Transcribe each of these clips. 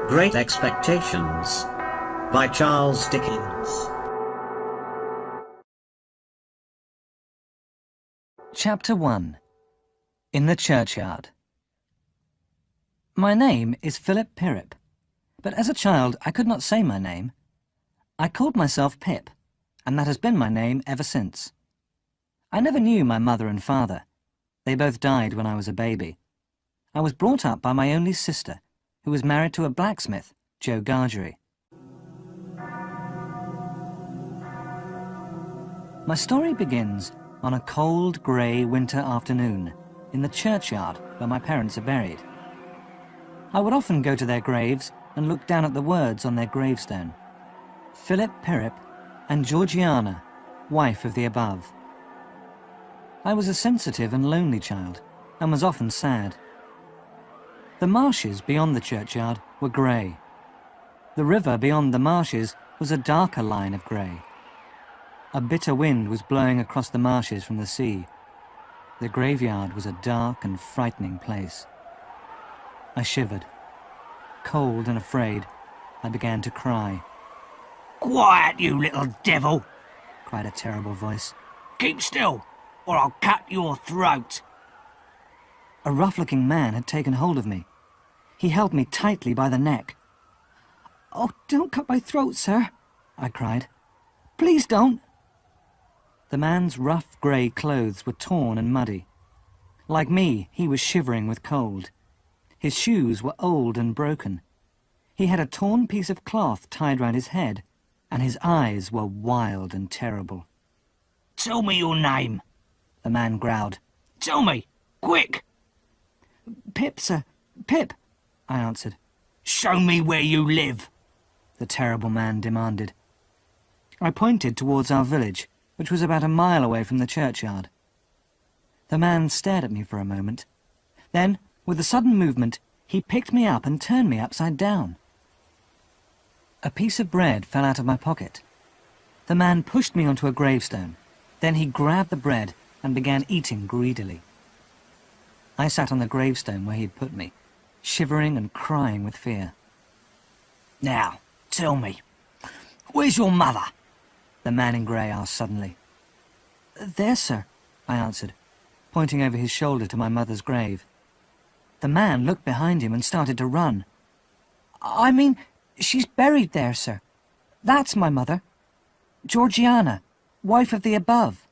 Great Expectations by Charles Dickens. Chapter 1. In the Churchyard. My name is Philip Pirrip, but as a child I could not say my name. I called myself Pip, and that has been my name ever since. I never knew my mother and father. They both died when I was a baby. I was brought up by my only sister, who was married to a blacksmith, Joe Gargery. My story begins on a cold, grey winter afternoon in the churchyard where my parents are buried. I would often go to their graves and look down at the words on their gravestone: Philip Pirrip and Georgiana, wife of the above. I was a sensitive and lonely child and was often sad. The marshes beyond the churchyard were grey. The river beyond the marshes was a darker line of grey. A bitter wind was blowing across the marshes from the sea. The graveyard was a dark and frightening place. I shivered. Cold and afraid, I began to cry. "Quiet, you little devil!" cried a terrible voice. "Keep still, or I'll cut your throat!" A rough-looking man had taken hold of me. He held me tightly by the neck. "Oh, don't cut my throat, sir," I cried. "Please don't." The man's rough grey clothes were torn and muddy. Like me, he was shivering with cold. His shoes were old and broken. He had a torn piece of cloth tied round his head, and his eyes were wild and terrible. "Tell me your name," the man growled. "Tell me, quick!" "Pip, sir, Pip," I answered. "Show me where you live," the terrible man demanded. I pointed towards our village, which was about a mile away from the churchyard. The man stared at me for a moment. Then, with a sudden movement, he picked me up and turned me upside down. A piece of bread fell out of my pocket. The man pushed me onto a gravestone. Then he grabbed the bread and began eating greedily. I sat on the gravestone where he had put me, shivering and crying with fear. "Now, tell me, where's your mother?" the man in grey asked suddenly. "There, sir," I answered, pointing over his shoulder to my mother's grave. The man looked behind him and started to run. "I mean, she's buried there, sir. That's my mother. Georgiana, wife of the above."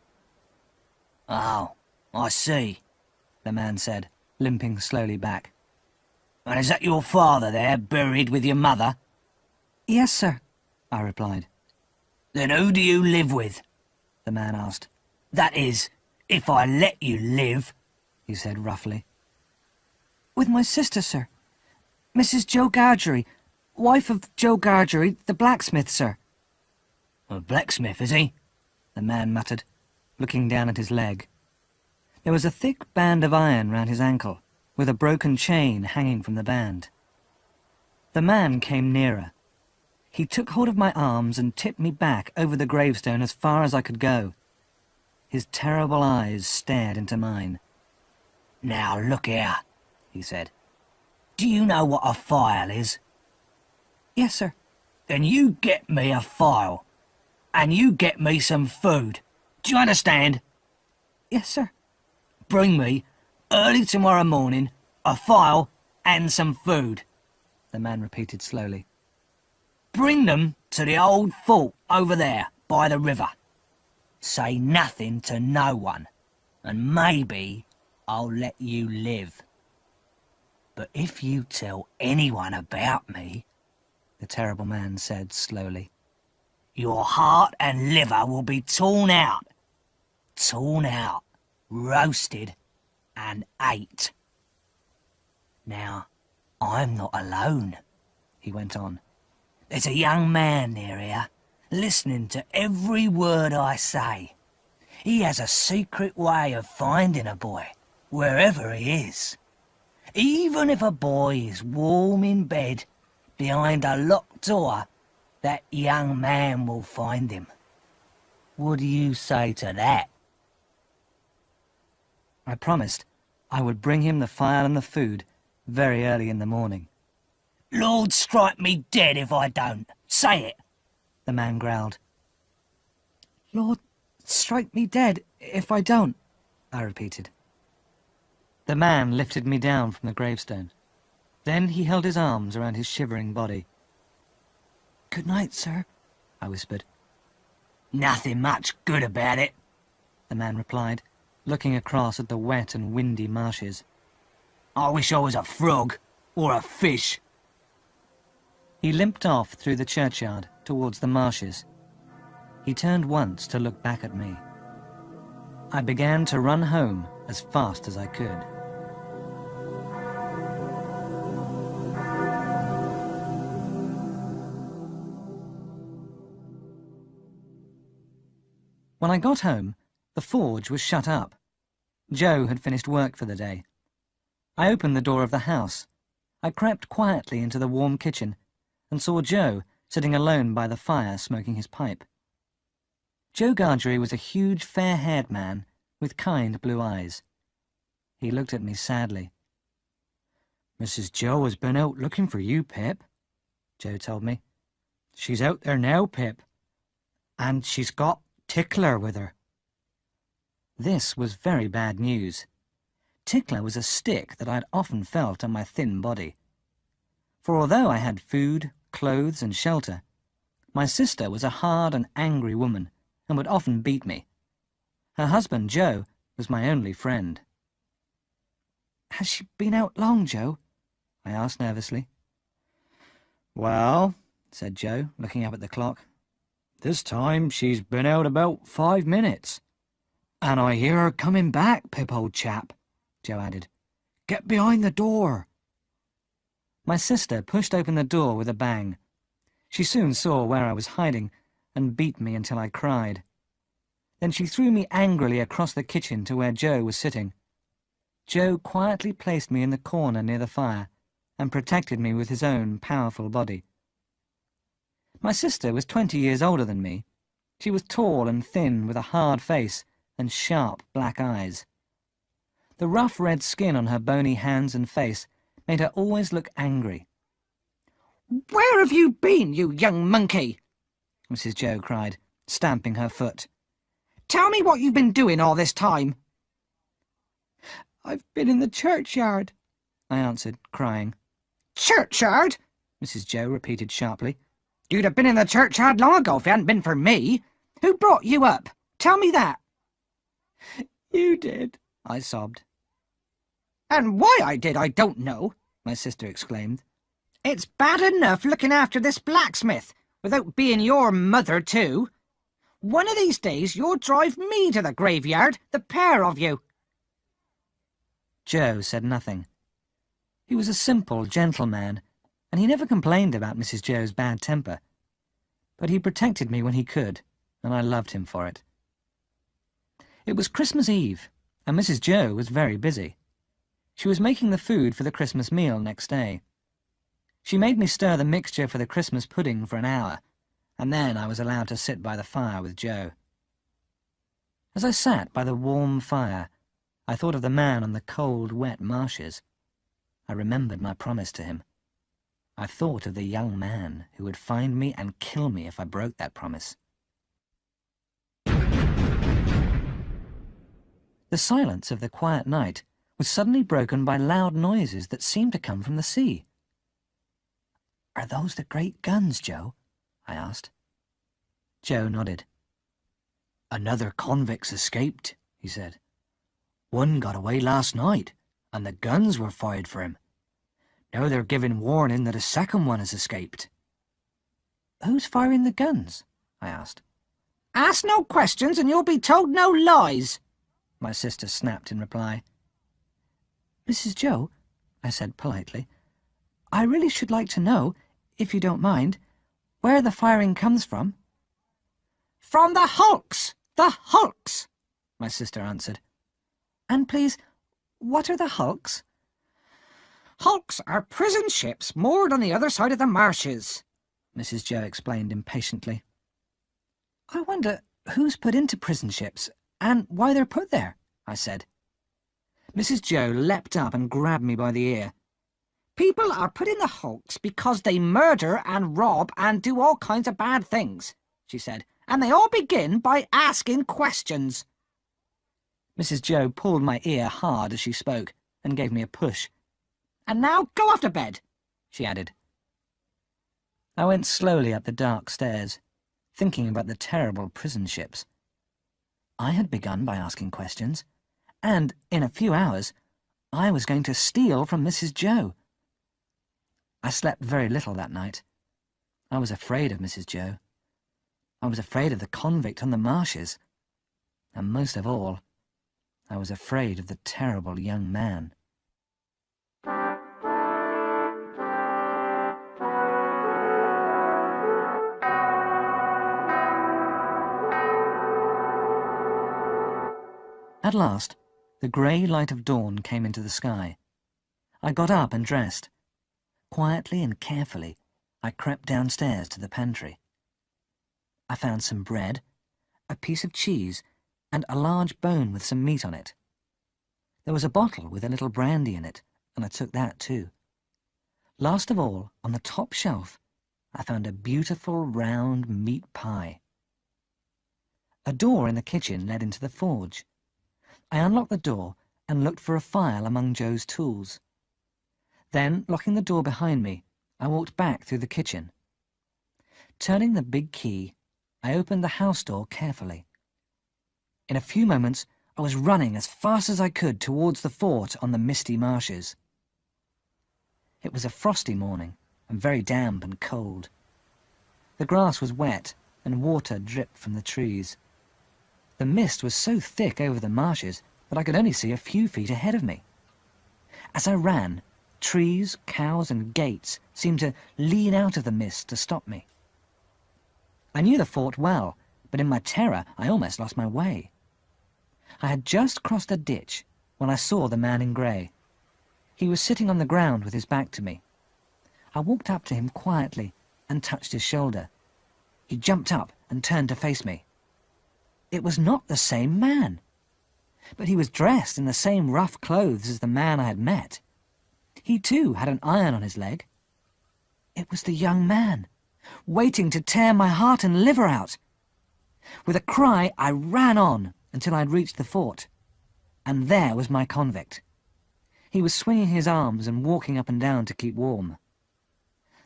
"Oh, I see," the man said, limping slowly back. "And is that your father there, buried with your mother?" "Yes, sir," I replied. "Then who do you live with?" the man asked. "That is, if I let you live," he said roughly. "With my sister, sir. Mrs. Joe Gargery, wife of Joe Gargery, the blacksmith, sir." "A blacksmith, is he?" the man muttered, looking down at his leg. There was a thick band of iron round his ankle, with a broken chain hanging from the band. The man came nearer. He took hold of my arms and tipped me back over the gravestone as far as I could go. His terrible eyes stared into mine. "Now look here," he said. "Do you know what a file is?" "Yes, sir." "Then you get me a file, and you get me some food. Do you understand?" "Yes, sir." "Bring me, early tomorrow morning, a file and some food," the man repeated slowly. "Bring them to the old fort over there by the river. Say nothing to no one, and maybe I'll let you live. But if you tell anyone about me," the terrible man said slowly, "your heart and liver will be torn out, roasted and ate. Now, I'm not alone," he went on. "There's a young man near here, listening to every word I say. He has a secret way of finding a boy, wherever he is. Even if a boy is warm in bed behind a locked door, that young man will find him. What do you say to that?" I promised I would bring him the file and the food very early in the morning. Lord strike me dead if I don't. Say it, the man growled. Lord, strike me dead if I don't, I repeated. The man lifted me down from the gravestone. Then he held his arms around his shivering body. "Good night, sir," I whispered. Nothing much good about it, the man replied, looking across at the wet and windy marshes. I wish I was a frog or a fish. He limped off through the churchyard towards the marshes. He turned once to look back at me. I began to run home as fast as I could. When I got home, the forge was shut up. Joe had finished work for the day. I opened the door of the house. I crept quietly into the warm kitchen and saw Joe sitting alone by the fire smoking his pipe. Joe Gargery was a huge, fair-haired man with kind blue eyes. He looked at me sadly. "Mrs. Joe has been out looking for you, Pip," Joe told me. "She's out there now, Pip, and she's got Tickler with her." This was very bad news. Tickler was a stick that I had often felt on my thin body. For although I had food, clothes, and shelter, my sister was a hard and angry woman and would often beat me. Her husband, Joe, was my only friend. "Has she been out long, Joe?" I asked nervously. "Well," said Joe, looking up at the clock, "this time she's been out about 5 minutes. And I hear her coming back, Pip, old chap," Joe added. "Get behind the door." My sister pushed open the door with a bang. She soon saw where I was hiding and beat me until I cried. Then she threw me angrily across the kitchen to where Joe was sitting. Joe quietly placed me in the corner near the fire and protected me with his own powerful body. My sister was 20 years older than me. She was tall and thin with a hard face and sharp black eyes. The rough red skin on her bony hands and face made her always look angry. Where have you been, you young monkey? Mrs. Joe cried, stamping her foot. Tell me what you've been doing all this time. "I've been in the churchyard," I answered, crying. Churchyard? Mrs. Joe repeated sharply. You'd have been in the churchyard long ago if it hadn't been for me. Who brought you up? Tell me that. "You did," I sobbed. And why I did, I don't know, my sister exclaimed. It's bad enough looking after this blacksmith, without being your mother too. One of these days you'll drive me to the graveyard, the pair of you. Joe said nothing. He was a simple, gentle man, and he never complained about Mrs. Joe's bad temper. But he protected me when he could, and I loved him for it. It was Christmas Eve, and Mrs. Joe was very busy. She was making the food for the Christmas meal next day. She made me stir the mixture for the Christmas pudding for an hour, and then I was allowed to sit by the fire with Joe. As I sat by the warm fire, I thought of the man on the cold, wet marshes. I remembered my promise to him. I thought of the young man who would find me and kill me if I broke that promise. The silence of the quiet night was suddenly broken by loud noises that seemed to come from the sea. "Are those the great guns, Joe?" I asked. Joe nodded. "Another convict's escaped," he said. "One got away last night, and the guns were fired for him. Now they're giving warning that a second one has escaped." "Who's firing the guns?" I asked. Ask no questions and you'll be told no lies, my sister snapped in reply. "Mrs. Joe," I said politely, "I really should like to know, if you don't mind, where the firing comes from." From the hulks! The hulks! My sister answered. "And please, what are the hulks?" Hulks are prison ships moored on the other side of the marshes, Mrs. Joe explained impatiently. "I wonder who's put into prison ships and why they're put there," I said. Mrs. Joe leapt up and grabbed me by the ear. People are put in the hulks because they murder and rob and do all kinds of bad things, she said, and they all begin by asking questions. Mrs. Joe pulled my ear hard as she spoke and gave me a push. And now go off to bed, she added. I went slowly up the dark stairs, thinking about the terrible prison ships. I had begun by asking questions, and in a few hours I was going to steal from Mrs. Joe. I slept very little that night. I was afraid of Mrs. Joe. I was afraid of the convict on the marshes. And most of all, I was afraid of the terrible young man. At last, the grey light of dawn came into the sky. I got up and dressed. Quietly and carefully, I crept downstairs to the pantry. I found some bread, a piece of cheese, and a large bone with some meat on it. There was a bottle with a little brandy in it, and I took that too. Last of all, on the top shelf, I found a beautiful round meat pie. A door in the kitchen led into the forge. I unlocked the door and looked for a file among Joe's tools. Then, locking the door behind me, I walked back through the kitchen. Turning the big key, I opened the house door carefully. In a few moments, I was running as fast as I could towards the fort on the misty marshes. It was a frosty morning, and very damp and cold. The grass was wet, and water dripped from the trees. The mist was so thick over the marshes that I could only see a few feet ahead of me. As I ran, trees, cows, and gates seemed to lean out of the mist to stop me. I knew the fort well, but in my terror I almost lost my way. I had just crossed a ditch when I saw the man in grey. He was sitting on the ground with his back to me. I walked up to him quietly and touched his shoulder. He jumped up and turned to face me. It was not the same man, but he was dressed in the same rough clothes as the man I had met. He too had an iron on his leg. It was the young man, waiting to tear my heart and liver out. With a cry, I ran on until I had reached the fort, and there was my convict. He was swinging his arms and walking up and down to keep warm.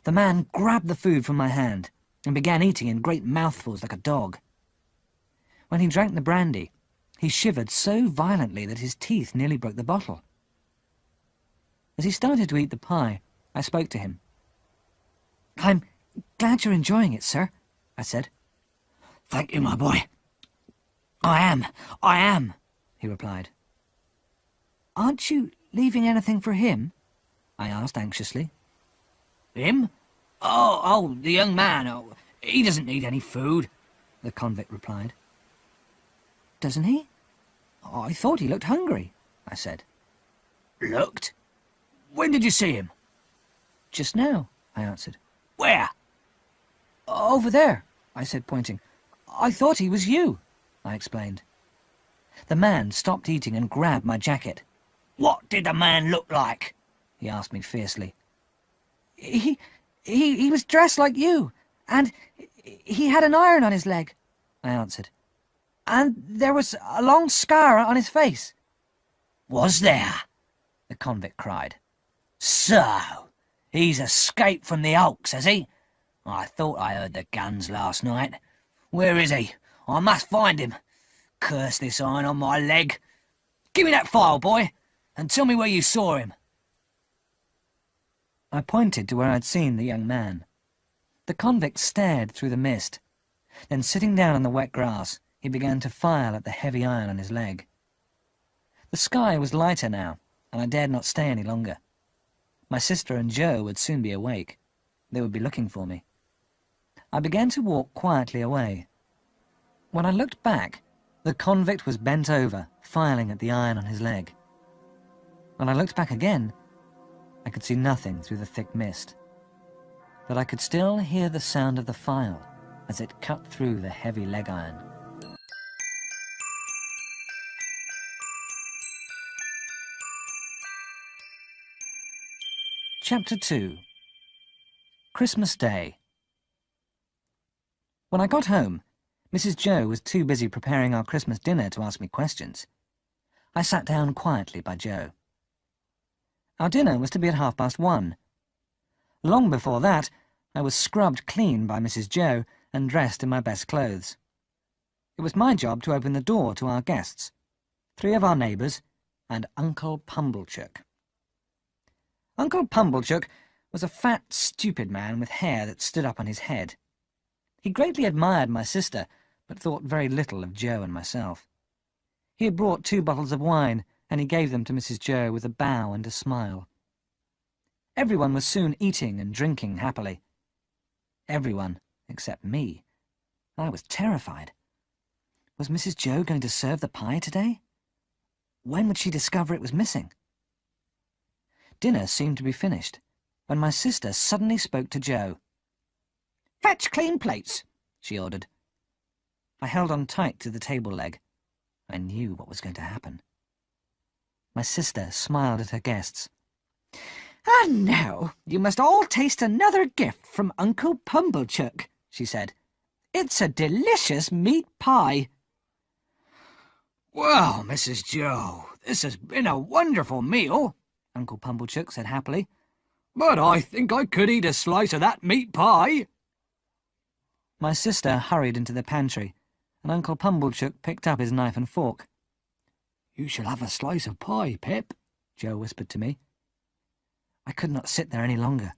The man grabbed the food from my hand and began eating in great mouthfuls like a dog. When he drank the brandy, he shivered so violently that his teeth nearly broke the bottle. As he started to eat the pie, I spoke to him. "I'm glad you're enjoying it, sir," I said. "Thank you, my boy. I am, he replied. "Aren't you leaving anything for him?" I asked anxiously. Him? Oh, the young man. Oh, he doesn't need any food," the convict replied. "Doesn't he? I thought he looked hungry," I said. "Looked? When did you see him?" "Just now," I answered. "Where?" "Over there," I said, pointing. "I thought he was you," I explained. The man stopped eating and grabbed my jacket. "What did the man look like?" he asked me fiercely. He was dressed like you, and he had an iron on his leg," I answered. "And there was a long scar on his face." "Was there?" the convict cried. "So, he's escaped from the hulks, has he? I thought I heard the guns last night. Where is he? I must find him. Curse this iron on my leg. Give me that file, boy, and tell me where you saw him." I pointed to where I'd seen the young man. The convict stared through the mist. Then, sitting down on the wet grass, he began to file at the heavy iron on his leg. The sky was lighter now, and I dared not stay any longer. My sister and Joe would soon be awake. They would be looking for me. I began to walk quietly away. When I looked back, the convict was bent over, filing at the iron on his leg. When I looked back again, I could see nothing through the thick mist, but I could still hear the sound of the file as it cut through the heavy leg iron. Chapter 2. Christmas Day. When I got home, Mrs. Joe was too busy preparing our Christmas dinner to ask me questions. I sat down quietly by Joe. Our dinner was to be at 1:30. Long before that, I was scrubbed clean by Mrs. Joe and dressed in my best clothes. It was my job to open the door to our guests, 3 of our neighbours, and Uncle Pumblechook. Uncle Pumblechook was a fat, stupid man with hair that stood up on his head. He greatly admired my sister, but thought very little of Joe and myself. He had brought 2 bottles of wine, and he gave them to Mrs. Joe with a bow and a smile. Everyone was soon eating and drinking happily. Everyone except me. I was terrified. Was Mrs. Joe going to serve the pie today? When would she discover it was missing? Dinner seemed to be finished, when my sister suddenly spoke to Joe. "Fetch clean plates," she ordered. I held on tight to the table leg. I knew what was going to happen. My sister smiled at her guests. "And now you must all taste another gift from Uncle Pumblechook," she said. "It's a delicious meat pie." "Well, Mrs. Joe, this has been a wonderful meal," Uncle Pumblechook said happily. "But I think I could eat a slice of that meat pie." My sister hurried into the pantry, and Uncle Pumblechook picked up his knife and fork. "You shall have a slice of pie, Pip," Joe whispered to me. I could not sit there any longer.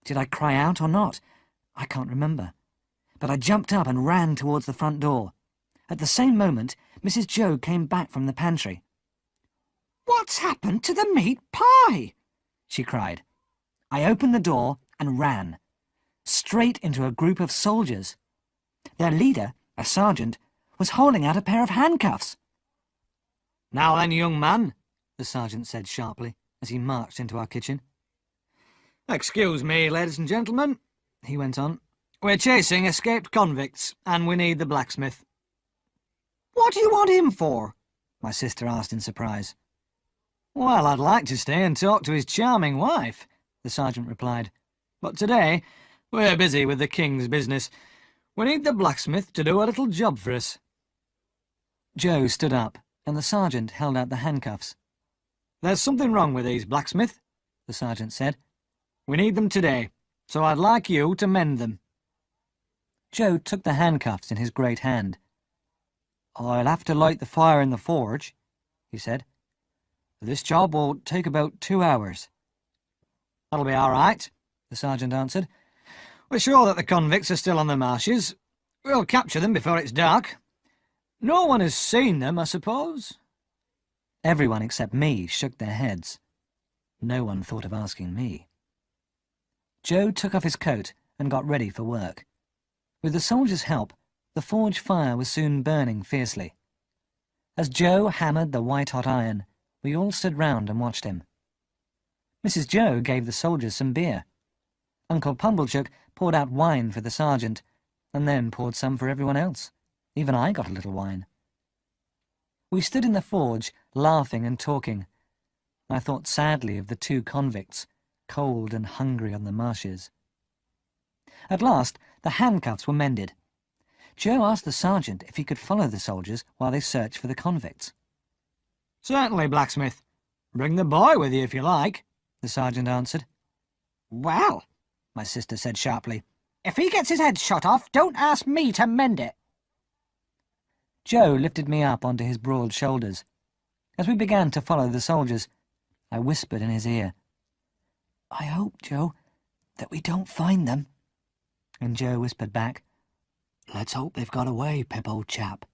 Did I cry out or not? I can't remember. But I jumped up and ran towards the front door. At the same moment, Mrs. Joe came back from the pantry. "What's happened to the meat pie?" she cried. I opened the door and ran, straight into a group of soldiers. Their leader, a sergeant, was holding out a pair of handcuffs. "Now then, young man," the sergeant said sharply as he marched into our kitchen. "Excuse me, ladies and gentlemen," he went on. "We're chasing escaped convicts, and we need the blacksmith." "What do you want him for?" my sister asked in surprise. "Well, I'd like to stay and talk to his charming wife," the sergeant replied. "But today, we're busy with the king's business. We need the blacksmith to do a little job for us." Joe stood up, and the sergeant held out the handcuffs. "There's something wrong with these, blacksmith," the sergeant said. "We need them today, so I'd like you to mend them." Joe took the handcuffs in his great hand. "I'll have to light the fire in the forge," he said. "This job will take about 2 hours." "That'll be all right," the sergeant answered. "We're sure that the convicts are still on the marshes. We'll capture them before it's dark. No one has seen them, I suppose?" Everyone except me shook their heads. No one thought of asking me. Joe took off his coat and got ready for work. With the soldiers' help, the forge fire was soon burning fiercely. As Joe hammered the white-hot iron, we all stood round and watched him. Mrs. Joe gave the soldiers some beer. Uncle Pumblechook poured out wine for the sergeant, and then poured some for everyone else. Even I got a little wine. We stood in the forge, laughing and talking. I thought sadly of the 2 convicts, cold and hungry on the marshes. At last, the handcuffs were mended. Joe asked the sergeant if he could follow the soldiers while they searched for the convicts. "Certainly, blacksmith. Bring the boy with you if you like," the sergeant answered. "Well," my sister said sharply, "if he gets his head shot off, don't ask me to mend it." Joe lifted me up onto his broad shoulders. As we began to follow the soldiers, I whispered in his ear, "I hope, Joe, that we don't find them." And Joe whispered back, "Let's hope they've got away, Pip, old chap."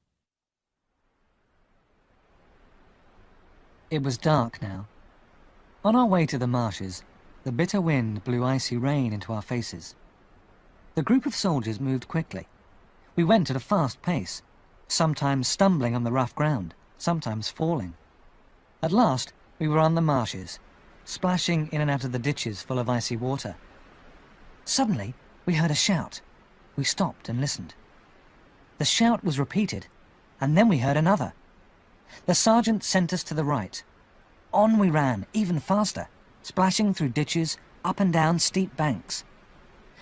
It was dark now. On our way to the marshes, the bitter wind blew icy rain into our faces. The group of soldiers moved quickly. We went at a fast pace, sometimes stumbling on the rough ground, sometimes falling. At last, we were on the marshes, splashing in and out of the ditches full of icy water. Suddenly, we heard a shout. We stopped and listened. The shout was repeated, and then we heard another. The sergeant sent us to the right. On we ran, even faster. splashing through ditches, up and down steep banks.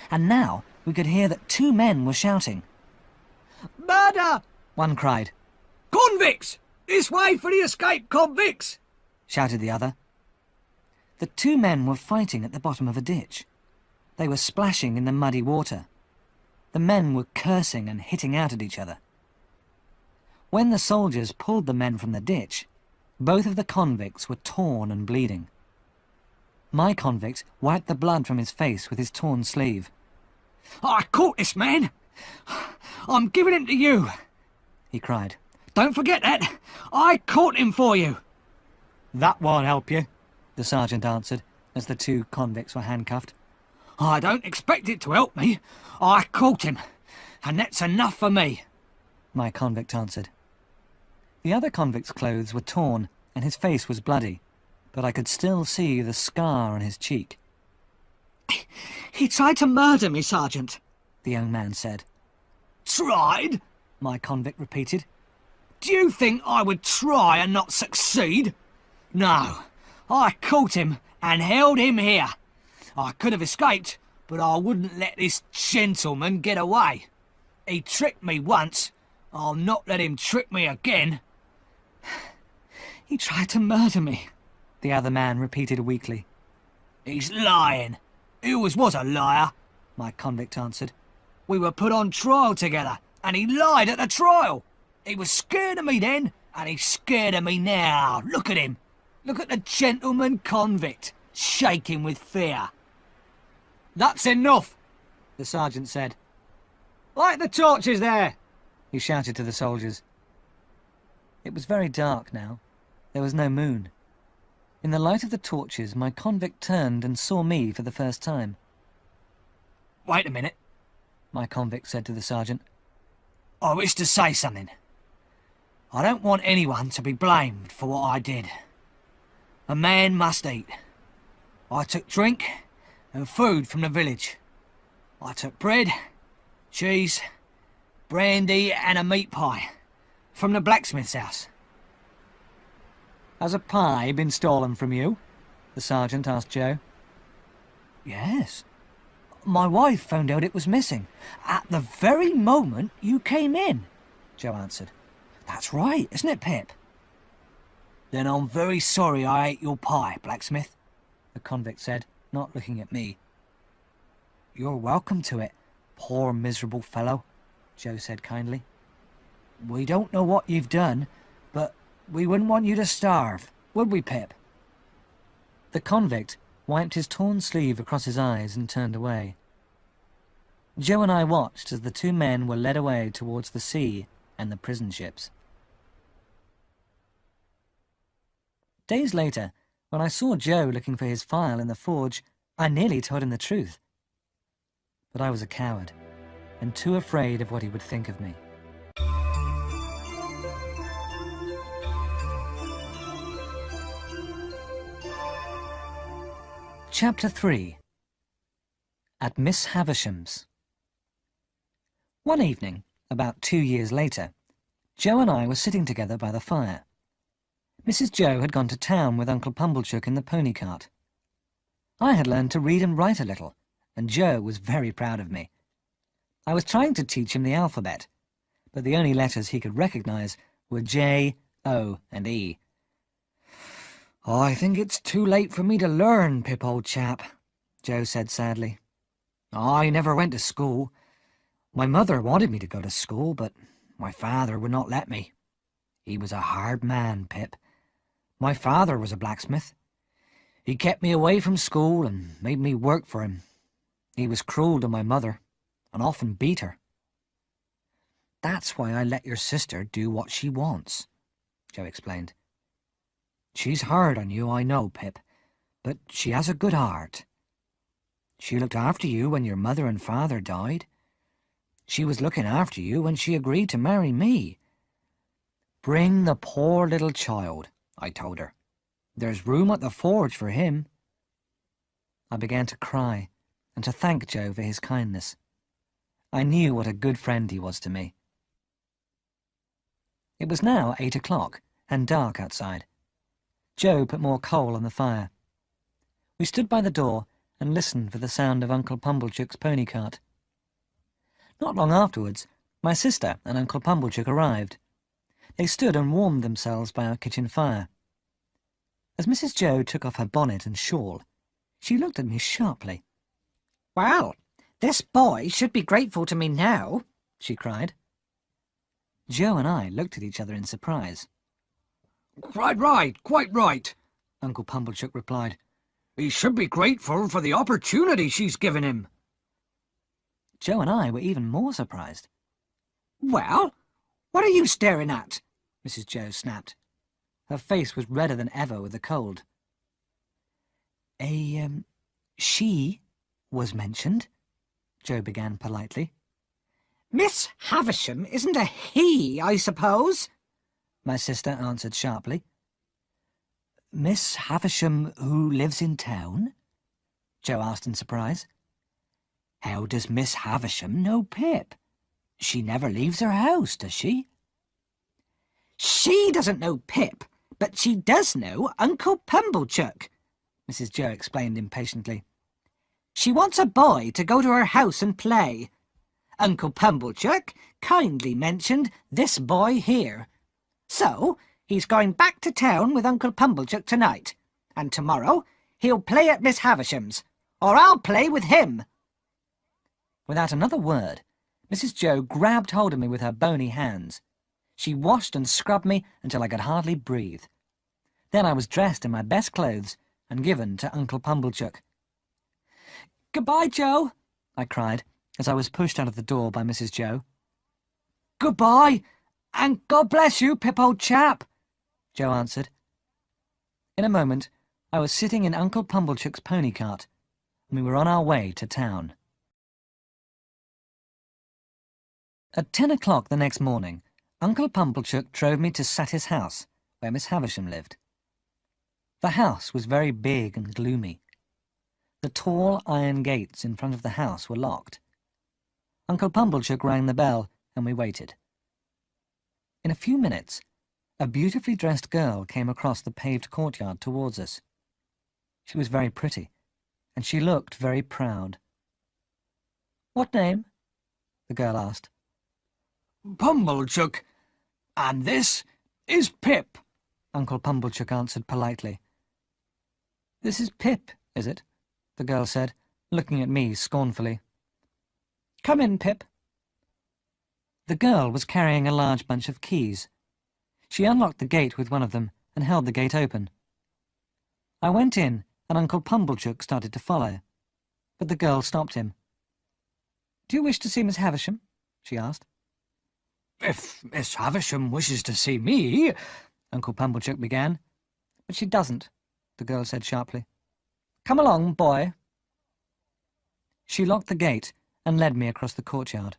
And now we could hear that 2 men were shouting. "Murder!" One cried. "Convicts! This way for the escaped convicts!" shouted the other. The 2 men were fighting at the bottom of a ditch. They were splashing in the muddy water. The men were cursing and hitting out at each other. When the soldiers pulled the men from the ditch, both of the convicts were torn and bleeding. My convict wiped the blood from his face with his torn sleeve. "I caught this man! I'm giving him to you!" he cried. "Don't forget that! I caught him for you!" "That won't help you," the sergeant answered, as the 2 convicts were handcuffed. "I don't expect it to help me. I caught him, and that's enough for me," my convict answered. The other convict's clothes were torn, and his face was bloody, but I could still see the scar on his cheek. "He tried to murder me, Sergeant," the young man said. "Tried?" my convict repeated. "Do you think I would try and not succeed? No, I caught him and held him here. I could have escaped, but I wouldn't let this gentleman get away. He tricked me once. I'll not let him trick me again." "He tried to murder me," the other man repeated weakly. "He's lying. He always was a liar," my convict answered. "We were put on trial together, and he lied at the trial. He was scared of me then, and he's scared of me now. Look at him. Look at the gentleman convict, shaking with fear." "That's enough," the sergeant said. "Light the torches there," he shouted to the soldiers. It was very dark now. There was no moon. In the light of the torches, my convict turned and saw me for the first time. "Wait a minute," my convict said to the sergeant. "I wish to say something. I don't want anyone to be blamed for what I did. A man must eat. I took drink and food from the village. I took bread, cheese, brandy and a meat pie from the blacksmith's house." "Has a pie been stolen from you?" the sergeant asked Joe. "Yes. My wife found out it was missing at the very moment you came in," Joe answered. "That's right, isn't it, Pip?" "Then I'm very sorry I ate your pie, blacksmith," the convict said, not looking at me. "You're welcome to it, poor miserable fellow," Joe said kindly. "We don't know what you've done, but we wouldn't want you to starve, would we, Pip?" The convict wiped his torn sleeve across his eyes and turned away. Joe and I watched as the 2 men were led away towards the sea and the prison ships. Days later, when I saw Joe looking for his file in the forge, I nearly told him the truth. But I was a coward, and too afraid of what he would think of me. Chapter 3. At Miss Havisham's. One evening, about 2 years later, Joe and I were sitting together by the fire. Mrs. Joe had gone to town with Uncle Pumblechook in the pony cart. I had learned to read and write a little, and Joe was very proud of me. I was trying to teach him the alphabet, but the only letters he could recognize were J, O, and E. "I think it's too late for me to learn, Pip, old chap," Joe said sadly. "I never went to school. My mother wanted me to go to school, but my father would not let me. He was a hard man, Pip. My father was a blacksmith. He kept me away from school and made me work for him. He was cruel to my mother, and often beat her. That's why I let your sister do what she wants," Joe explained. "She's hard on you, I know, Pip, but she has a good heart. She looked after you when your mother and father died. She was looking after you when she agreed to marry me. Bring the poor little child, I told her. There's room at the forge for him." I began to cry and to thank Joe for his kindness. I knew what a good friend he was to me. It was now 8 o'clock and dark outside. Joe put more coal on the fire. We stood by the door and listened for the sound of Uncle Pumblechook's pony cart. Not long afterwards, my sister and Uncle Pumblechook arrived. They stood and warmed themselves by our kitchen fire. As Mrs. Joe took off her bonnet and shawl, she looked at me sharply. "Well, this boy should be grateful to me now," she cried. Joe and I looked at each other in surprise. Quite right, Uncle Pumblechook replied. He should be grateful for the opportunity she's given him. Joe and I were even more surprised. "Well, what are you staring at?" Mrs. Joe snapped. Her face was redder than ever with the cold. She was mentioned," Joe began politely. "Miss Havisham isn't a he, I suppose?" my sister answered sharply. "Miss Havisham who lives in town?" Joe asked in surprise. "How does Miss Havisham know Pip? She never leaves her house, does she?" "She doesn't know Pip, but she does know Uncle Pumblechook," Mrs. Joe explained impatiently. "She wants a boy to go to her house and play. Uncle Pumblechook kindly mentioned this boy here. So, he's going back to town with Uncle Pumblechook tonight, and tomorrow he'll play at Miss Havisham's, or I'll play with him." Without another word, Mrs. Joe grabbed hold of me with her bony hands. She washed and scrubbed me until I could hardly breathe. Then I was dressed in my best clothes and given to Uncle Pumblechook. "Goodbye, Joe," I cried, as I was pushed out of the door by Mrs. Joe. "Goodbye, and God bless you, Pip, old chap," Joe answered. In a moment, I was sitting in Uncle Pumblechook's pony cart, and we were on our way to town. At 10 o'clock the next morning, Uncle Pumblechook drove me to Satis house, where Miss Havisham lived. The house was very big and gloomy. The tall iron gates in front of the house were locked. Uncle Pumblechook rang the bell, and we waited. In a few minutes, a beautifully dressed girl came across the paved courtyard towards us. She was very pretty, and she looked very proud. "What name?" the girl asked. "Pumblechook. And this is Pip," Uncle Pumblechook answered politely. "This is Pip, is it?" the girl said, looking at me scornfully. "Come in, Pip." The girl was carrying a large bunch of keys. She unlocked the gate with one of them and held the gate open. I went in, and Uncle Pumblechook started to follow, but the girl stopped him. "Do you wish to see Miss Havisham?" she asked. "If Miss Havisham wishes to see me," Uncle Pumblechook began. "But she doesn't," the girl said sharply. "Come along, boy." She locked the gate and led me across the courtyard.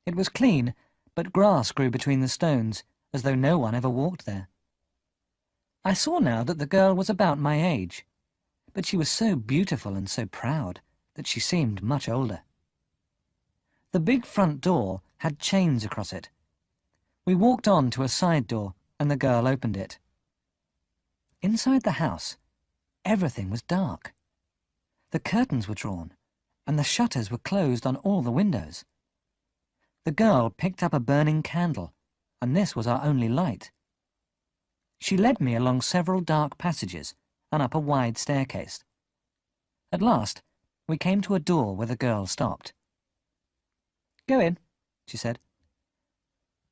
It was clean, but grass grew between the stones, as though no one ever walked there. I saw now that the girl was about my age, but she was so beautiful and so proud that she seemed much older. The big front door had chains across it. We walked on to a side door, and the girl opened it. Inside the house, everything was dark. The curtains were drawn, and the shutters were closed on all the windows. The girl picked up a burning candle, and this was our only light. She led me along several dark passages and up a wide staircase. At last, we came to a door where the girl stopped. "Go in," she said.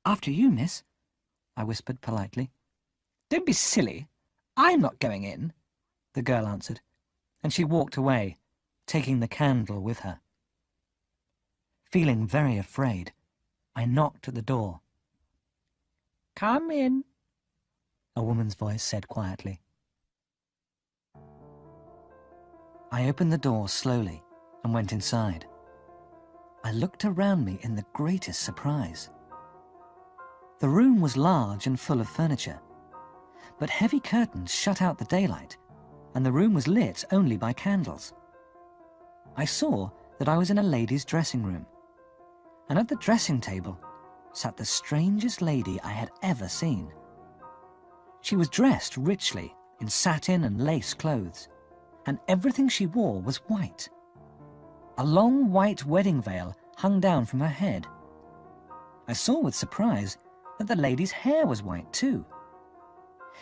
"After you, miss," I whispered politely. "Don't be silly. I'm not going in," the girl answered, and she walked away, taking the candle with her. Feeling very afraid, I knocked at the door. "Come in," a woman's voice said quietly. I opened the door slowly and went inside. I looked around me in the greatest surprise. The room was large and full of furniture, but heavy curtains shut out the daylight, and the room was lit only by candles. I saw that I was in a lady's dressing room, and at the dressing table sat the strangest lady I had ever seen. She was dressed richly in satin and lace clothes, and everything she wore was white. A long white wedding veil hung down from her head. I saw with surprise that the lady's hair was white too.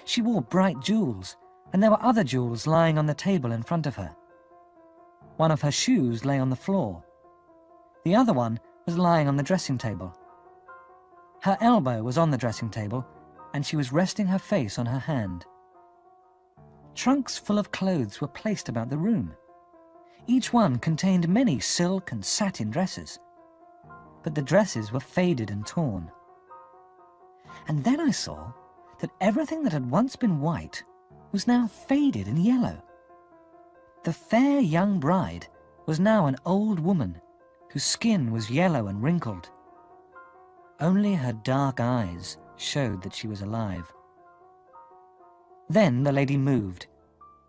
She wore bright jewels, and there were other jewels lying on the table in front of her. One of her shoes lay on the floor. The other one was lying on the dressing table. Her elbow was on the dressing table, and she was resting her face on her hand. Trunks full of clothes were placed about the room. Each one contained many silk and satin dresses, but the dresses were faded and torn. And then I saw that everything that had once been white was now faded and yellow. The fair young bride was now an old woman whose skin was yellow and wrinkled. Only her dark eyes showed that she was alive. Then the lady moved,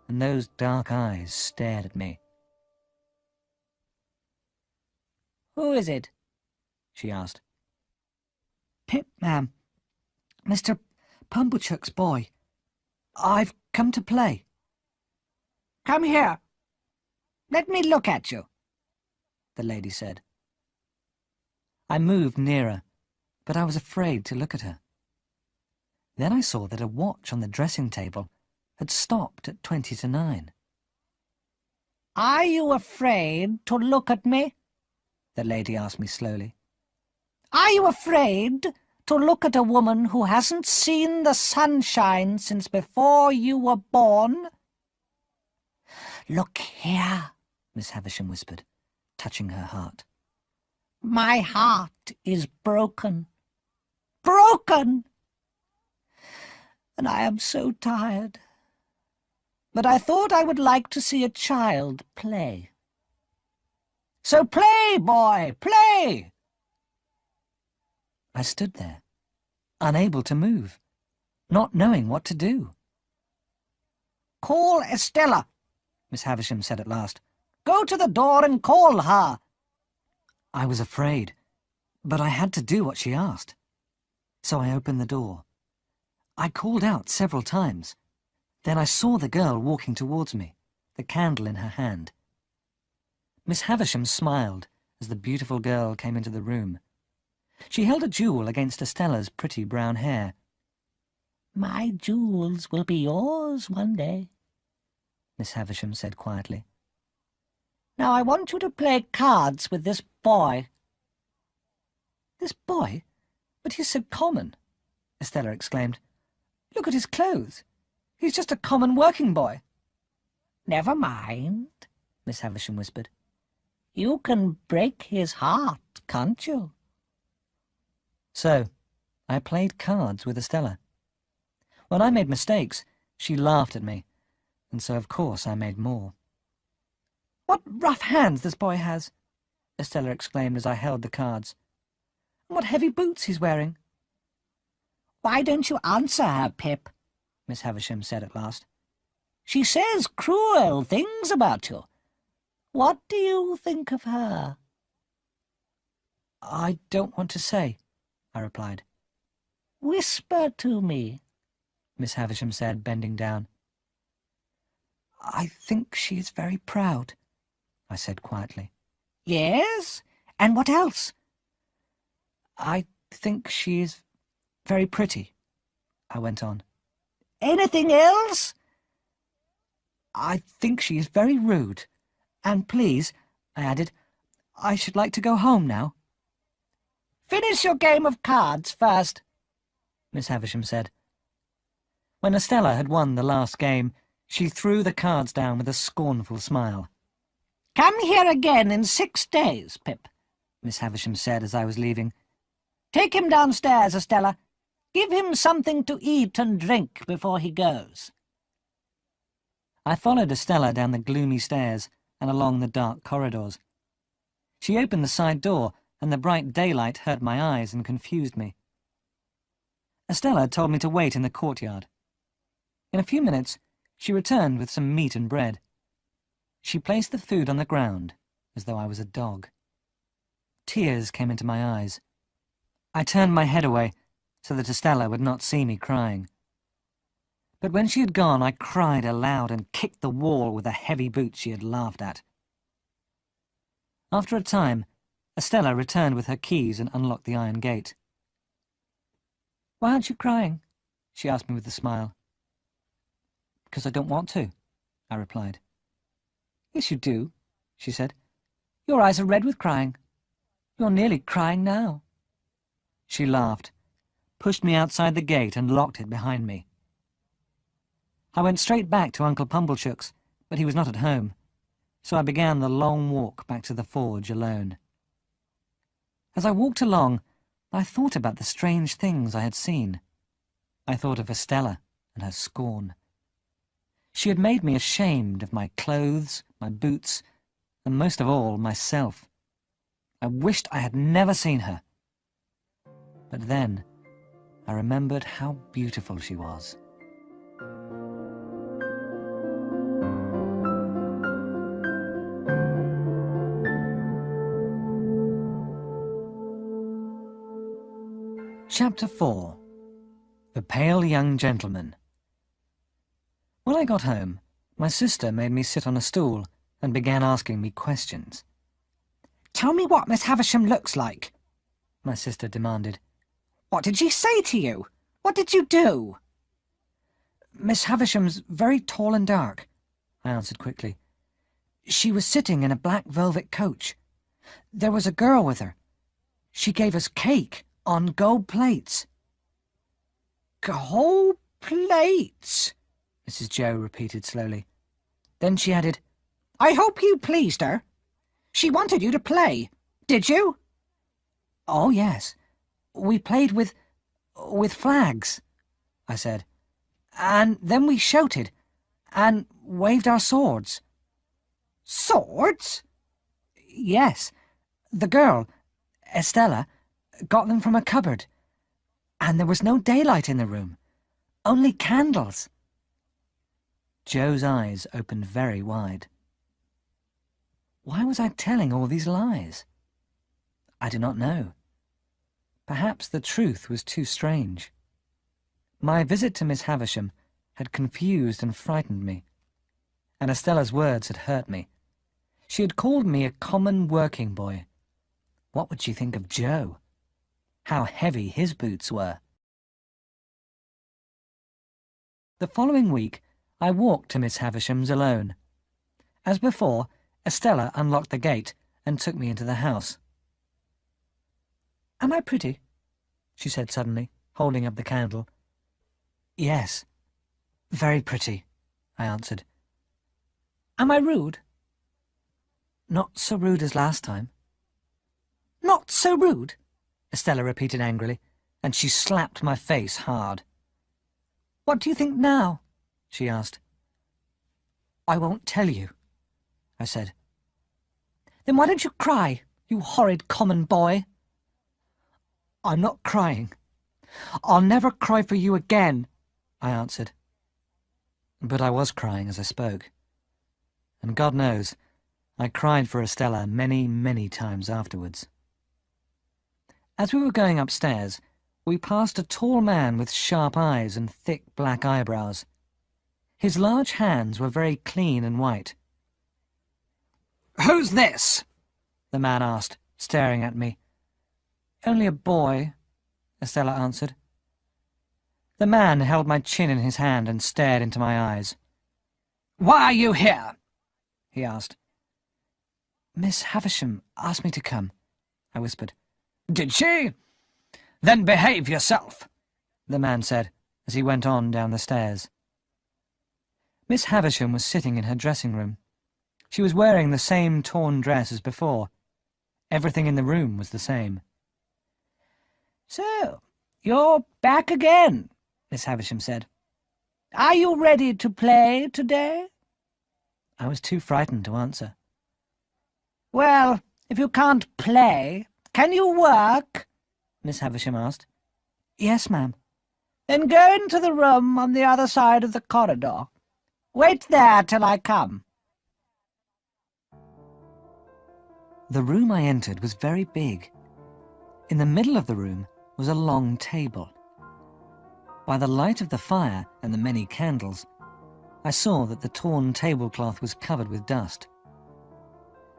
and those dark eyes stared at me. Who is it? She asked. Pip, ma'am. Mr. Pumblechook's boy. I've come to play. Come here. Let me look at you, the lady said. I moved nearer, but I was afraid to look at her. Then I saw that a watch on the dressing table had stopped at 20 to 9. Are you afraid to look at me? The lady asked me slowly. Are you afraid to look at a woman who hasn't seen the sunshine since before you were born? Look here, Miss Havisham whispered, touching her heart. My heart is broken. Broken! And I am so tired. But I thought I would like to see a child play. So play, boy, play! I stood there, unable to move, not knowing what to do. Call Estella, Miss Havisham said at last. Go to the door and call her. I was afraid, but I had to do what she asked. So I opened the door. I called out several times. Then I saw the girl walking towards me, the candle in her hand. Miss Havisham smiled as the beautiful girl came into the room. She held a jewel against Estella's pretty brown hair. My jewels will be yours one day, Miss Havisham said quietly. Now I want you to play cards with this boy. This boy? But he's so common, Estella exclaimed. Look at his clothes. He's just a common working boy. Never mind, Miss Havisham whispered. You can break his heart, can't you? So, I played cards with Estella. When I made mistakes, she laughed at me, and so of course I made more. What rough hands this boy has, Estella exclaimed as I held the cards. And what heavy boots he's wearing. Why don't you answer her, Pip? Miss Havisham said at last. She says cruel things about you. What do you think of her? I don't want to say, I replied. Whisper to me, Miss Havisham said, bending down. I think she is very proud, I said quietly. Yes? And what else? I think she is very pretty, I went on. Anything else? I think she is very rude. And please, I added, I should like to go home now. Finish your game of cards first, Miss Havisham said. When Estella had won the last game, she threw the cards down with a scornful smile. Come here again in 6 days, Pip, Miss Havisham said as I was leaving. Take him downstairs, Estella. Give him something to eat and drink before he goes. I followed Estella down the gloomy stairs and along the dark corridors. She opened the side door, and the bright daylight hurt my eyes and confused me. Estella told me to wait in the courtyard. In a few minutes, she returned with some meat and bread. She placed the food on the ground, as though I was a dog. Tears came into my eyes. I turned my head away, so that Estella would not see me crying. But when she had gone, I cried aloud and kicked the wall with a heavy boot she had laughed at. After a time, Estella returned with her keys and unlocked the iron gate. "Why aren't you crying?" she asked me with a smile. "Because I don't want to," I replied. "Yes, you do," she said. "Your eyes are red with crying. You're nearly crying now." She laughed, pushed me outside the gate and locked it behind me. I went straight back to Uncle Pumblechook's, but he was not at home, so I began the long walk back to the forge alone. As I walked along, I thought about the strange things I had seen. I thought of Estella and her scorn. She had made me ashamed of my clothes, my boots, and most of all, myself. I wished I had never seen her. But then, I remembered how beautiful she was. Chapter 4. The Pale Young Gentleman. When I got home, my sister made me sit on a stool and began asking me questions. "Tell me what Miss Havisham looks like," my sister demanded. "What did she say to you? What did you do?" "Miss Havisham's very tall and dark," I answered quickly. "She was sitting in a black velvet coach. There was a girl with her. She gave us cake on gold plates." "Gold plates," Mrs. Joe repeated slowly. Then she added, "I hope you pleased her. She wanted you to play, did you?" "Oh, yes. We played with flags," I said. "And then we shouted and waved our swords." "Swords?" "Yes. The girl, Estella, got them from a cupboard. And there was no daylight in the room, only candles." Joe's eyes opened very wide. Why was I telling all these lies? I do not know. Perhaps the truth was too strange. My visit to Miss Havisham had confused and frightened me, and Estella's words had hurt me. She had called me a common working boy. What would she think of Joe? How heavy his boots were. The following week, I walked to Miss Havisham's alone. As before, Estella unlocked the gate and took me into the house. "Am I pretty?" she said suddenly, holding up the candle. "Yes, very pretty," I answered. "Am I rude?" "Not so rude as last time." "Not so rude?" Estella repeated angrily, and she slapped my face hard. "What do you think now?" she asked. "I won't tell you," I said. "Then why don't you cry, you horrid common boy?" "I'm not crying. I'll never cry for you again," I answered. But I was crying as I spoke. And God knows, I cried for Estella many, many times afterwards. As we were going upstairs, we passed a tall man with sharp eyes and thick black eyebrows. His large hands were very clean and white. "Who's this?" the man asked, staring at me. "Only a boy," Estella answered. The man held my chin in his hand and stared into my eyes. "Why are you here?" he asked. "Miss Havisham asked me to come," I whispered. "Did she? Then behave yourself," the man said as he went on down the stairs. Miss Havisham was sitting in her dressing room. She was wearing the same torn dress as before. Everything in the room was the same. "So, you're back again," Miss Havisham said. "Are you ready to play today?" I was too frightened to answer. "Well, if you can't play, can you work?" Miss Havisham asked. "Yes, ma'am." "Then go into the room on the other side of the corridor. Wait there till I come." The room I entered was very big. In the middle of the room was a long table. By the light of the fire and the many candles, I saw that the torn tablecloth was covered with dust.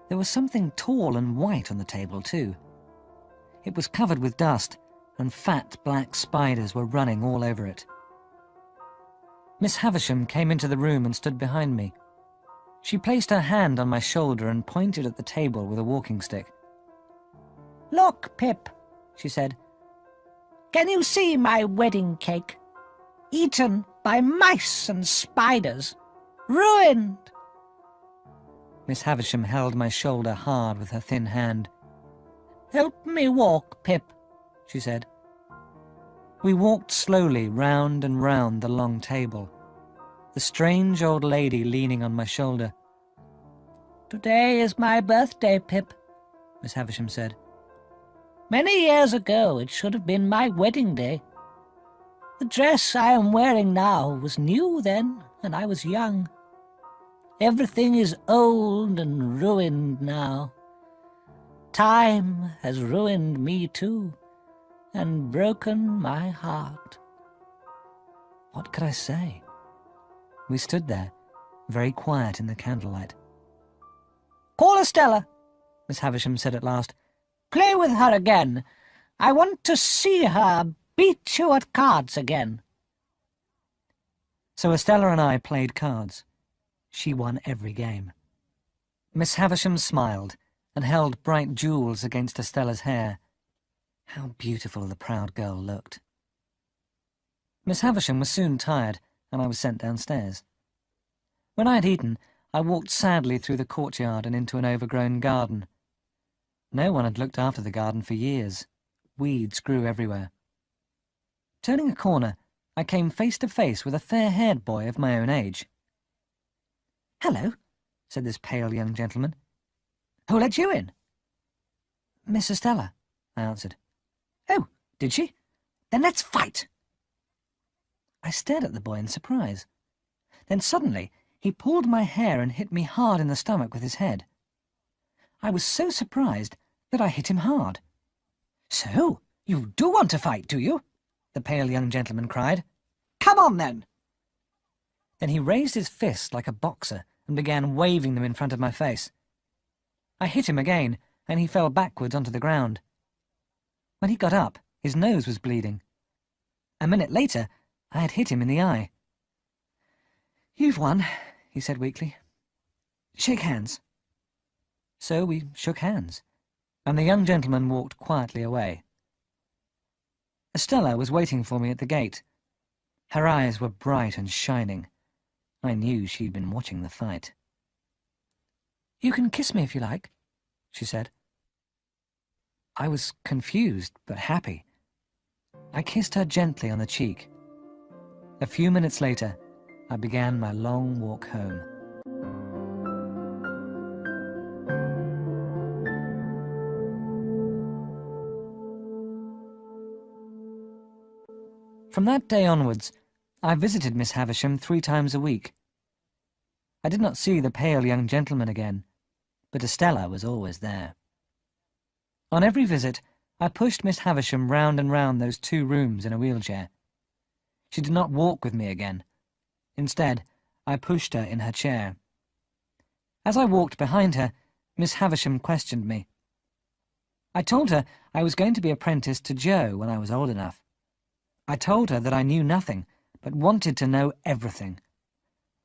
There was something tall and white on the table, too. It was covered with dust, and fat black spiders were running all over it. Miss Havisham came into the room and stood behind me. She placed her hand on my shoulder and pointed at the table with a walking stick. "Look, Pip," she said. "Can you see my wedding cake? Eaten by mice and spiders. Ruined." Miss Havisham held my shoulder hard with her thin hand. "Help me walk, Pip," she said. We walked slowly round and round the long table, the strange old lady leaning on my shoulder. "Today is my birthday, Pip," Miss Havisham said. "Many years ago it should have been my wedding day. The dress I am wearing now was new then, and I was young. Everything is old and ruined now. Time has ruined me too, and broken my heart." What could I say? We stood there, very quiet in the candlelight. "Call Estella," Miss Havisham said at last. "Play with her again. I want to see her beat you at cards again." So Estella and I played cards. She won every game. Miss Havisham smiled and held bright jewels against Estella's hair. How beautiful the proud girl looked. Miss Havisham was soon tired, and I was sent downstairs. When I had eaten, I walked sadly through the courtyard and into an overgrown garden. No one had looked after the garden for years. Weeds grew everywhere. Turning a corner, I came face to face with a fair-haired boy of my own age. "Hello," said this pale young gentleman. "Who let you in?" "Miss Estella," I answered. "Oh, did she? Then let's fight." I stared at the boy in surprise. Then suddenly he pulled my hair and hit me hard in the stomach with his head. I was so surprised that I hit him hard. "So, you do want to fight, do you?" the pale young gentleman cried. "Come on, then." Then he raised his fist like a boxer and began waving them in front of my face. I hit him again, and he fell backwards onto the ground. When he got up, his nose was bleeding. A minute later, I had hit him in the eye. "You've won," he said weakly. "Shake hands." So we shook hands, and the young gentleman walked quietly away. Estella was waiting for me at the gate. Her eyes were bright and shining. I knew she'd been watching the fight. "You can kiss me if you like," she said. I was confused but happy. I kissed her gently on the cheek. A few minutes later, I began my long walk home. From that day onwards, I visited Miss Havisham 3 times a week. I did not see the pale young gentleman again, but Estella was always there. On every visit, I pushed Miss Havisham round and round those 2 rooms in a wheelchair. She did not walk with me again. Instead, I pushed her in her chair. As I walked behind her, Miss Havisham questioned me. I told her I was going to be apprenticed to Joe when I was old enough. I told her that I knew nothing, but wanted to know everything.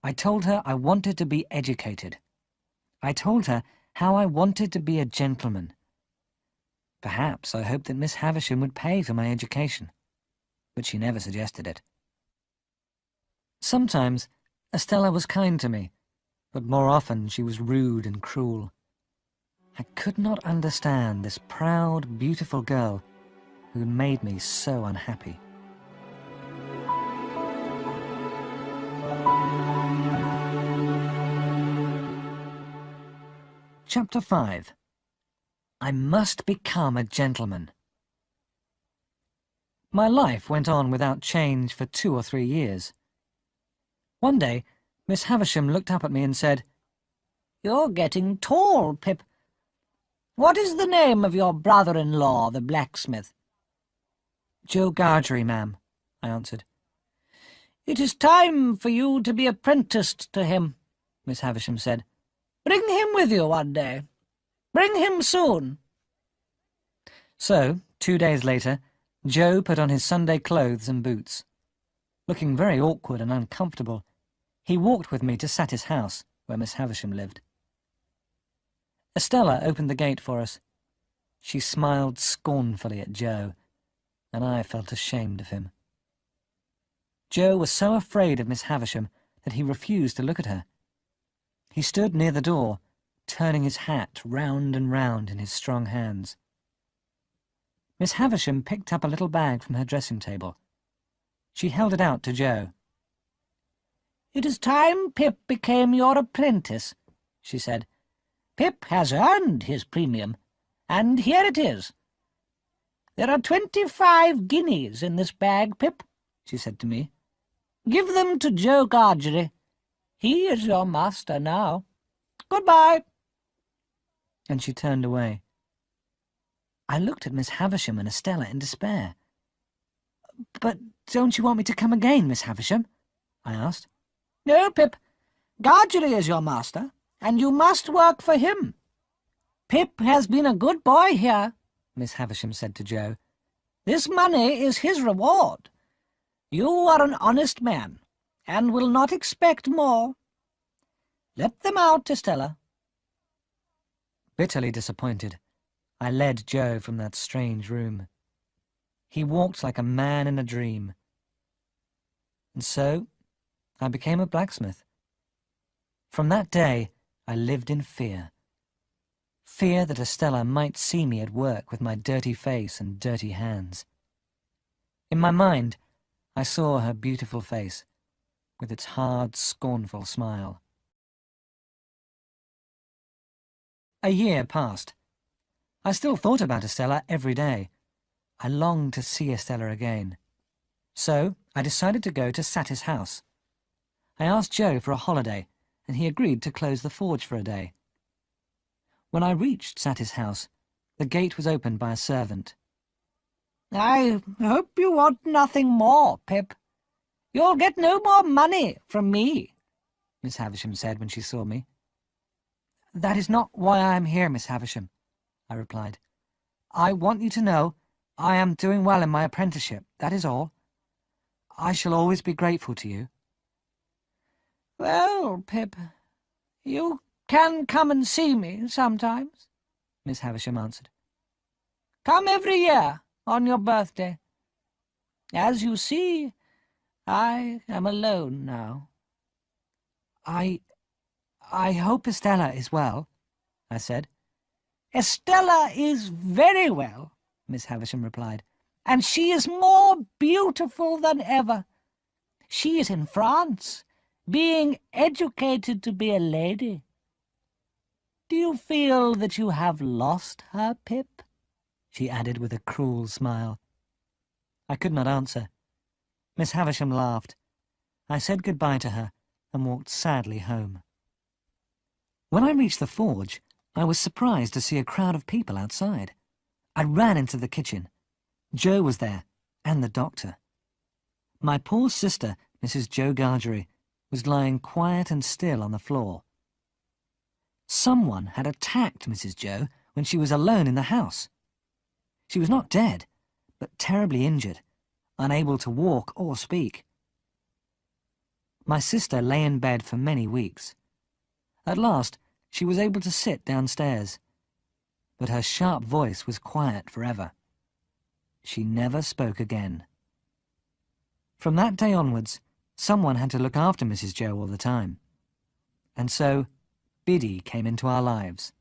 I told her I wanted to be educated. I told her how I wanted to be a gentleman. Perhaps I hoped that Miss Havisham would pay for my education, but she never suggested it. Sometimes Estella was kind to me, but more often she was rude and cruel. I could not understand this proud, beautiful girl who made me so unhappy. Chapter 5. I must become a gentleman. My life went on without change for 2 or 3 years. One day, Miss Havisham looked up at me and said, "You're getting tall, Pip. What is the name of your brother-in-law, the blacksmith?" "Joe Gargery, ma'am," I answered. "It is time for you to be apprenticed to him," Miss Havisham said. "Bring him with you one day. Bring him soon." So, 2 days later, Joe put on his Sunday clothes and boots. Looking very awkward and uncomfortable, he walked with me to Satis house, where Miss Havisham lived. Estella opened the gate for us. She smiled scornfully at Joe, and I felt ashamed of him. Joe was so afraid of Miss Havisham that he refused to look at her. He stood near the door, turning his hat round and round in his strong hands. Miss Havisham picked up a little bag from her dressing table. She held it out to Joe. "It is time Pip became your apprentice," she said. "Pip has earned his premium, and here it is. There are 25 guineas in this bag, Pip," she said to me. "Give them to Joe Gargery. He is your master now. Goodbye." And she turned away. I looked at Miss Havisham and Estella in despair. "But don't you want me to come again, Miss Havisham?" I asked. "No, Pip. Gargery is your master, and you must work for him. Pip has been a good boy here," Miss Havisham said to Joe. "This money is his reward. You are an honest man, and will not expect more. Let them out, Estella." Bitterly disappointed, I led Joe from that strange room. He walked like a man in a dream. And so I became a blacksmith. From that day, I lived in fear. Fear that Estella might see me at work with my dirty face and dirty hands. In my mind, I saw her beautiful face, with its hard, scornful smile. A year passed. I still thought about Estella every day. I longed to see Estella again. So I decided to go to Satis house. I asked Joe for a holiday, and he agreed to close the forge for a day. When I reached Satis house, the gate was opened by a servant. "I hope you want nothing more, Pip. You'll get no more money from me," Miss Havisham said when she saw me. "That is not why I am here, Miss Havisham," I replied. "I want you to know I am doing well in my apprenticeship, that is all. I shall always be grateful to you." "Well, Pip, you can come and see me sometimes," Miss Havisham answered. "Come every year on your birthday. As you see, I am alone now." I hope Estella is well," I said. "Estella is very well," Miss Havisham replied, "and she is more beautiful than ever. She is in France, being educated to be a lady. Do you feel that you have lost her, Pip?" she added with a cruel smile. I could not answer. Miss Havisham laughed. I said goodbye to her and walked sadly home. When I reached the forge, I was surprised to see a crowd of people outside. I ran into the kitchen. Joe was there, and the doctor. My poor sister, Mrs. Joe Gargery, was lying quiet and still on the floor. Someone had attacked Mrs. Joe when she was alone in the house. She was not dead, but terribly injured, unable to walk or speak. My sister lay in bed for many weeks. At last, she was able to sit downstairs, but her sharp voice was quiet forever. She never spoke again. From that day onwards, someone had to look after Mrs. Joe all the time. And so, Biddy came into our lives.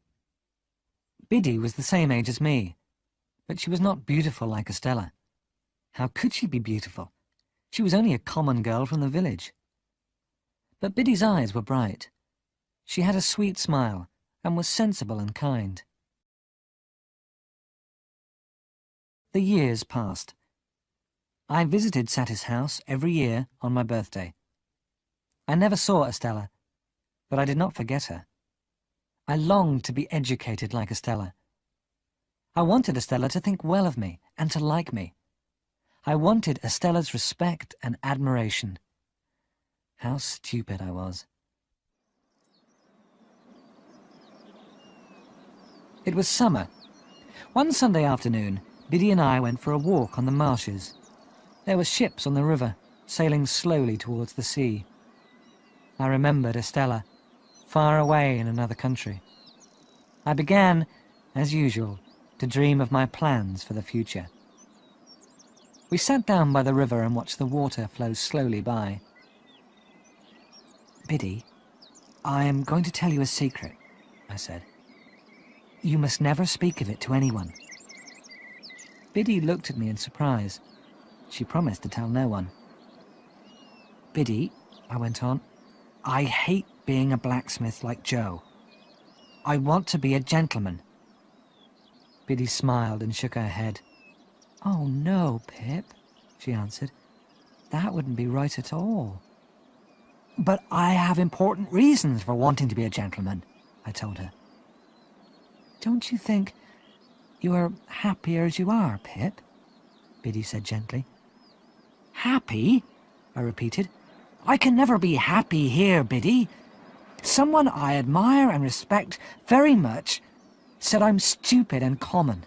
Biddy was the same age as me, but she was not beautiful like Estella. How could she be beautiful? She was only a common girl from the village. But Biddy's eyes were bright. She had a sweet smile and was sensible and kind. The years passed. I visited Satis house every year on my birthday. I never saw Estella, but I did not forget her. I longed to be educated like Estella. I wanted Estella to think well of me and to like me. I wanted Estella's respect and admiration. How stupid I was. It was summer. One Sunday afternoon, Biddy and I went for a walk on the marshes. There were ships on the river, sailing slowly towards the sea. I remembered Estella, far away in another country. I began, as usual, to dream of my plans for the future. We sat down by the river and watched the water flow slowly by. "Biddy, I am going to tell you a secret," I said. "You must never speak of it to anyone." Biddy looked at me in surprise. She promised to tell no one. "Biddy," I went on, "I hate being a blacksmith like Joe. I want to be a gentleman." Biddy smiled and shook her head. "Oh no, Pip," she answered. "That wouldn't be right at all." "But I have important reasons for wanting to be a gentleman," I told her. "Don't you think you are happier as you are, Pip?" Biddy said gently. "Happy?" I repeated. "I can never be happy here, Biddy. Someone I admire and respect very much said I'm stupid and common.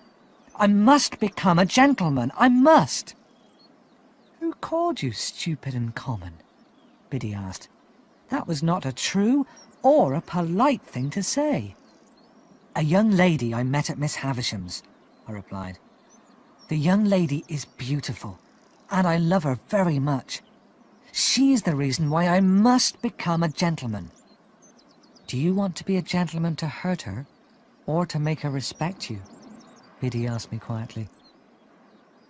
I must become a gentleman. I must." "Who called you stupid and common?" Biddy asked. "That was not a true or a polite thing to say." "A young lady I met at Miss Havisham's," I replied. "The young lady is beautiful, and I love her very much. She is the reason why I must become a gentleman." "Do you want to be a gentleman to hurt her, or to make her respect you?" Biddy asked me quietly.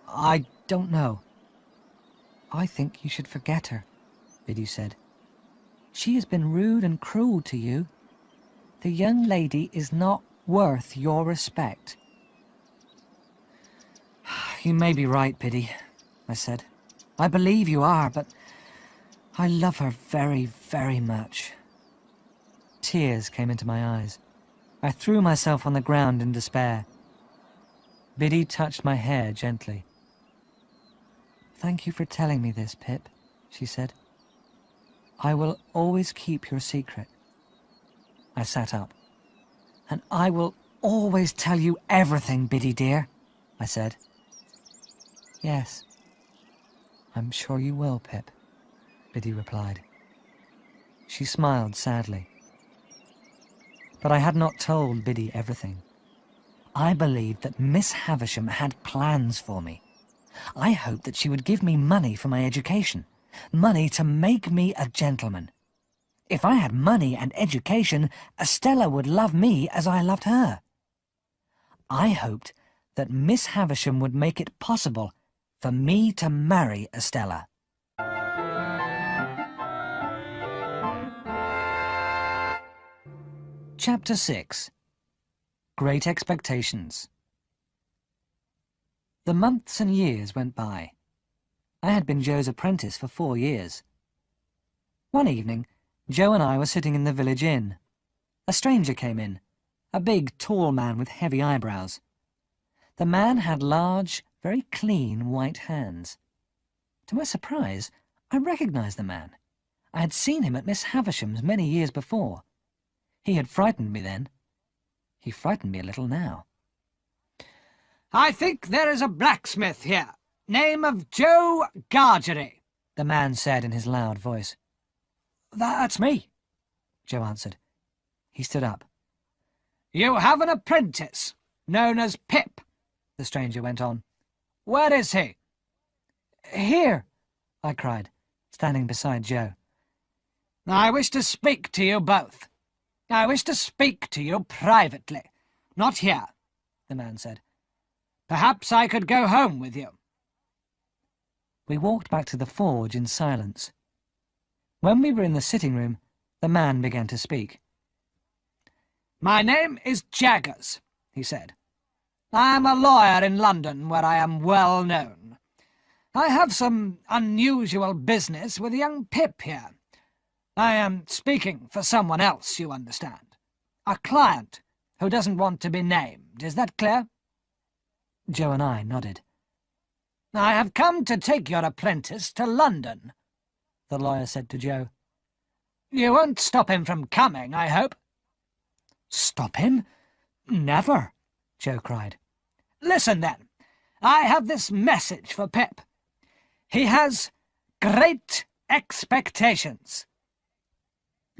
"I don't know." "I think you should forget her," Biddy said. "She has been rude and cruel to you. The young lady is not worth your respect." "You may be right, Biddy," I said. "I believe you are, but I love her very, very much." Tears came into my eyes. I threw myself on the ground in despair. Biddy touched my hair gently. "Thank you for telling me this, Pip," she said. "I will always keep your secret." I sat up. "And I will always tell you everything, Biddy dear," I said. "Yes, I'm sure you will, Pip," Biddy replied. She smiled sadly. But I had not told Biddy everything. I believed that Miss Havisham had plans for me. I hoped that she would give me money for my education, money to make me a gentleman. If I had money and education, Estella would love me as I loved her. I hoped that Miss Havisham would make it possible for me to marry Estella. Chapter 6. Great Expectations. The months and years went by. I had been Joe's apprentice for 4 years. One evening, Joe and I were sitting in the village inn. A stranger came in, a big, tall man with heavy eyebrows. The man had large, very clean white hands. To my surprise, I recognized the man. I had seen him at Miss Havisham's many years before. He had frightened me then. He frightened me a little now. "I think there is a blacksmith here, name of Joe Gargery," the man said in his loud voice. "That's me," Joe answered. He stood up. "You have an apprentice, known as Pip," the stranger went on. "Where is he?" "Here," I cried, standing beside Joe. "I wish to speak to you both. I wish to speak to you privately, not here," the man said. "Perhaps I could go home with you." We walked back to the forge in silence. When we were in the sitting room, the man began to speak. "My name is Jaggers," he said. "I am a lawyer in London, where I am well known. I have some unusual business with young Pip here. I am speaking for someone else, you understand. A client who doesn't want to be named. Is that clear?" Joe and I nodded. "I have come to take your apprentice to London," the lawyer said to Joe. You won't stop him from coming, I hope. Stop him? Never, Joe cried. Listen, then. I have this message for Pip. He has great expectations.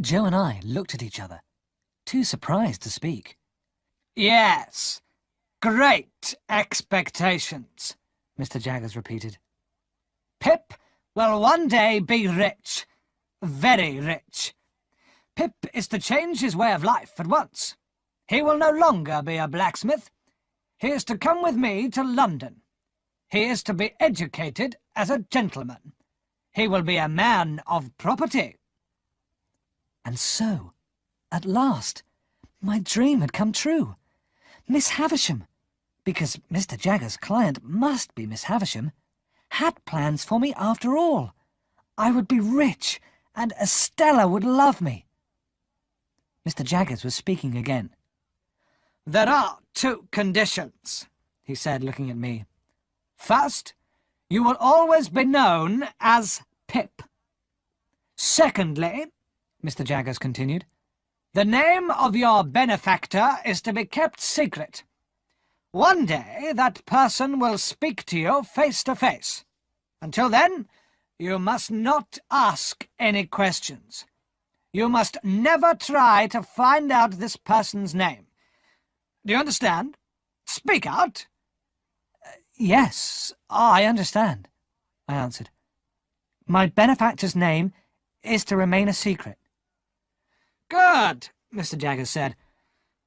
Joe and I looked at each other, too surprised to speak. Yes, great expectations, Mr. Jaggers repeated. Pip will one day be rich, very rich. Pip is to change his way of life at once. He will no longer be a blacksmith. He is to come with me to London. He is to be educated as a gentleman. He will be a man of property. And so, at last, my dream had come true. Miss Havisham, because Mr. Jaggers' client must be Miss Havisham, had plans for me after all. I would be rich, and Estella would love me. Mr. Jaggers was speaking again. There are 2 conditions, he said, looking at me. First, you will always be known as Pip. Secondly, Mr. Jaggers continued, the name of your benefactor is to be kept secret. One day that person will speak to you face to face. Until then, you must not ask any questions. You must never try to find out this person's name. Do you understand? Speak out. Yes, I understand, I answered. My benefactor's name is to remain a secret. Good, Mr. Jaggers said.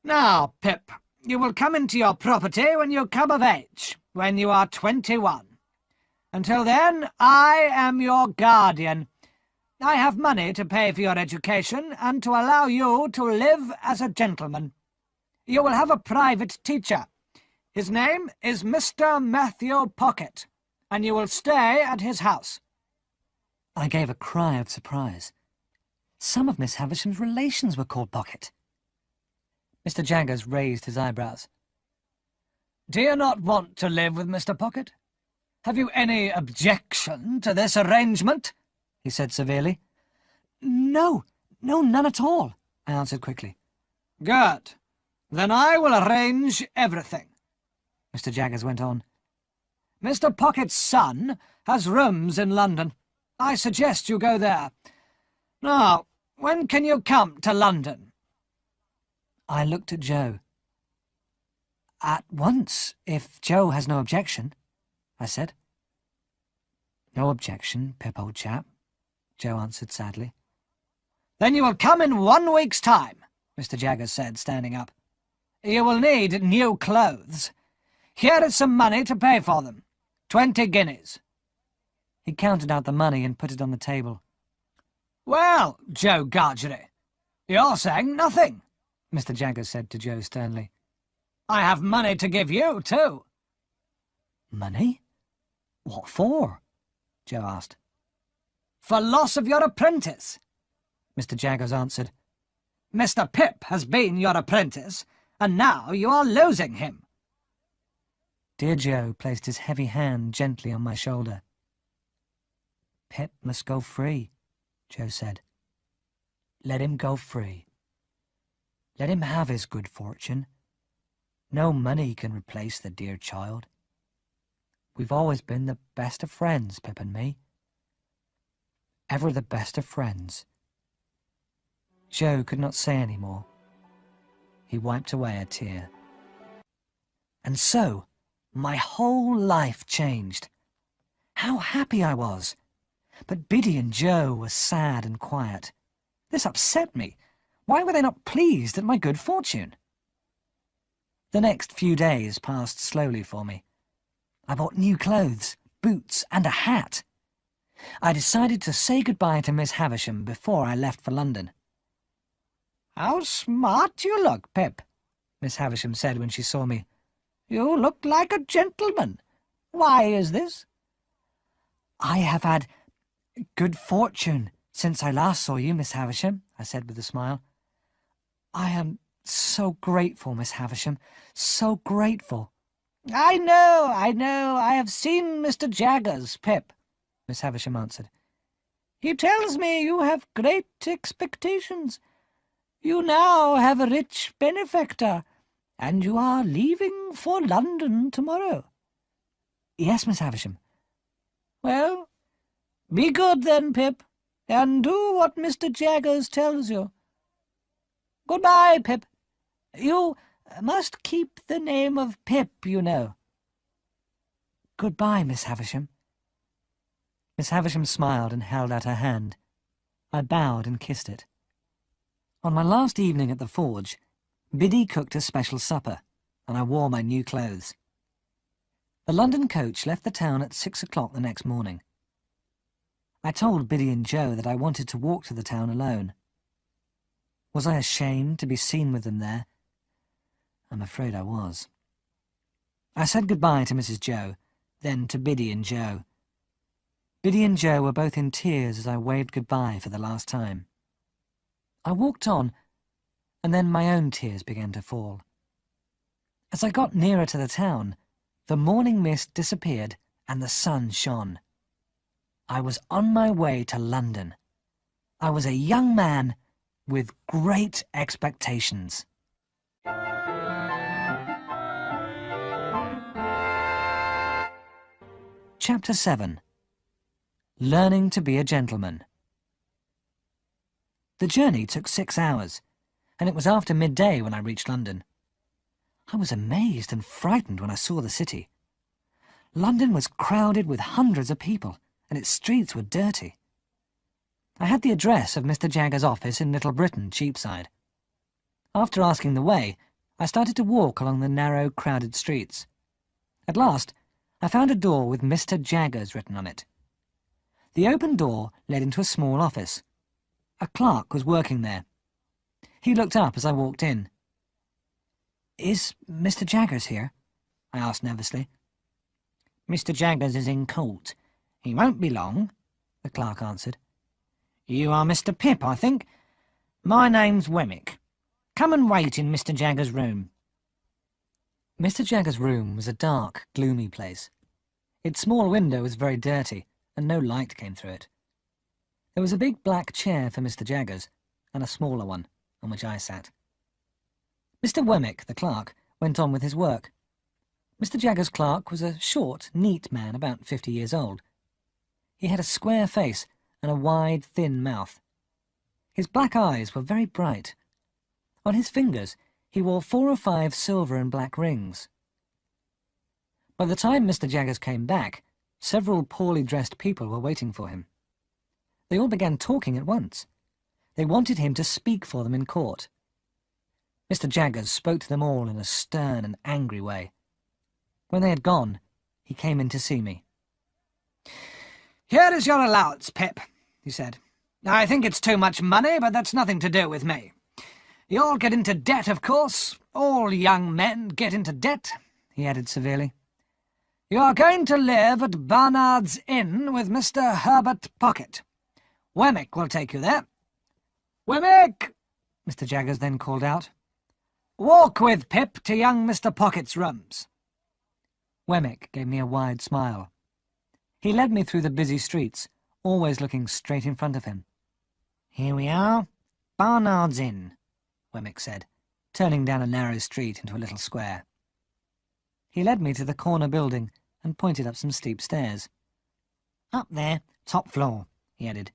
Now, Pip, you will come into your property when you come of age, when you are 21. Until then, I am your guardian. I have money to pay for your education and to allow you to live as a gentleman. You will have a private teacher. His name is Mr. Matthew Pocket, and you will stay at his house. I gave a cry of surprise. Some of Miss Havisham's relations were called Pocket. Mr. Jaggers raised his eyebrows. Do you not want to live with Mr. Pocket? Have you any objection to this arrangement? He said severely. No, none at all, I answered quickly. Good. Then I will arrange everything, Mr. Jaggers went on. Mr. Pocket's son has rooms in London. I suggest you go there. Now, when can you come to London? I looked at Joe. At once, if Joe has no objection, I said. No objection, Pip, old chap, Joe answered sadly. Then you will come in 1 week's time, Mr. Jaggers said, standing up. You will need new clothes. Here is some money to pay for them. 20 guineas. He counted out the money and put it on the table. Well, Joe Gargery, you're saying nothing, Mr. Jaggers said to Joe sternly. I have money to give you, too. Money? What for? Joe asked. For loss of your apprentice, Mr. Jaggers answered. Mr. Pip has been your apprentice, and now you are losing him. Dear Joe placed his heavy hand gently on my shoulder. Pip must go free, Joe said. Let him go free. Let him have his good fortune. No money can replace the dear child. We've always been the best of friends, Pip and me. Ever the best of friends. Joe could not say any more. He wiped away a tear. And so, my whole life changed. How happy I was! But Biddy and Joe were sad and quiet. This upset me. Why were they not pleased at my good fortune? The next few days passed slowly for me. I bought new clothes, boots, and a hat. I decided to say goodbye to Miss Havisham before I left for London. How smart you look, Pip, Miss Havisham said when she saw me. You look like a gentleman. Why is this? I have had good fortune since I last saw you, Miss Havisham, I said with a smile. I am so grateful, Miss Havisham, so grateful. I know. I have seen Mr. Jaggers, Pip, Miss Havisham answered. He tells me you have great expectations. You now have a rich benefactor, and you are leaving for London tomorrow. Yes, Miss Havisham. Well, be good then, Pip, and do what Mr. Jaggers tells you. Goodbye, Pip. You must keep the name of Pip, you know. Goodbye, Miss Havisham. Miss Havisham smiled and held out her hand. I bowed and kissed it. On my last evening at the forge, Biddy cooked a special supper, and I wore my new clothes. The London coach left the town at 6 o'clock the next morning. I told Biddy and Joe that I wanted to walk to the town alone. Was I ashamed to be seen with them there? I'm afraid I was. I said goodbye to Mrs. Joe, then to Biddy and Joe. Biddy and Joe were both in tears as I waved goodbye for the last time. I walked on, and then my own tears began to fall. As I got nearer to the town, the morning mist disappeared and the sun shone. I was on my way to London. I was a young man with great expectations. Chapter 7. Learning to be a Gentleman. The journey took 6 hours, and it was after midday when I reached London. I was amazed and frightened when I saw the city. London was crowded with hundreds of people, and its streets were dirty. I had the address of Mr. Jaggers' office in Little Britain, Cheapside. After asking the way, I started to walk along the narrow, crowded streets. At last, I found a door with Mr. Jaggers written on it. The open door led into a small office. A clerk was working there. He looked up as I walked in. "Is Mr. Jaggers here?" I asked nervously. Mr. Jaggers is in court. He won't be long, the clerk answered. You are Mr. Pip, I think. My name's Wemmick. Come and wait in Mr. Jaggers' room. Mr. Jaggers' room was a dark, gloomy place. Its small window was very dirty, and no light came through it. There was a big black chair for Mr. Jaggers, and a smaller one, on which I sat. Mr. Wemmick, the clerk, went on with his work. Mr. Jaggers' clerk was a short, neat man about 50 years old. He had a square face and a wide, thin mouth. His black eyes were very bright. On his fingers he wore 4 or 5 silver and black rings. By the time Mr. Jaggers came back, several poorly dressed people were waiting for him. They all began talking at once. They wanted him to speak for them in court. Mr. Jaggers spoke to them all in a stern and angry way. When they had gone, he came in to see me. Here is your allowance, Pip, he said. I think it's too much money, but that's nothing to do with me. You'll get into debt, of course. All young men get into debt, he added severely. You are going to live at Barnard's Inn with Mr. Herbert Pocket. Wemmick will take you there. Wemmick, Mr. Jaggers then called out. Walk with Pip to young Mr. Pocket's rooms. Wemmick gave me a wide smile. He led me through the busy streets, always looking straight in front of him. Here we are, Barnard's Inn, Wemmick said, turning down a narrow street into a little square. He led me to the corner building and pointed up some steep stairs. Up there, top floor, he added.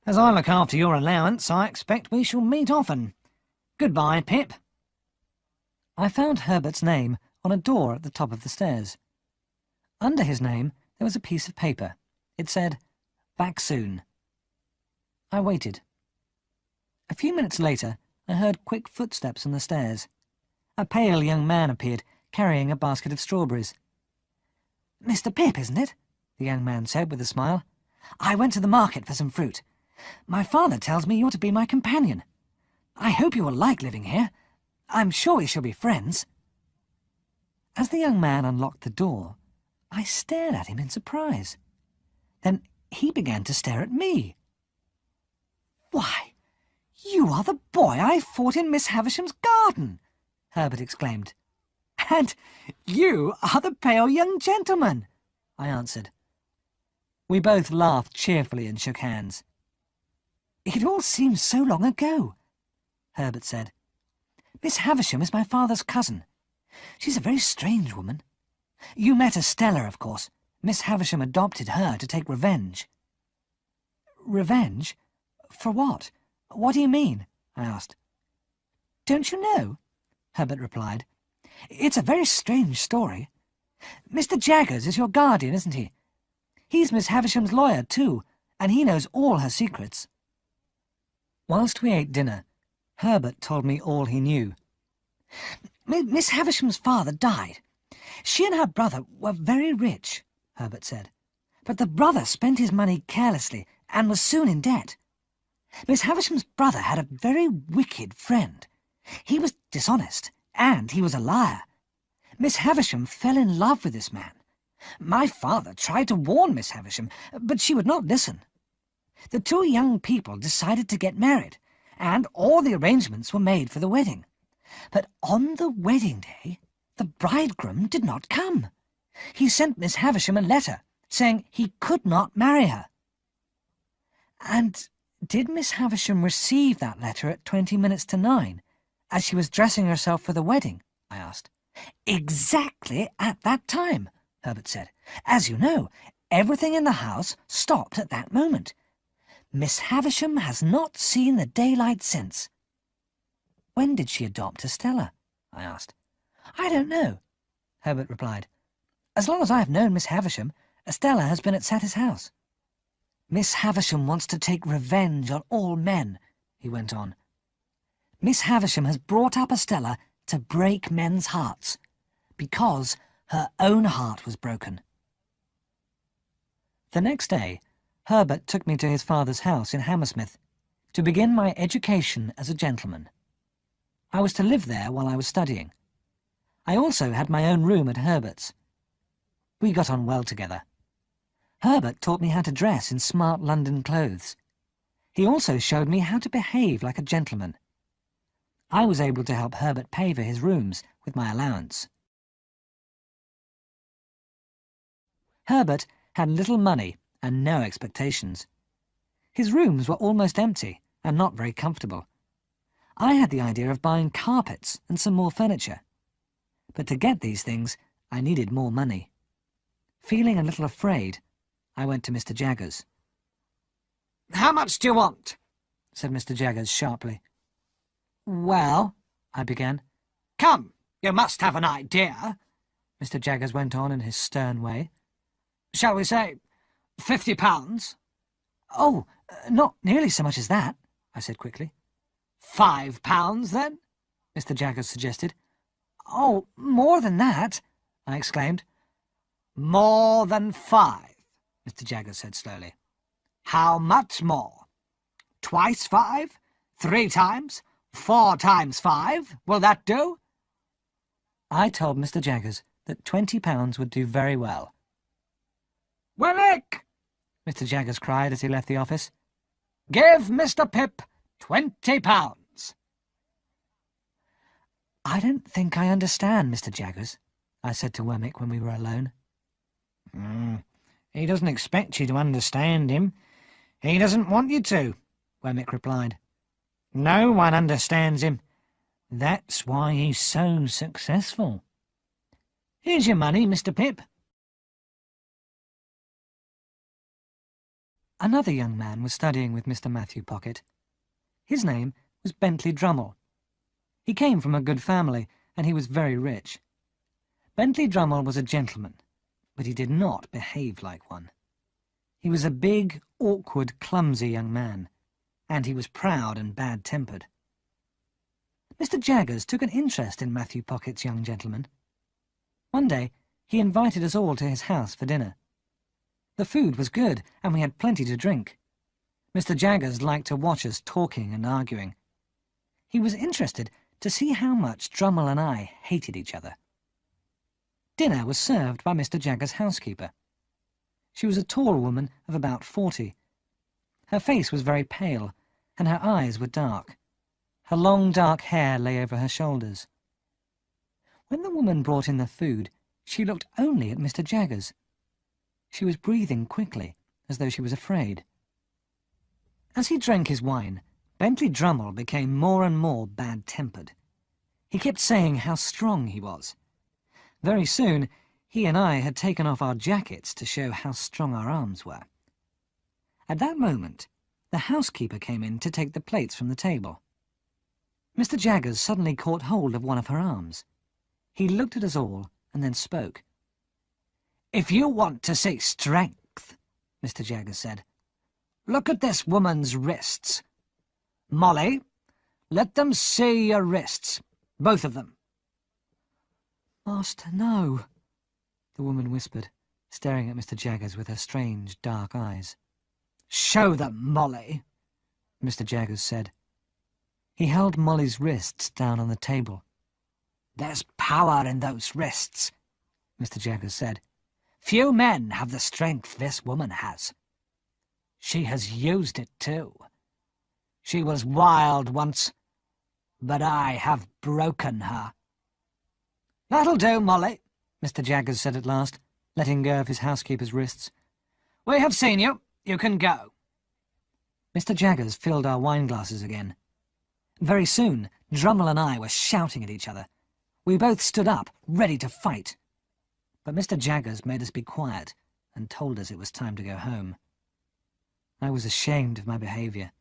As I look after your allowance, I expect we shall meet often. Goodbye, Pip. I found Herbert's name on a door at the top of the stairs. Under his name there was a piece of paper. It said, "Back soon." I waited. A few minutes later, I heard quick footsteps on the stairs. A pale young man appeared, carrying a basket of strawberries. "Mr. Pip, isn't it?" the young man said with a smile. "I went to the market for some fruit. My father tells me you're to be my companion. I hope you will like living here. I'm sure we shall be friends." As the young man unlocked the door, I stared at him in surprise. Then he began to stare at me. "Why, you are the boy I fought in Miss Havisham's garden!" Herbert exclaimed. "And you are the pale young gentleman," I answered. We both laughed cheerfully and shook hands. "It all seems so long ago," Herbert said. "Miss Havisham is my father's cousin. She's a very strange woman. You met Estella, of course. Miss Havisham adopted her to take revenge." "Revenge? For what? What do you mean?" I asked. "Don't you know?" Herbert replied. "It's a very strange story. Mr. Jaggers is your guardian, isn't he? He's Miss Havisham's lawyer, too, and he knows all her secrets." Whilst we ate dinner, Herbert told me all he knew. "Miss Havisham's father died. She and her brother were very rich," Herbert said. "But the brother spent his money carelessly and was soon in debt. Miss Havisham's brother had a very wicked friend. He was dishonest, and he was a liar. Miss Havisham fell in love with this man. My father tried to warn Miss Havisham, but she would not listen. The two young people decided to get married, and all the arrangements were made for the wedding. But on the wedding day, the bridegroom did not come. He sent Miss Havisham a letter saying he could not marry her." "And did Miss Havisham receive that letter at 20 minutes to 9, as she was dressing herself for the wedding?" I asked. "Exactly at that time," Herbert said. "As you know, everything in the house stopped at that moment. Miss Havisham has not seen the daylight since." "When did she adopt Estella?" I asked. "I don't know," Herbert replied. "As long as I have known Miss Havisham, Estella has been at Saty's house." "Miss Havisham wants to take revenge on all men," he went on. "Miss Havisham has brought up Estella to break men's hearts, because her own heart was broken." The next day, Herbert took me to his father's house in Hammersmith to begin my education as a gentleman. I was to live there while I was studying. I also had my own room at Herbert's. We got on well together. Herbert taught me how to dress in smart London clothes. He also showed me how to behave like a gentleman. I was able to help Herbert pay for his rooms with my allowance. Herbert had little money and no expectations. His rooms were almost empty and not very comfortable. I had the idea of buying carpets and some more furniture. But to get these things, I needed more money. Feeling a little afraid, I went to Mr. Jaggers. "How much do you want?" said Mr. Jaggers sharply. "Well," I began. "Come, you must have an idea," Mr. Jaggers went on in his stern way. "Shall we say £50? "Oh, not nearly so much as that," I said quickly. £5, then?" Mr. Jaggers suggested. "Oh, more than that," I exclaimed. "More than 5, Mr. Jaggers said slowly. How much more? Twice 5? 3 times? 4 times 5? Will that do?" I told Mr. Jaggers that £20 would do very well. "Willick!" Mr. Jaggers cried as he left the office. "Give Mr. Pip £20. "I don't think I understand, Mr. Jaggers," I said to Wemmick when we were alone. He doesn't expect you to understand him. He doesn't want you to," Wemmick replied. "No one understands him. That's why he's so successful. Here's your money, Mr. Pip." Another young man was studying with Mr. Matthew Pocket. His name was Bentley Drummle. He came from a good family, and he was very rich. Bentley Drummle was a gentleman, but he did not behave like one. He was a big, awkward, clumsy young man, and he was proud and bad-tempered. Mr. Jaggers took an interest in Matthew Pocket's young gentleman. One day, he invited us all to his house for dinner. The food was good, and we had plenty to drink. Mr. Jaggers liked to watch us talking and arguing. He was interested to see how much Drummle and I hated each other. Dinner was served by Mr. Jaggers' housekeeper. She was a tall woman of about 40. Her face was very pale, and her eyes were dark. Her long dark hair lay over her shoulders. When the woman brought in the food, she looked only at Mr. Jaggers. She was breathing quickly, as though she was afraid. As he drank his wine, Bentley Drummle became more and more bad-tempered. He kept saying how strong he was. Very soon, he and I had taken off our jackets to show how strong our arms were. At that moment, the housekeeper came in to take the plates from the table. Mr. Jaggers suddenly caught hold of one of her arms. He looked at us all and then spoke. "If you want to see strength," Mr. Jaggers said, "look at this woman's wrists. Molly, let them see your wrists, both of them." "Master, no," the woman whispered, staring at Mr. Jaggers with her strange, dark eyes. "Show them, Molly," Mr. Jaggers said. He held Molly's wrists down on the table. "There's power in those wrists," Mr. Jaggers said. "Few men have the strength this woman has. She has used it too. She was wild once, but I have broken her." "That'll do, Molly," Mr. Jaggers said at last, letting go of his housekeeper's wrists. "We have seen you. You can go." Mr. Jaggers filled our wine glasses again. Very soon, Drummle and I were shouting at each other. We both stood up, ready to fight. But Mr. Jaggers made us be quiet and told us it was time to go home. I was ashamed of my behaviour.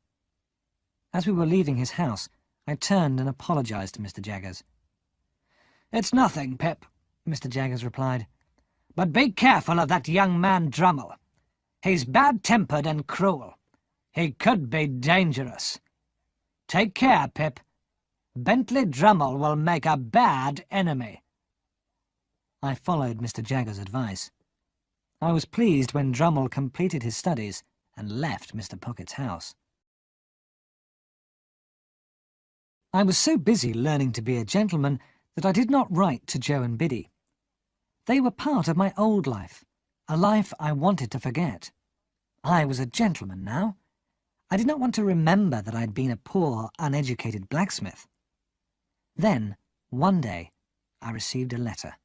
As we were leaving his house, I turned and apologised to Mr. Jaggers. "It's nothing, Pip," Mr. Jaggers replied. "But be careful of that young man Drummle. He's bad-tempered and cruel. He could be dangerous. Take care, Pip. Bentley Drummle will make a bad enemy." I followed Mr. Jaggers' advice. I was pleased when Drummle completed his studies and left Mr. Pocket's house. I was so busy learning to be a gentleman that I did not write to Joe and Biddy. They were part of my old life, a life I wanted to forget. I was a gentleman now. I did not want to remember that I had been a poor, uneducated blacksmith. Then, one day, I received a letter.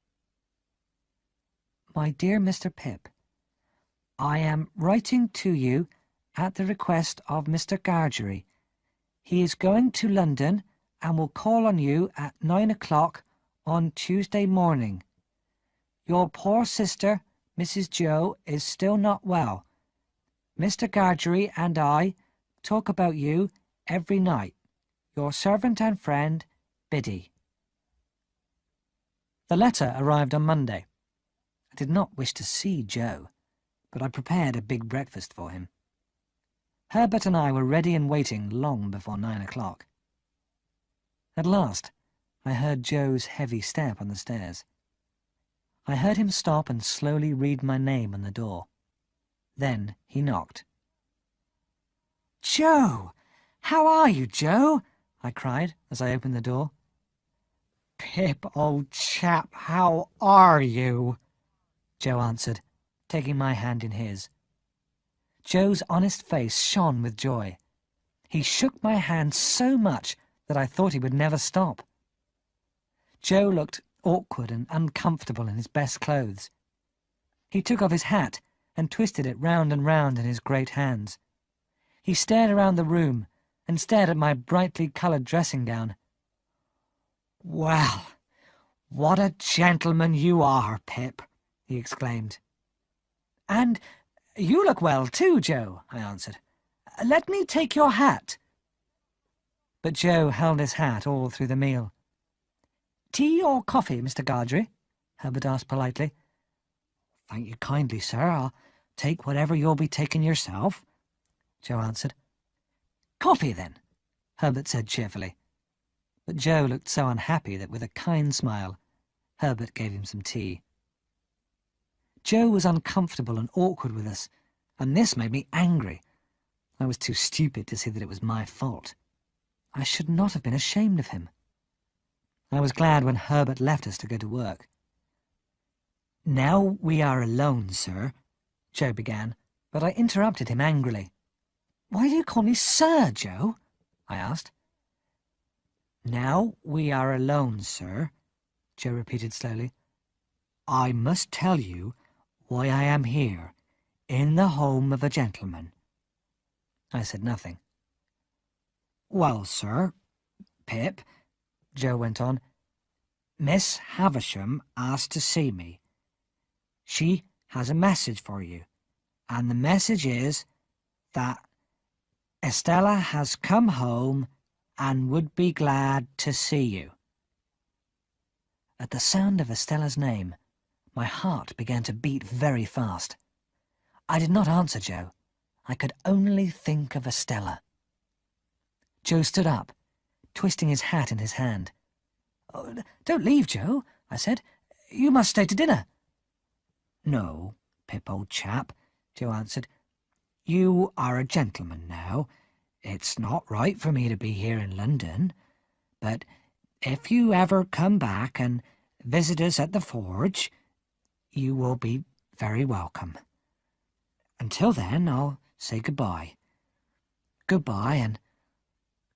My dear Mr. Pip, I am writing to you at the request of Mr. Gargery. He is going to London and will call on you at 9 o'clock on Tuesday morning. Your poor sister, Mrs. Joe, is still not well. Mr. Gargery and I talk about you every night. Your servant and friend, Biddy. The letter arrived on Monday. I did not wish to see Joe, but I prepared a big breakfast for him. Herbert and I were ready and waiting long before 9 o'clock. At last, I heard Joe's heavy step on the stairs. I heard him stop and slowly read my name on the door. Then he knocked. "Joe! How are you, Joe?" I cried as I opened the door. "Pip, old chap, how are you?" Joe answered, taking my hand in his. Joe's honest face shone with joy. He shook my hand so much that I thought he would never stop. Joe looked awkward and uncomfortable in his best clothes. He took off his hat and twisted it round and round in his great hands. He stared around the room and stared at my brightly coloured dressing gown. "Well, what a gentleman you are, Pip," he exclaimed. "And you look well too, Joe," I answered. "Let me take your hat." But Joe held his hat all through the meal. "Tea or coffee, Mr. Gargery?" Herbert asked politely. "Thank you kindly, sir. I'll take whatever you'll be taking yourself," Joe answered. "Coffee, then," Herbert said cheerfully. But Joe looked so unhappy that with a kind smile, Herbert gave him some tea. Joe was uncomfortable and awkward with us, and this made me angry. I was too stupid to see that it was my fault. I should not have been ashamed of him. I was glad when Herbert left us to go to work. "Now we are alone, sir," Joe began, but I interrupted him angrily. "Why do you call me sir, Joe?" I asked. "Now we are alone, sir," Joe repeated slowly. "I must tell you why I am here, in the home of a gentleman. I said nothing. Well, sir, Pip, Joe went on, Miss Havisham asked to see me. She has a message for you, and the message is that Estella has come home and would be glad to see you. At the sound of Estella's name, my heart began to beat very fast. I did not answer Joe. I could only think of Estella. Joe stood up, twisting his hat in his hand. "Oh, don't leave, Joe," I said. "You must stay to dinner." No, Pip, old chap, Joe answered. You are a gentleman now. It's not right for me to be here in London, but if you ever come back and visit us at the forge, you will be very welcome. Until then, I'll say goodbye. Goodbye, and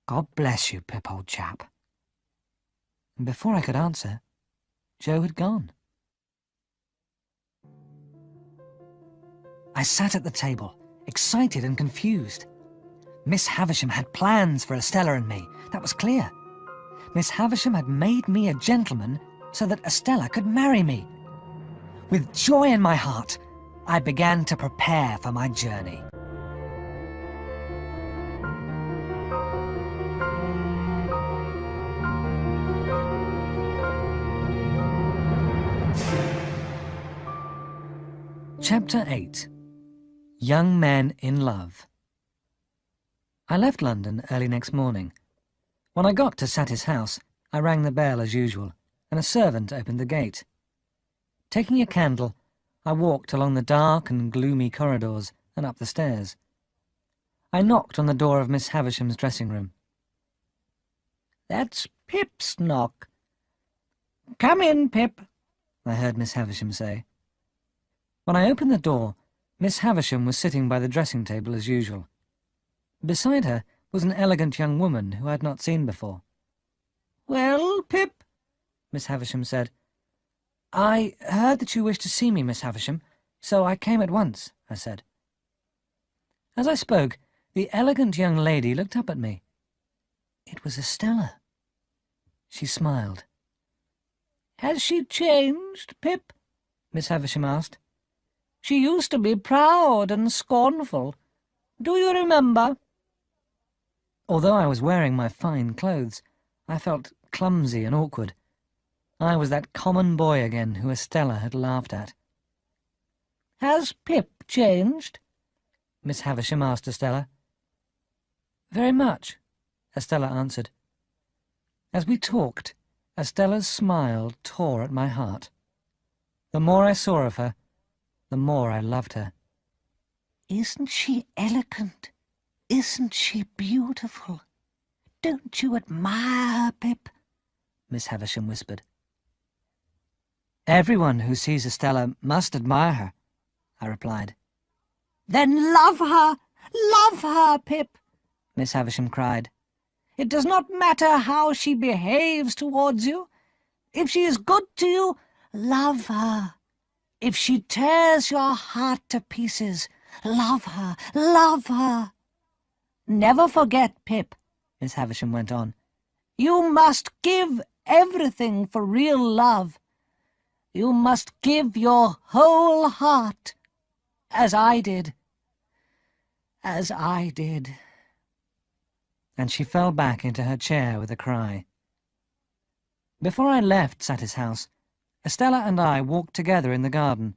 God bless you, Pip, old chap. And before I could answer, Joe had gone. I sat at the table, excited and confused. Miss Havisham had plans for Estella and me, that was clear. Miss Havisham had made me a gentleman so that Estella could marry me. With joy in my heart, I began to prepare for my journey. Chapter 8. Young Men in Love. I left London early next morning. When I got to Saty's house, I rang the bell as usual, and a servant opened the gate. Taking a candle, I walked along the dark and gloomy corridors and up the stairs. I knocked on the door of Miss Havisham's dressing room. "That's Pip's knock." "Come in, Pip," I heard Miss Havisham say. When I opened the door, Miss Havisham was sitting by the dressing table as usual. Beside her was an elegant young woman who I had not seen before. "Well, Pip?" Miss Havisham said. "I heard that you wished to see me, Miss Havisham, so I came at once," I said. As I spoke, the elegant young lady looked up at me. It was Estella. She smiled. "Has she changed, Pip?" Miss Havisham asked. "She used to be proud and scornful. Do you remember?" Although I was wearing my fine clothes, I felt clumsy and awkward. I was that common boy again who Estella had laughed at. "Has Pip changed?" Miss Havisham asked Estella. "Very much," Estella answered. As we talked, Estella's smile tore at my heart. The more I saw of her, the more I loved her. "Isn't she elegant? Isn't she beautiful? Don't you admire her, Pip?" Miss Havisham whispered. "Everyone who sees Estella must admire her," I replied. "Then love her! Love her, Pip!" Miss Havisham cried. "It does not matter how she behaves towards you. If she is good to you, love her. If she tears your heart to pieces, love her, love her. Never forget, Pip," Miss Havisham went on. "You must give everything for real love. You must give your whole heart, as I did. As I did." And she fell back into her chair with a cry. Before I left Saty's house, Estella and I walked together in the garden.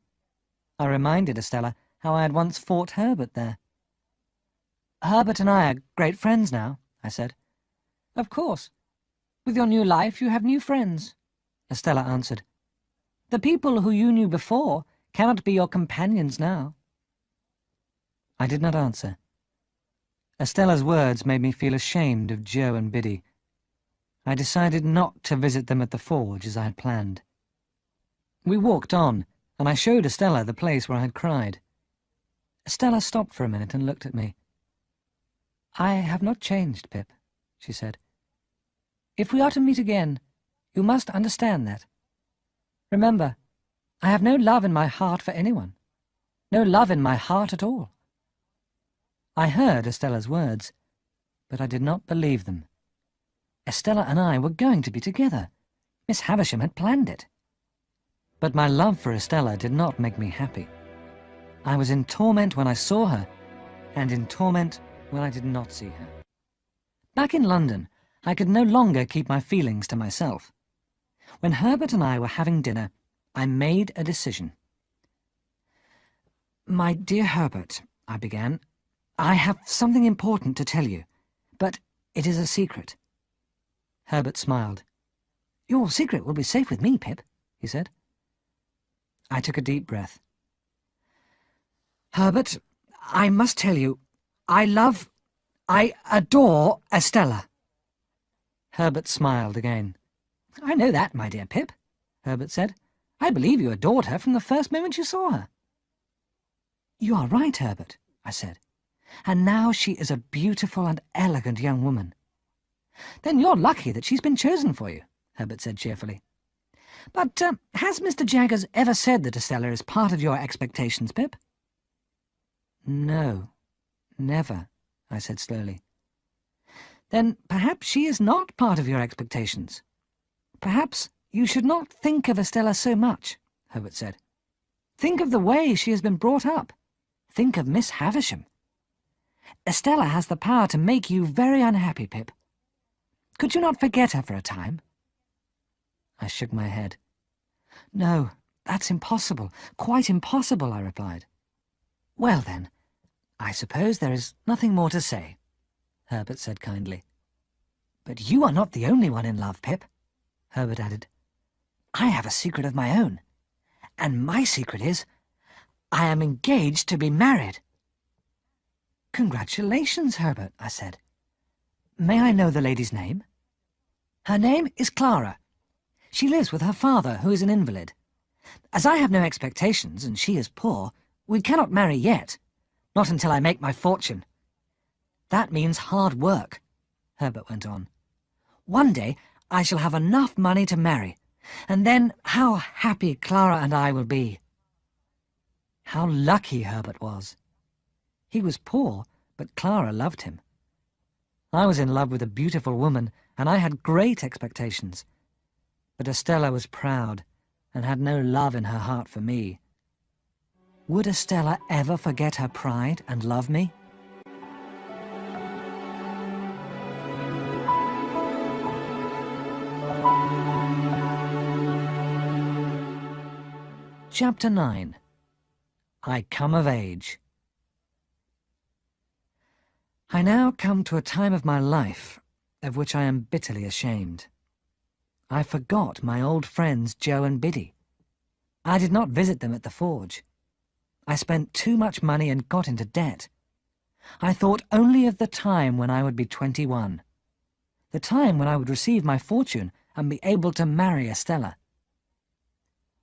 I reminded Estella how I had once fought Herbert there. "Herbert and I are great friends now," I said. "Of course. With your new life you have new friends," Estella answered. "The people who you knew before cannot be your companions now." I did not answer. Estella's words made me feel ashamed of Joe and Biddy. I decided not to visit them at the forge as I had planned. We walked on, and I showed Estella the place where I had cried. Estella stopped for a minute and looked at me. "I have not changed, Pip," she said. "If we are to meet again, you must understand that. Remember, I have no love in my heart for anyone. No love in my heart at all. I heard Estella's words, but I did not believe them. Estella and I were going to be together. Miss Havisham had planned it. But my love for Estella did not make me happy. I was in torment when I saw her, and in torment when I did not see her. Back in London, I could no longer keep my feelings to myself. When Herbert and I were having dinner, I made a decision. "My dear Herbert," I began, "I have something important to tell you, but it is a secret." Herbert smiled. "Your secret will be safe with me, Pip," he said. I took a deep breath. "Herbert, I must tell you, I adore Estella." Herbert smiled again. "I know that, my dear Pip," Herbert said. "I believe you adored her from the first moment you saw her." "You are right, Herbert," I said. "And now she is a beautiful and elegant young woman." "Then you're lucky that she's been chosen for you," Herbert said cheerfully. "But has Mr. Jaggers ever said that Estella is part of your expectations, Pip?" "No, never," I said slowly. "Then perhaps she is not part of your expectations. Perhaps you should not think of Estella so much," Herbert said. "Think of the way she has been brought up. Think of Miss Havisham. Estella has the power to make you very unhappy, Pip. Could you not forget her for a time?" I shook my head. "No, that's impossible, quite impossible," I replied. "Well then, I suppose there is nothing more to say," Herbert said kindly. "But you are not the only one in love, Pip," Herbert added. "I have a secret of my own, and my secret is, I am engaged to be married." "Congratulations, Herbert," I said. "May I know the lady's name?" "Her name is Clara. She lives with her father, who is an invalid. As I have no expectations, and she is poor, we cannot marry yet, not until I make my fortune. That means hard work," Herbert went on. "One day I shall have enough money to marry, and then how happy Clara and I will be." How lucky Herbert was. He was poor, but Clara loved him. I was in love with a beautiful woman, and I had great expectations. But Estella was proud, and had no love in her heart for me. Would Estella ever forget her pride and love me? Chapter 9. I Come of Age. I now come to a time of my life of which I am bitterly ashamed. I forgot my old friends Joe and Biddy. I did not visit them at the forge. I spent too much money and got into debt. I thought only of the time when I would be 21, the time when I would receive my fortune and be able to marry Estella.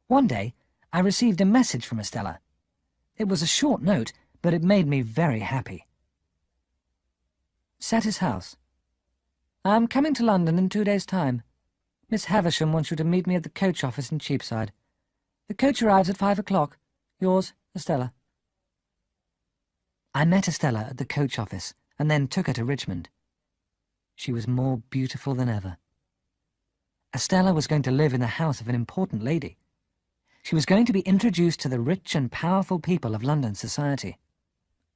One day I received a message from Estella. It was a short note, but it made me very happy. Satis House. I am coming to London in 2 days' time. Miss Havisham wants you to meet me at the coach office in Cheapside. The coach arrives at 5 o'clock. Yours, Estella. I met Estella at the coach office and then took her to Richmond. She was more beautiful than ever. Estella was going to live in the house of an important lady. She was going to be introduced to the rich and powerful people of London society.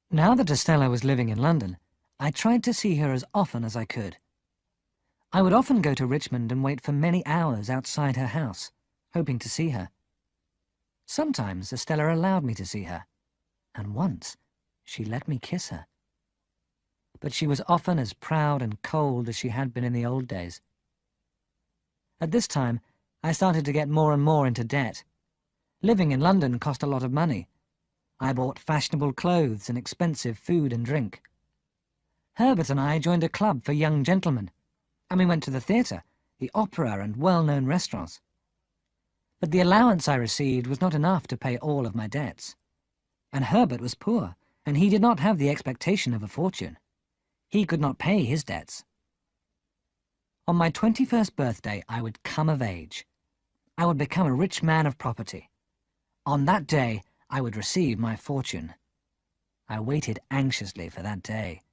Now that Estella was living in London, I tried to see her as often as I could. I would often go to Richmond and wait for many hours outside her house, hoping to see her. Sometimes Estella allowed me to see her, and once she let me kiss her. But she was often as proud and cold as she had been in the old days. At this time, I started to get more and more into debt. Living in London cost a lot of money. I bought fashionable clothes and expensive food and drink. Herbert and I joined a club for young gentlemen, and we went to the theatre, the opera, and well-known restaurants. But the allowance I received was not enough to pay all of my debts. And Herbert was poor, and he did not have the expectation of a fortune. He could not pay his debts. On my 21st birthday, I would come of age. I would become a rich man of property. On that day, I would receive my fortune. I waited anxiously for that day.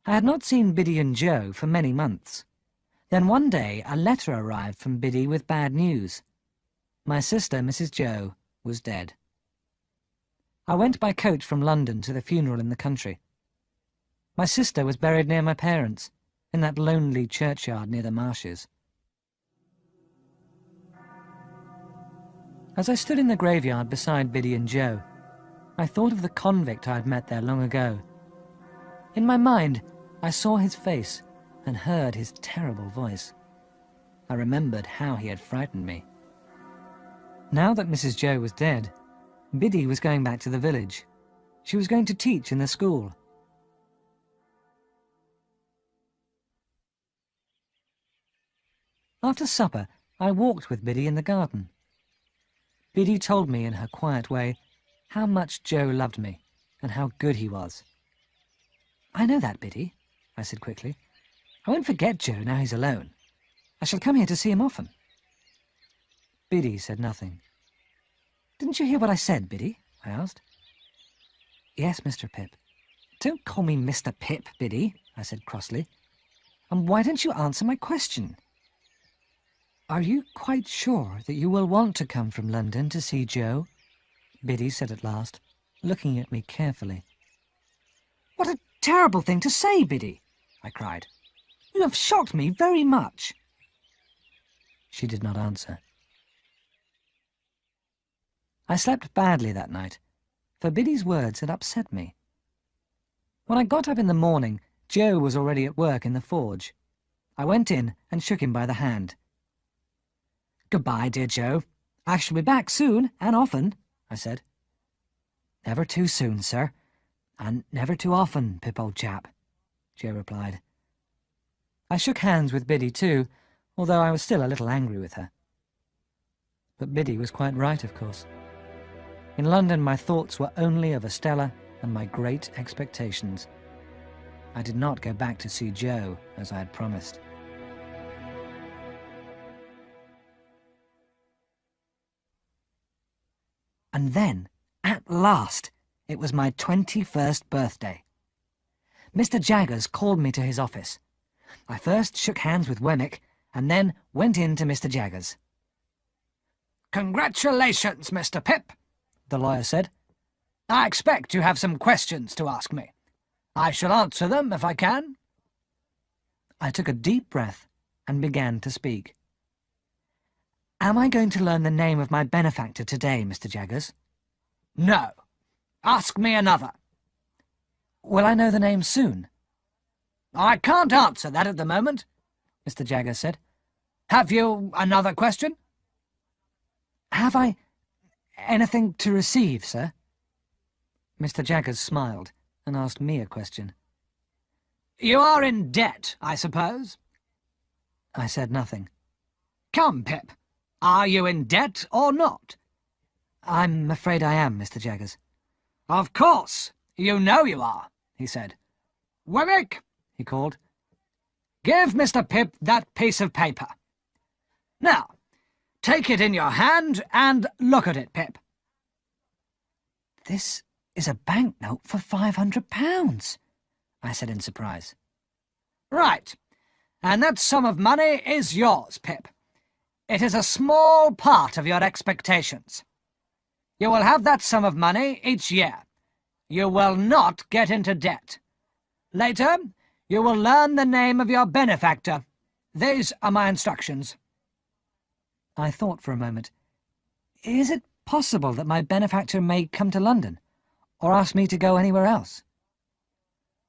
I had not seen Biddy and Joe for many months. Then one day a letter arrived from Biddy with bad news. My sister, Mrs. Joe, was dead. I went by coach from London to the funeral in the country. My sister was buried near my parents, in that lonely churchyard near the marshes. As I stood in the graveyard beside Biddy and Joe, I thought of the convict I had met there long ago. In my mind, I saw his face and heard his terrible voice. I remembered how he had frightened me. Now that Mrs. Joe was dead, Biddy was going back to the village. She was going to teach in the school. After supper, I walked with Biddy in the garden. Biddy told me in her quiet way how much Joe loved me and how good he was. "I know that, Biddy," I said quickly. "I won't forget Joe now he's alone. I shall come here to see him often." Biddy said nothing. "Didn't you hear what I said, Biddy?" I asked. "Yes, Mr. Pip." "Don't call me Mr. Pip, Biddy," I said crossly. "And why don't you answer my question?" "Are you quite sure that you will want to come from London to see Joe?" Biddy said at last, looking at me carefully. "What a terrible thing to say, Biddy!" I cried. "You have shocked me very much." She did not answer. I slept badly that night, for Biddy's words had upset me. When I got up in the morning, Joe was already at work in the forge. I went in and shook him by the hand. "Goodbye, dear Joe. I shall be back soon and often," I said. "Never too soon, sir, and never too often, Pip, old chap," Joe replied. I shook hands with Biddy too, although I was still a little angry with her. But Biddy was quite right, of course. In London my thoughts were only of Estella and my great expectations. I did not go back to see Joe as I had promised. And then, at last, it was my 21st birthday. Mr. Jaggers called me to his office. I first shook hands with Wemmick, and then went in to Mr. Jaggers. "Congratulations, Mr. Pip," the lawyer said. "I expect you have some questions to ask me. I shall answer them if I can." I took a deep breath and began to speak. "Am I going to learn the name of my benefactor today, Mr. Jaggers?" "No. Ask me another." "Will I know the name soon?" "I can't answer that at the moment," Mr. Jaggers said. "Have you another question?" "Have I anything to receive, sir?" Mr. Jaggers smiled and asked me a question. "You are in debt, I suppose?" I said nothing. "Come, Pip. Are you in debt or not?" "I'm afraid I am, Mr. Jaggers." "Of course. You know you are," he said. "Wemmick," he called, "give Mr. Pip that piece of paper. Now, take it in your hand and look at it, Pip." "This is a banknote for £500, I said in surprise. "Right, and that sum of money is yours, Pip. It is a small part of your expectations. You will have that sum of money each year. You will not get into debt. Later, you will learn the name of your benefactor. These are my instructions." I thought for a moment. Is it possible that my benefactor may come to London, or ask me to go anywhere else?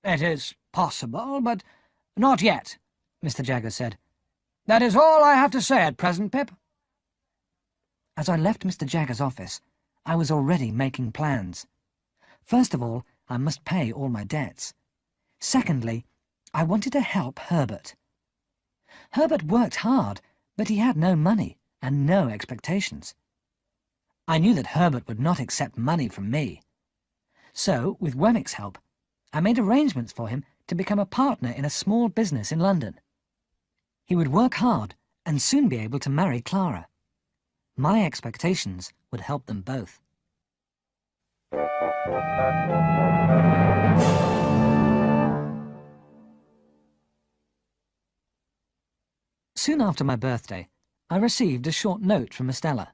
"It is possible, but not yet," Mr. Jaggers said. "That is all I have to say at present, Pip." As I left Mr. Jaggers' office, I was already making plans. First of all, I must pay all my debts. Secondly, I wanted to help Herbert. Herbert worked hard, but he had no money and no expectations. I knew that Herbert would not accept money from me. So, with Wemmick's help, I made arrangements for him to become a partner in a small business in London. He would work hard and soon be able to marry Clara. My expectations would help them both. Soon after my birthday, I received a short note from Estella.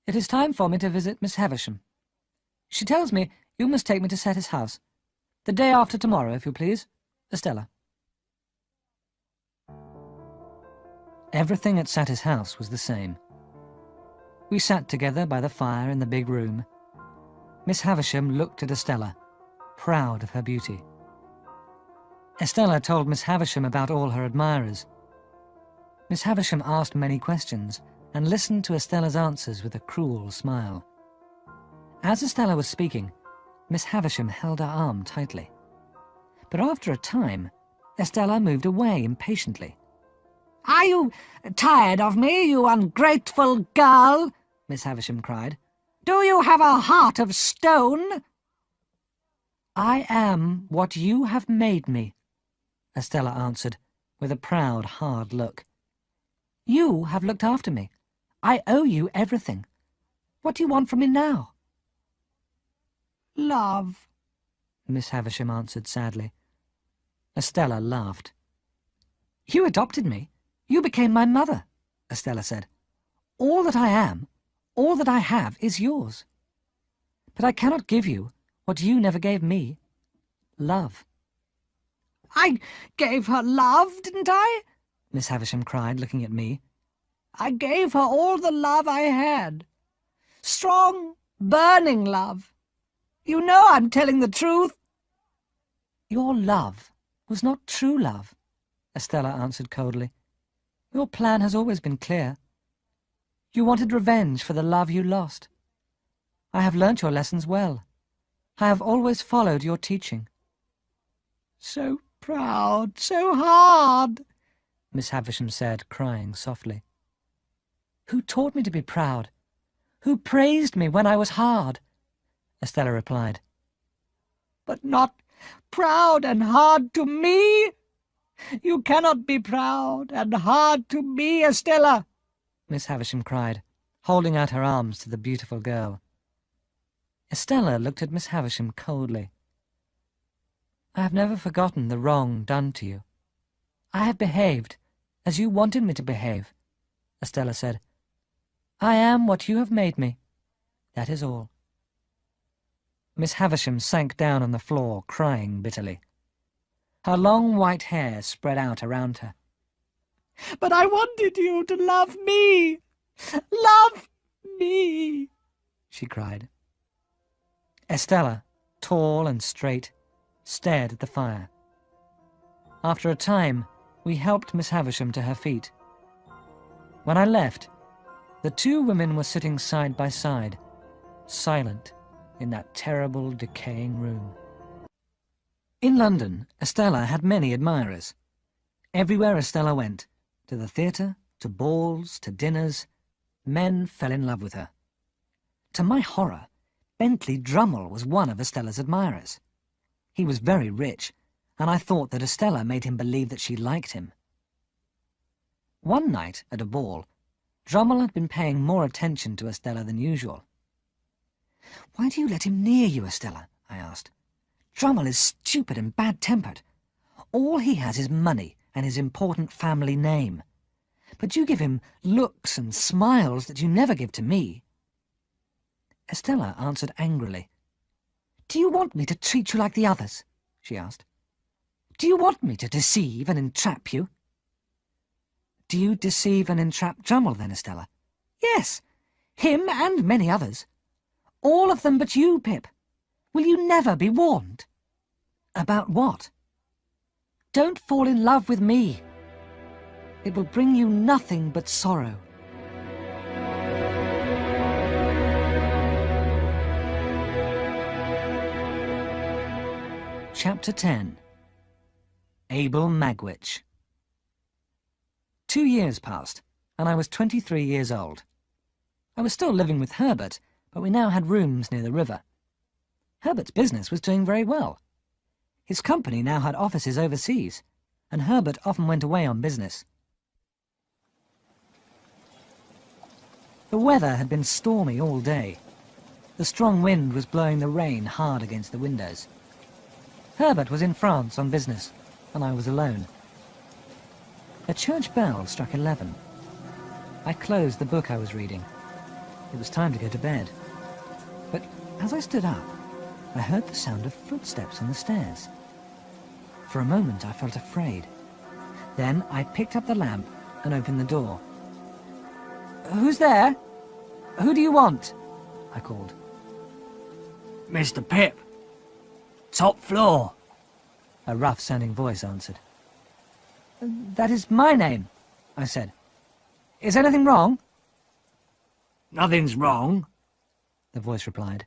It is time for me to visit Miss Havisham. She tells me you must take me to Satis house. The day after tomorrow, if you please. Estella. Everything at Satis house was the same. We sat together by the fire in the big room. Miss Havisham looked at Estella, proud of her beauty. Estella told Miss Havisham about all her admirers. Miss Havisham asked many questions and listened to Estella's answers with a cruel smile. As Estella was speaking, Miss Havisham held her arm tightly. But after a time, Estella moved away impatiently. "Are you tired of me, you ungrateful girl?" Miss Havisham cried. "Do you have a heart of stone?" "I am what you have made me," Estella answered, with a proud, hard look. "You have looked after me. I owe you everything. What do you want from me now?" "Love," Miss Havisham answered sadly. Estella laughed. "You adopted me. You became my mother," Estella said. "All that I am, all that I have, is yours. But I cannot give you what you never gave me, love." "I gave her love, didn't I?" Miss Havisham cried, looking at me. "I gave her all the love I had. Strong, burning love. You know I'm telling the truth." "Your love was not true love," Estella answered coldly. "Your plan has always been clear. You wanted revenge for the love you lost. I have learnt your lessons well. I have always followed your teaching." "So proud, so hard," Miss Havisham said, crying softly. "Who taught me to be proud? Who praised me when I was hard?" Estella replied. "But not proud and hard to me. You cannot be proud and hard to me, Estella," Miss Havisham cried, holding out her arms to the beautiful girl. Estella looked at Miss Havisham coldly. "I have never forgotten the wrong done to you. I have behaved as you wanted me to behave," Estella said. "I am what you have made me. That is all." Miss Havisham sank down on the floor, crying bitterly. Her long white hair spread out around her. "But I wanted you to love me. Love me," she cried. Estella, tall and straight, stared at the fire. After a time, we helped Miss Havisham to her feet. When I left, the two women were sitting side by side, silent in that terrible, decaying room. In London, Estella had many admirers. Everywhere Estella went, to the theatre, to balls, to dinners, men fell in love with her. To my horror, Bentley Drummle was one of Estella's admirers. He was very rich, and I thought that Estella made him believe that she liked him. One night, at a ball, Drummle had been paying more attention to Estella than usual. "Why do you let him near you, Estella?" I asked. "Drummle is stupid and bad-tempered. All he has is money and his important family name. But you give him looks and smiles that you never give to me." Estella answered angrily. "Do you want me to treat you like the others?" she asked. "Do you want me to deceive and entrap you?" "Do you deceive and entrap Drummle, then, Estella?" "Yes, him and many others. All of them but you, Pip. Will you never be warned?" "About what?" "Don't fall in love with me. It will bring you nothing but sorrow." Chapter 10. Abel Magwitch. 2 years passed, and I was 23 years old. I was still living with Herbert, but we now had rooms near the river. Herbert's business was doing very well. His company now had offices overseas, and Herbert often went away on business. The weather had been stormy all day. The strong wind was blowing the rain hard against the windows. Herbert was in France on business, and I was alone. A church bell struck 11. I closed the book I was reading. It was time to go to bed. But as I stood up, I heard the sound of footsteps on the stairs. For a moment I felt afraid. Then I picked up the lamp and opened the door. "Who's there? Who do you want?" I called. Mr. Pip. Top floor. A rough-sounding voice answered. "That is my name," I said. "Is anything wrong?" Nothing's wrong, the voice replied.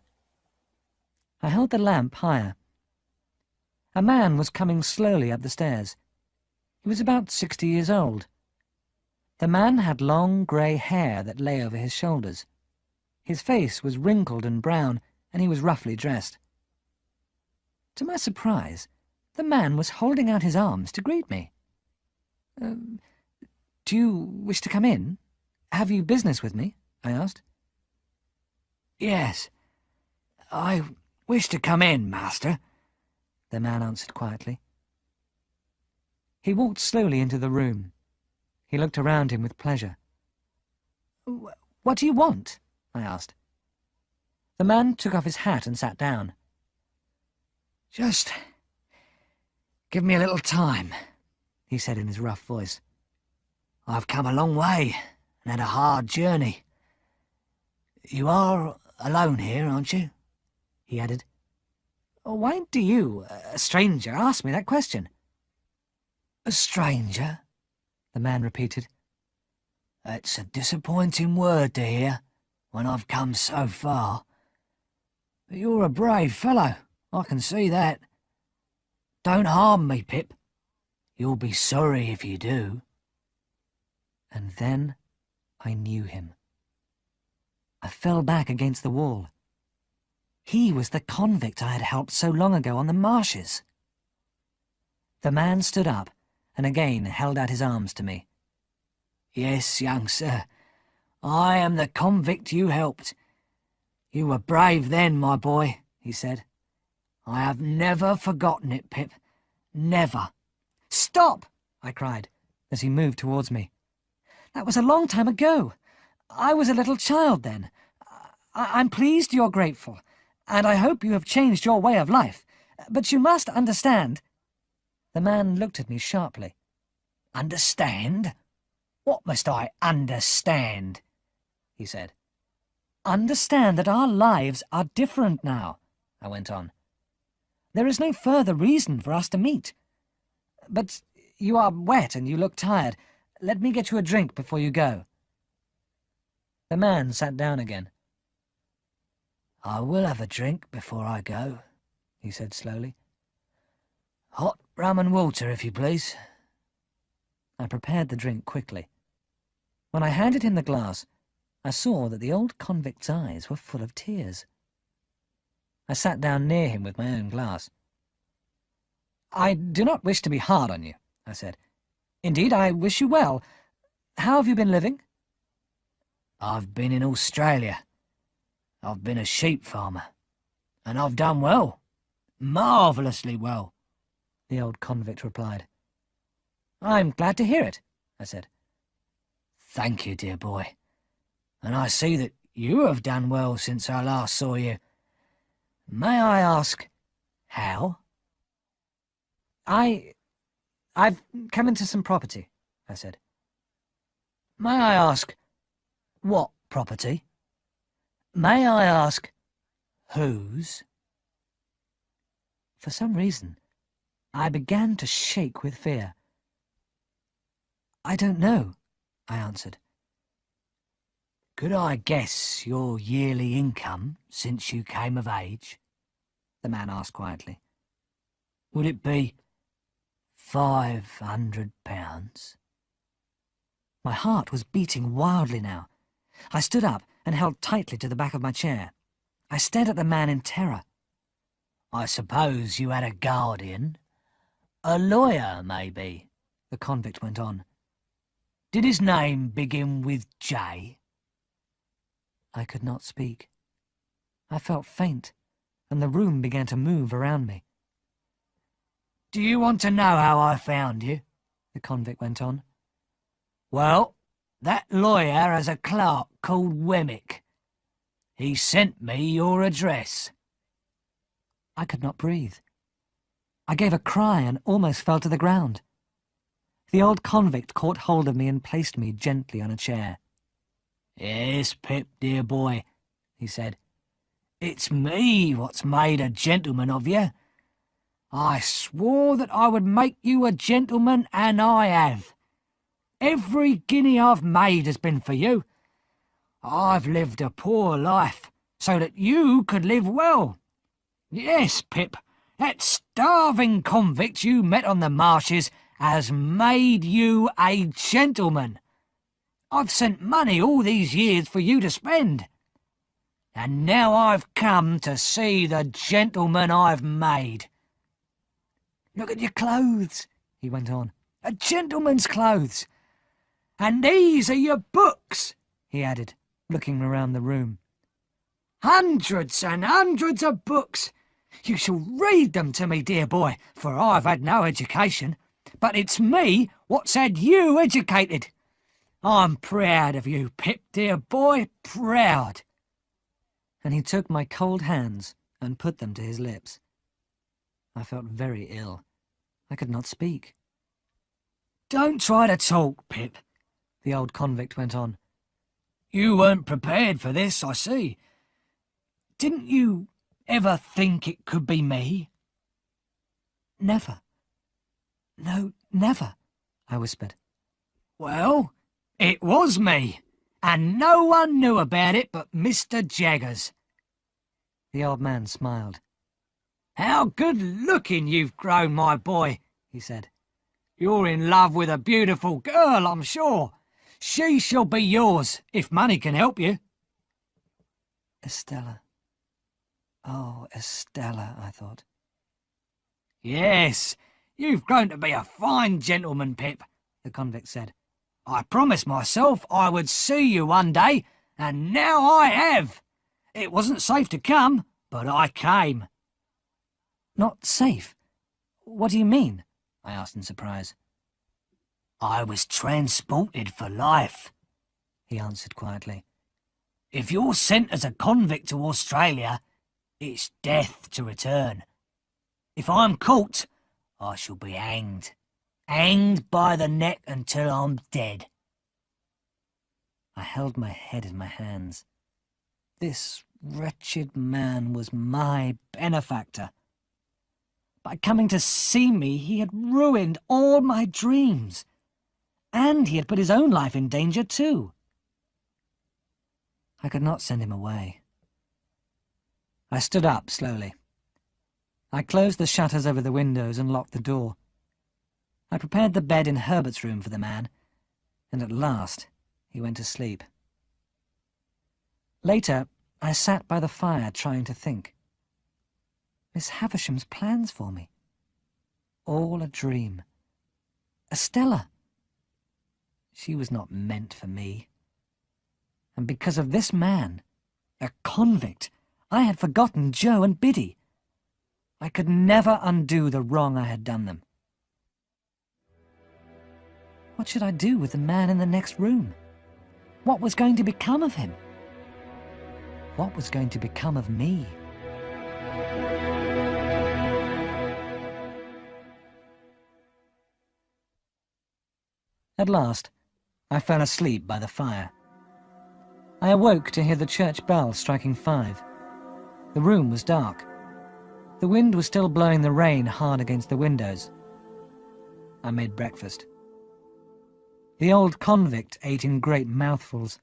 I held the lamp higher. A man was coming slowly up the stairs. He was about 60 years old. The man had long grey hair that lay over his shoulders. His face was wrinkled and brown, and he was roughly dressed. To my surprise, the man was holding out his arms to greet me. "Do you wish to come in? Have you business with me?" I asked. Yes, I wish to come in, master, the man answered quietly. He walked slowly into the room. He looked around him with pleasure. "What do you want?" I asked. The man took off his hat and sat down. Just give me a little time, he said in his rough voice. I've come a long way and had a hard journey. You are alone here, aren't you? He added. "Why do you, a stranger, ask me that question?" A stranger? The man repeated. It's a disappointing word to hear when I've come so far. But you're a brave fellow, I can see that. Don't harm me, Pip. You'll be sorry if you do. And then I knew him. I fell back against the wall. He was the convict I had helped so long ago on the marshes. The man stood up and again held out his arms to me. Yes, young sir, I am the convict you helped. You were brave then, my boy, he said. I have never forgotten it, Pip. Never. "Stop!" I cried, as he moved towards me. "That was a long time ago. I was a little child then. I'm pleased you're grateful, and I hope you have changed your way of life. But you must understand—" The man looked at me sharply. Understand? What must I understand? He said. "Understand that our lives are different now," I went on. "There is no further reason for us to meet. But you are wet and you look tired. Let me get you a drink before you go." The man sat down again. I will have a drink before I go, he said slowly. Hot rum and water, if you please. I prepared the drink quickly. When I handed him the glass, I saw that the old convict's eyes were full of tears. I sat down near him with my own glass. "I do not wish to be hard on you," I said. "Indeed, I wish you well. How have you been living?" I've been in Australia. I've been a sheep farmer. And I've done well. Marvellously well, the old convict replied. "I'm glad to hear it," I said. Thank you, dear boy. And I see that you have done well since I last saw you. May I ask how? I've come into some property, I said. May I ask what property? May I ask whose? For some reason, I began to shake with fear. "I don't know," I answered. Could I guess your yearly income since you came of age? The man asked quietly. Would it be £500? My heart was beating wildly now. I stood up and held tightly to the back of my chair. I stared at the man in terror. I suppose you had a guardian? A lawyer, maybe, the convict went on. Did his name begin with J? I could not speak. I felt faint, and the room began to move around me. "Do you want to know how I found you?" the convict went on. "Well, that lawyer has a clerk called Wemmick. He sent me your address." I could not breathe. I gave a cry and almost fell to the ground. The old convict caught hold of me and placed me gently on a chair. "Yes, Pip, dear boy," he said. "It's me what's made a gentleman of you. I swore that I would make you a gentleman, and I have. Every guinea I've made has been for you. I've lived a poor life, so that you could live well. Yes, Pip, that starving convict you met on the marshes has made you a gentleman. I've sent money all these years for you to spend. And now I've come to see the gentleman I've made. Look at your clothes," he went on. "A gentleman's clothes. And these are your books," he added, looking around the room. "Hundreds and hundreds of books. You shall read them to me, dear boy, for I've had no education. But it's me what's had you educated. I'm proud of you, Pip, dear boy, proud." And he took my cold hands and put them to his lips. I felt very ill. I could not speak. "Don't try to talk, Pip," the old convict went on. "You weren't prepared for this, I see. Didn't you ever think it could be me?" "Never. No, never," I whispered. "Well, it was me, and no one knew about it but Mr. Jaggers." The old man smiled. "How good-looking you've grown, my boy," he said. "You're in love with a beautiful girl, I'm sure. She shall be yours, if money can help you." Estella. Oh, Estella, I thought. "Yes, you've grown to be a fine gentleman, Pip," the convict said. "I promised myself I would see you one day, and now I have. It wasn't safe to come, but I came." "Not safe? What do you mean?" I asked in surprise. "I was transported for life," he answered quietly. "If you're sent as a convict to Australia, it's death to return. If I'm caught, I shall be hanged. Hanged by the neck until I'm dead." I held my head in my hands. This wretched man was my benefactor. By coming to see me, he had ruined all my dreams. And he had put his own life in danger too. I could not send him away. I stood up slowly. I closed the shutters over the windows and locked the door. I prepared the bed in Herbert's room for the man, and at last he went to sleep. Later, I sat by the fire trying to think. Miss Havisham's plans for me. All a dream. Estella. She was not meant for me. And because of this man, a convict, I had forgotten Joe and Biddy. I could never undo the wrong I had done them. What should I do with the man in the next room? What was going to become of him? What was going to become of me? At last, I fell asleep by the fire. I awoke to hear the church bell striking 5. The room was dark. The wind was still blowing the rain hard against the windows. I made breakfast. The old convict ate in great mouthfuls.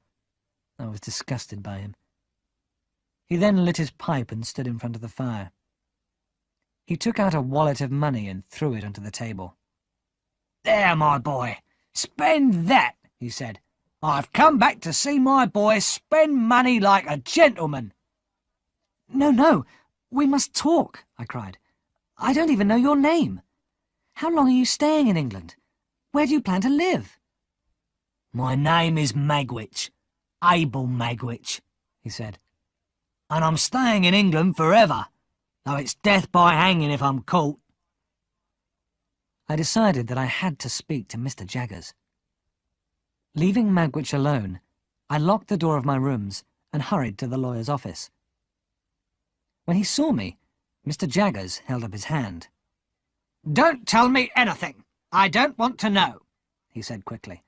I was disgusted by him. He then lit his pipe and stood in front of the fire. He took out a wallet of money and threw it onto the table. "There, my boy, spend that," he said. "I've come back to see my boy spend money like a gentleman." "No, no, we must talk," I cried. "I don't even know your name. How long are you staying in England? Where do you plan to live?" "My name is Magwitch, Abel Magwitch," he said. And I'm staying in England forever, though it's death by hanging if I'm caught. I decided that I had to speak to Mr. Jaggers. Leaving Magwitch alone, I locked the door of my rooms and hurried to the lawyer's office. When he saw me, Mr. Jaggers held up his hand. "Don't tell me anything. I don't want to know," he said quickly.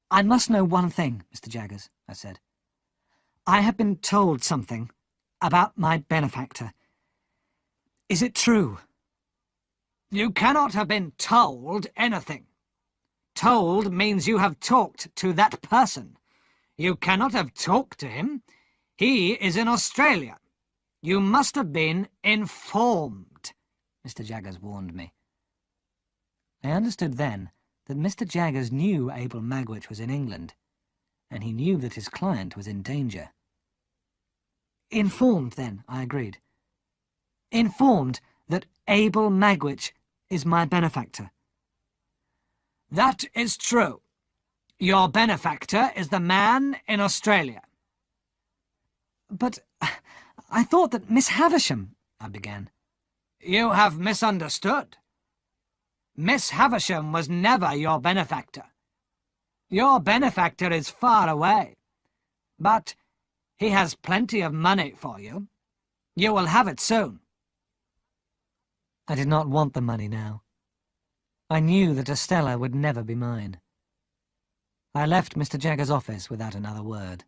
"I must know one thing, Mr. Jaggers," I said. "I have been told something about my benefactor. Is it true?" "You cannot have been told anything. Told means you have talked to that person. You cannot have talked to him. He is in Australia. You must have been informed," Mr. Jaggers warned me. I understood then that Mr. Jaggers knew Abel Magwitch was in England, and he knew that his client was in danger. "Informed, then," I agreed. "Informed that Abel Magwitch is my benefactor." "That is true. Your benefactor is the man in Australia." "But I thought that Miss Havisham—" I began. "You have misunderstood. Miss Havisham was never your benefactor. Your benefactor is far away, but he has plenty of money for you. You will have it soon." I did not want the money now. I knew that Estella would never be mine. I left Mr. Jaggers' office without another word.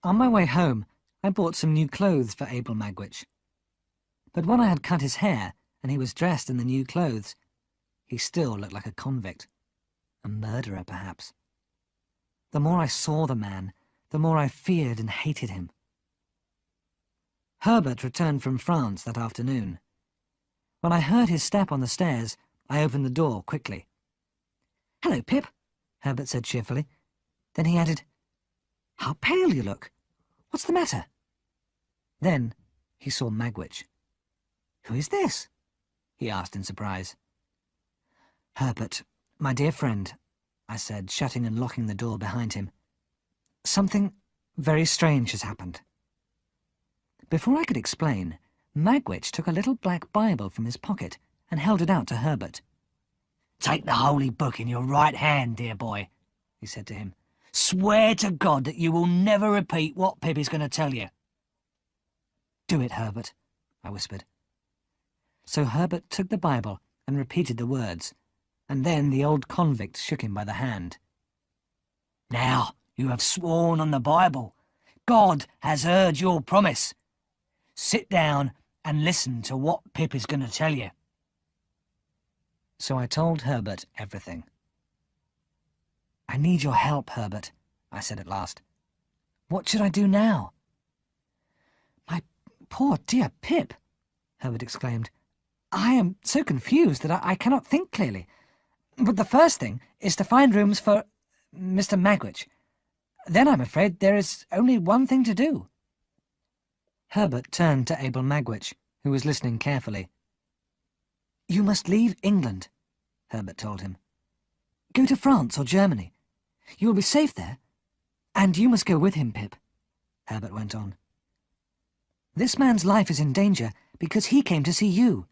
On my way home, I bought some new clothes for Abel Magwitch. But when I had cut his hair and he was dressed in the new clothes, he still looked like a convict. A murderer, perhaps. The more I saw the man, the more I feared and hated him. Herbert returned from France that afternoon. When I heard his step on the stairs, I opened the door quickly. "Hello, Pip," Herbert said cheerfully. Then he added, "How pale you look. What's the matter?" Then he saw Magwitch. "Who is this?" he asked in surprise. "Herbert, my dear friend," I said, shutting and locking the door behind him. "Something very strange has happened." Before I could explain, Magwitch took a little black Bible from his pocket and held it out to Herbert. "Take the holy book in your right hand, dear boy," he said to him. "Swear to God that you will never repeat what Pip is going to tell you." "Do it, Herbert," I whispered. So Herbert took the Bible and repeated the words, and then the old convict shook him by the hand. "Now you have sworn on the Bible. God has heard your promise. Sit down and listen to what Pip is going to tell you." So I told Herbert everything. "I need your help, Herbert," I said at last. "What should I do now?" "My poor dear Pip," Herbert exclaimed. "I am so confused that I cannot think clearly. But the first thing is to find rooms for Mr. Magwitch. Then I'm afraid there is only one thing to do." Herbert turned to Abel Magwitch, who was listening carefully. "You must leave England," Herbert told him. "Go to France or Germany. You will be safe there. And you must go with him, Pip," Herbert went on. "This man's life is in danger because he came to see you.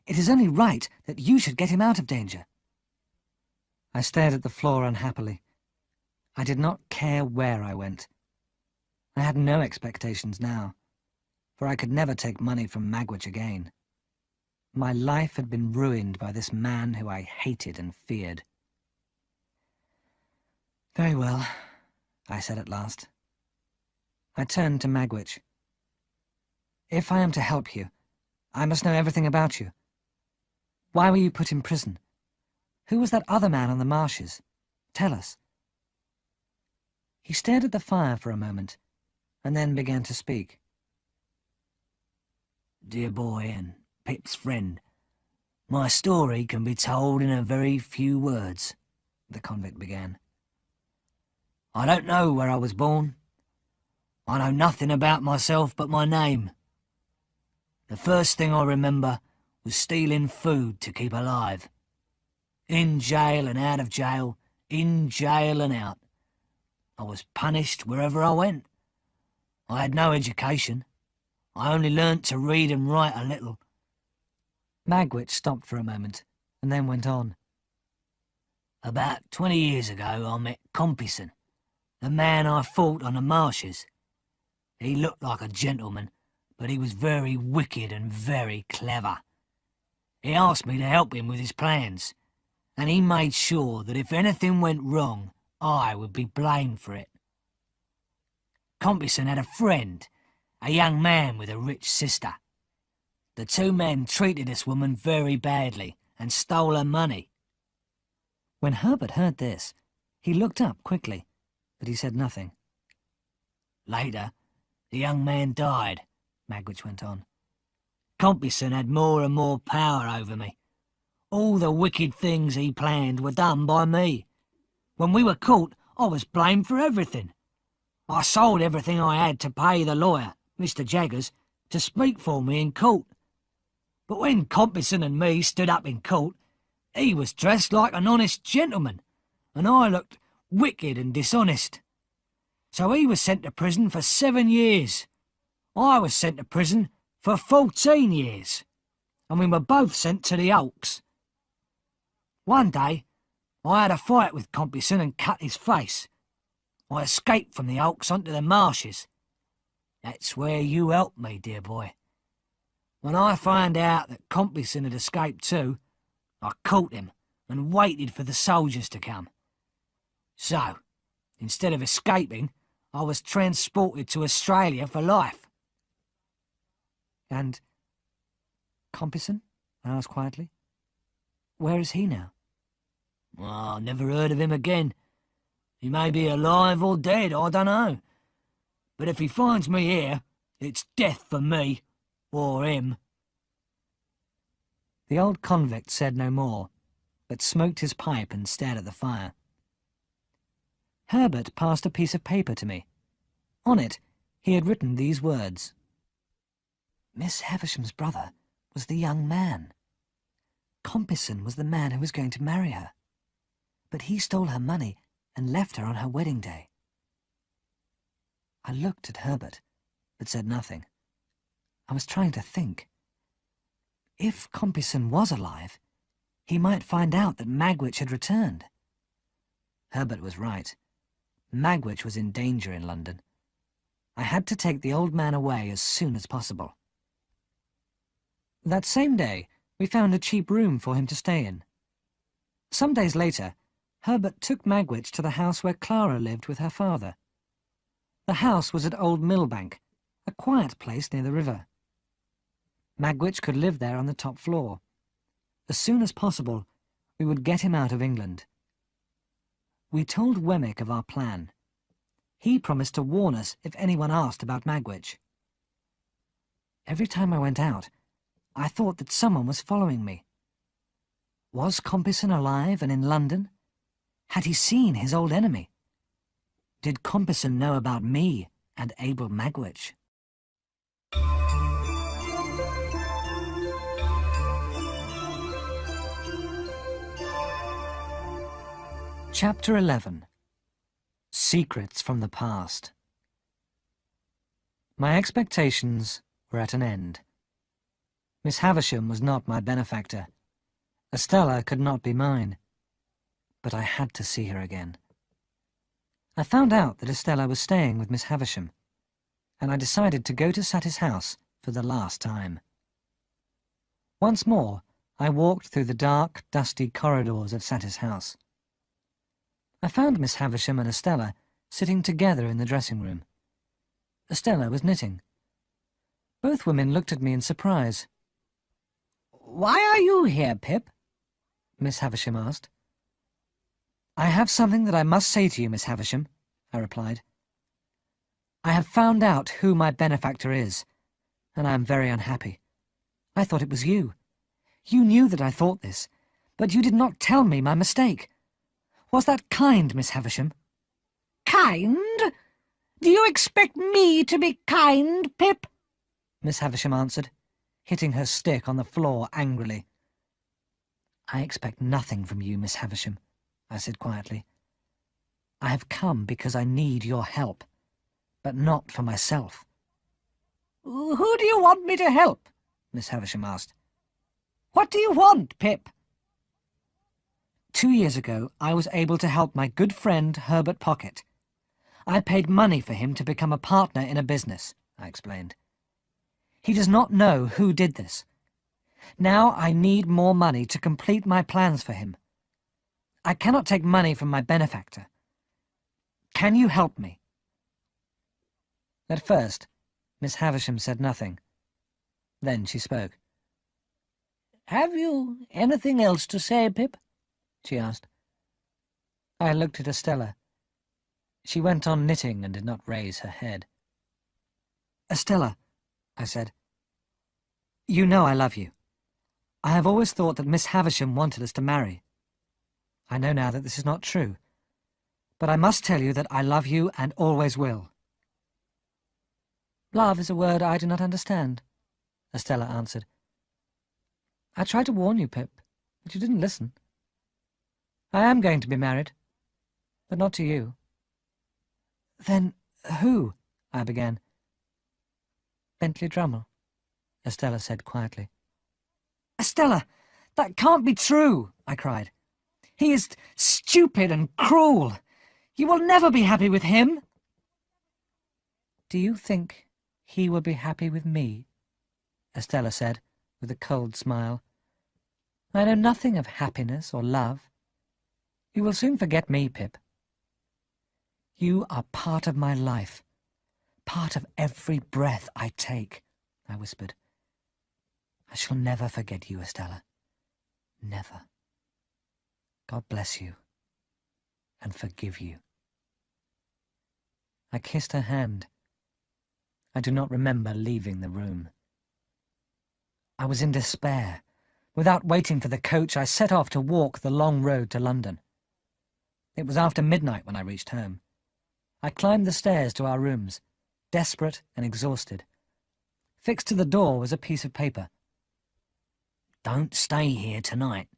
It is only right that you should get him out of danger." I stared at the floor unhappily. I did not care where I went. I had no expectations now, for I could never take money from Magwitch again. My life had been ruined by this man who I hated and feared. "Very well," I said at last. I turned to Magwitch. "If I am to help you, I must know everything about you. Why were you put in prison? Who was that other man on the marshes? Tell us." He stared at the fire for a moment, and then began to speak. "Dear boy and Pip's friend, my story can be told in a very few words," the convict began. "I don't know where I was born. I know nothing about myself but my name. The first thing I remember was stealing food to keep alive. In jail and out of jail, in jail and out. I was punished wherever I went. I had no education. I only learnt to read and write a little. Magwitch stopped for a moment, and then went on. About 20 years ago I met Compeyson, the man I fought on the marshes. He looked like a gentleman, but he was very wicked and very clever. He asked me to help him with his plans, and he made sure that if anything went wrong, I would be blamed for it. Compeyson had a friend, a young man with a rich sister. The two men treated this woman very badly and stole her money. When Herbert heard this, he looked up quickly, but he said nothing. Later, the young man died, Magwitch went on. Compeyson had more and more power over me. All the wicked things he planned were done by me. When we were caught, I was blamed for everything. I sold everything I had to pay the lawyer, Mr. Jaggers, to speak for me in court. But when Compeyson and me stood up in court, he was dressed like an honest gentleman, and I looked wicked and dishonest. So he was sent to prison for 7 years. I was sent to prison for 14 years, and we were both sent to the hulks. One day, I had a fight with Compeyson and cut his face. I escaped from the hulks onto the marshes. That's where you helped me, dear boy. When I found out that Compeyson had escaped too, I caught him and waited for the soldiers to come. So, instead of escaping, I was transported to Australia for life. And Compeyson? I asked quietly. Where is he now? Oh, I never heard of him again. He may be alive or dead, I don't know. But if he finds me here, it's death for me, or him. The old convict said no more, but smoked his pipe and stared at the fire. Herbert passed a piece of paper to me. On it, he had written these words. Miss Havisham's brother was the young man. Compeyson was the man who was going to marry her. But he stole her money and left her on her wedding day. I looked at Herbert, but said nothing. I was trying to think. If Compeyson was alive, he might find out that Magwitch had returned. Herbert was right. Magwitch was in danger in London. I had to take the old man away as soon as possible. That same day, we found a cheap room for him to stay in. Some days later, Herbert took Magwitch to the house where Clara lived with her father. The house was at Old Millbank, a quiet place near the river. Magwitch could live there on the top floor. As soon as possible, we would get him out of England. We told Wemmick of our plan. He promised to warn us if anyone asked about Magwitch. Every time I went out, I thought that someone was following me. Was Compeyson alive and in London? Had he seen his old enemy? Did Compeyson know about me and Abel Magwitch? Chapter 11. Secrets from the Past. My expectations were at an end. Miss Havisham was not my benefactor. Estella could not be mine. But I had to see her again. I found out that Estella was staying with Miss Havisham, and I decided to go to Sattie's house for the last time. Once more, I walked through the dark, dusty corridors of Sattie's house. I found Miss Havisham and Estella sitting together in the dressing room. Estella was knitting. Both women looked at me in surprise. "Why are you here, Pip?" Miss Havisham asked. "I have something that I must say to you, Miss Havisham," I replied. "I have found out who my benefactor is, and I am very unhappy. I thought it was you. You knew that I thought this, but you did not tell me my mistake. Was that kind, Miss Havisham?" "Kind? Do you expect me to be kind, Pip?" Miss Havisham answered, hitting her stick on the floor angrily. "I expect nothing from you, Miss Havisham," I said quietly. "I have come because I need your help. but not for myself. Who do you want me to help? Miss Havisham asked. What do you want, Pip? 2 years ago, I was able to help my good friend Herbert Pocket. I paid money for him to become a partner in a business, I explained. He does not know who did this. Now I need more money to complete my plans for him. I cannot take money from my benefactor. Can you help me? At first, Miss Havisham said nothing. Then she spoke. Have you anything else to say, Pip? She asked. I looked at Estella. She went on knitting and did not raise her head. Estella, I said, you know I love you. I have always thought that Miss Havisham wanted us to marry. I know now that this is not true, but I must tell you that I love you and always will. Love is a word I do not understand, Estella answered. I tried to warn you, Pip, but you didn't listen. I am going to be married, but not to you. Then who? I began. Bentley Drummle, Estella said quietly. Estella, that can't be true, I cried. He is stupid and cruel. You will never be happy with him. Do you think he will be happy with me? Estella said, with a cold smile. I know nothing of happiness or love. You will soon forget me, Pip. You are part of my life, part of every breath I take, I whispered. I shall never forget you, Estella. Never. God bless you and forgive you. I kissed her hand. I do not remember leaving the room. I was in despair. Without waiting for the coach, I set off to walk the long road to London. It was after midnight when I reached home. I climbed the stairs to our rooms, desperate and exhausted. Fixed to the door was a piece of paper. Don't stay here tonight.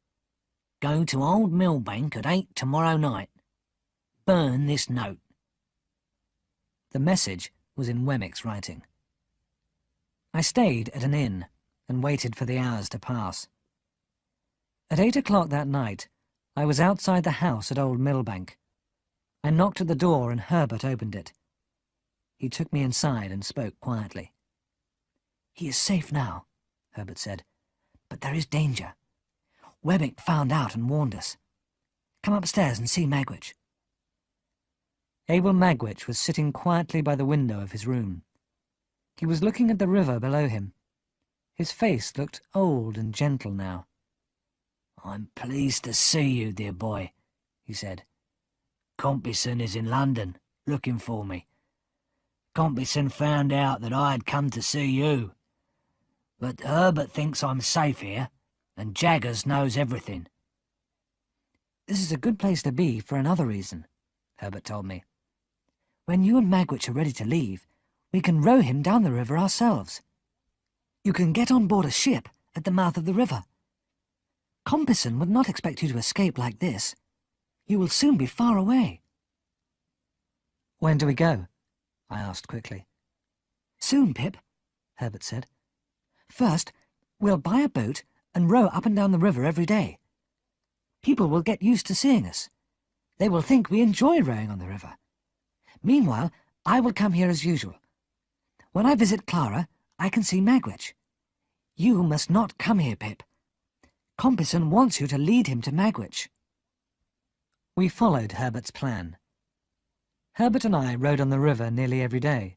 Go to Old Millbank at 8 tomorrow night. Burn this note. The message was in Wemmick's writing. I stayed at an inn and waited for the hours to pass. At 8 o'clock that night, I was outside the house at Old Millbank. I knocked at the door and Herbert opened it. He took me inside and spoke quietly. He is safe now, Herbert said, but there is danger. Wemmick found out and warned us. Come upstairs and see Magwitch. Abel Magwitch was sitting quietly by the window of his room. He was looking at the river below him. His face looked old and gentle now. I'm pleased to see you, dear boy, he said. Compeyson is in London, looking for me. Compeyson found out that I had come to see you. But Herbert thinks I'm safe here, and Jaggers knows everything. This is a good place to be for another reason, Herbert told me. When you and Magwitch are ready to leave, we can row him down the river ourselves. You can get on board a ship at the mouth of the river. Compeyson would not expect you to escape like this. You will soon be far away. When do we go? I asked quickly. Soon, Pip, Herbert said. First, we'll buy a boat and row up and down the river every day. People will get used to seeing us. They will think we enjoy rowing on the river. Meanwhile, I will come here as usual. When I visit Clara, I can see Magwitch. You must not come here, Pip. Compeyson wants you to lead him to Magwitch. We followed Herbert's plan. Herbert and I rowed on the river nearly every day.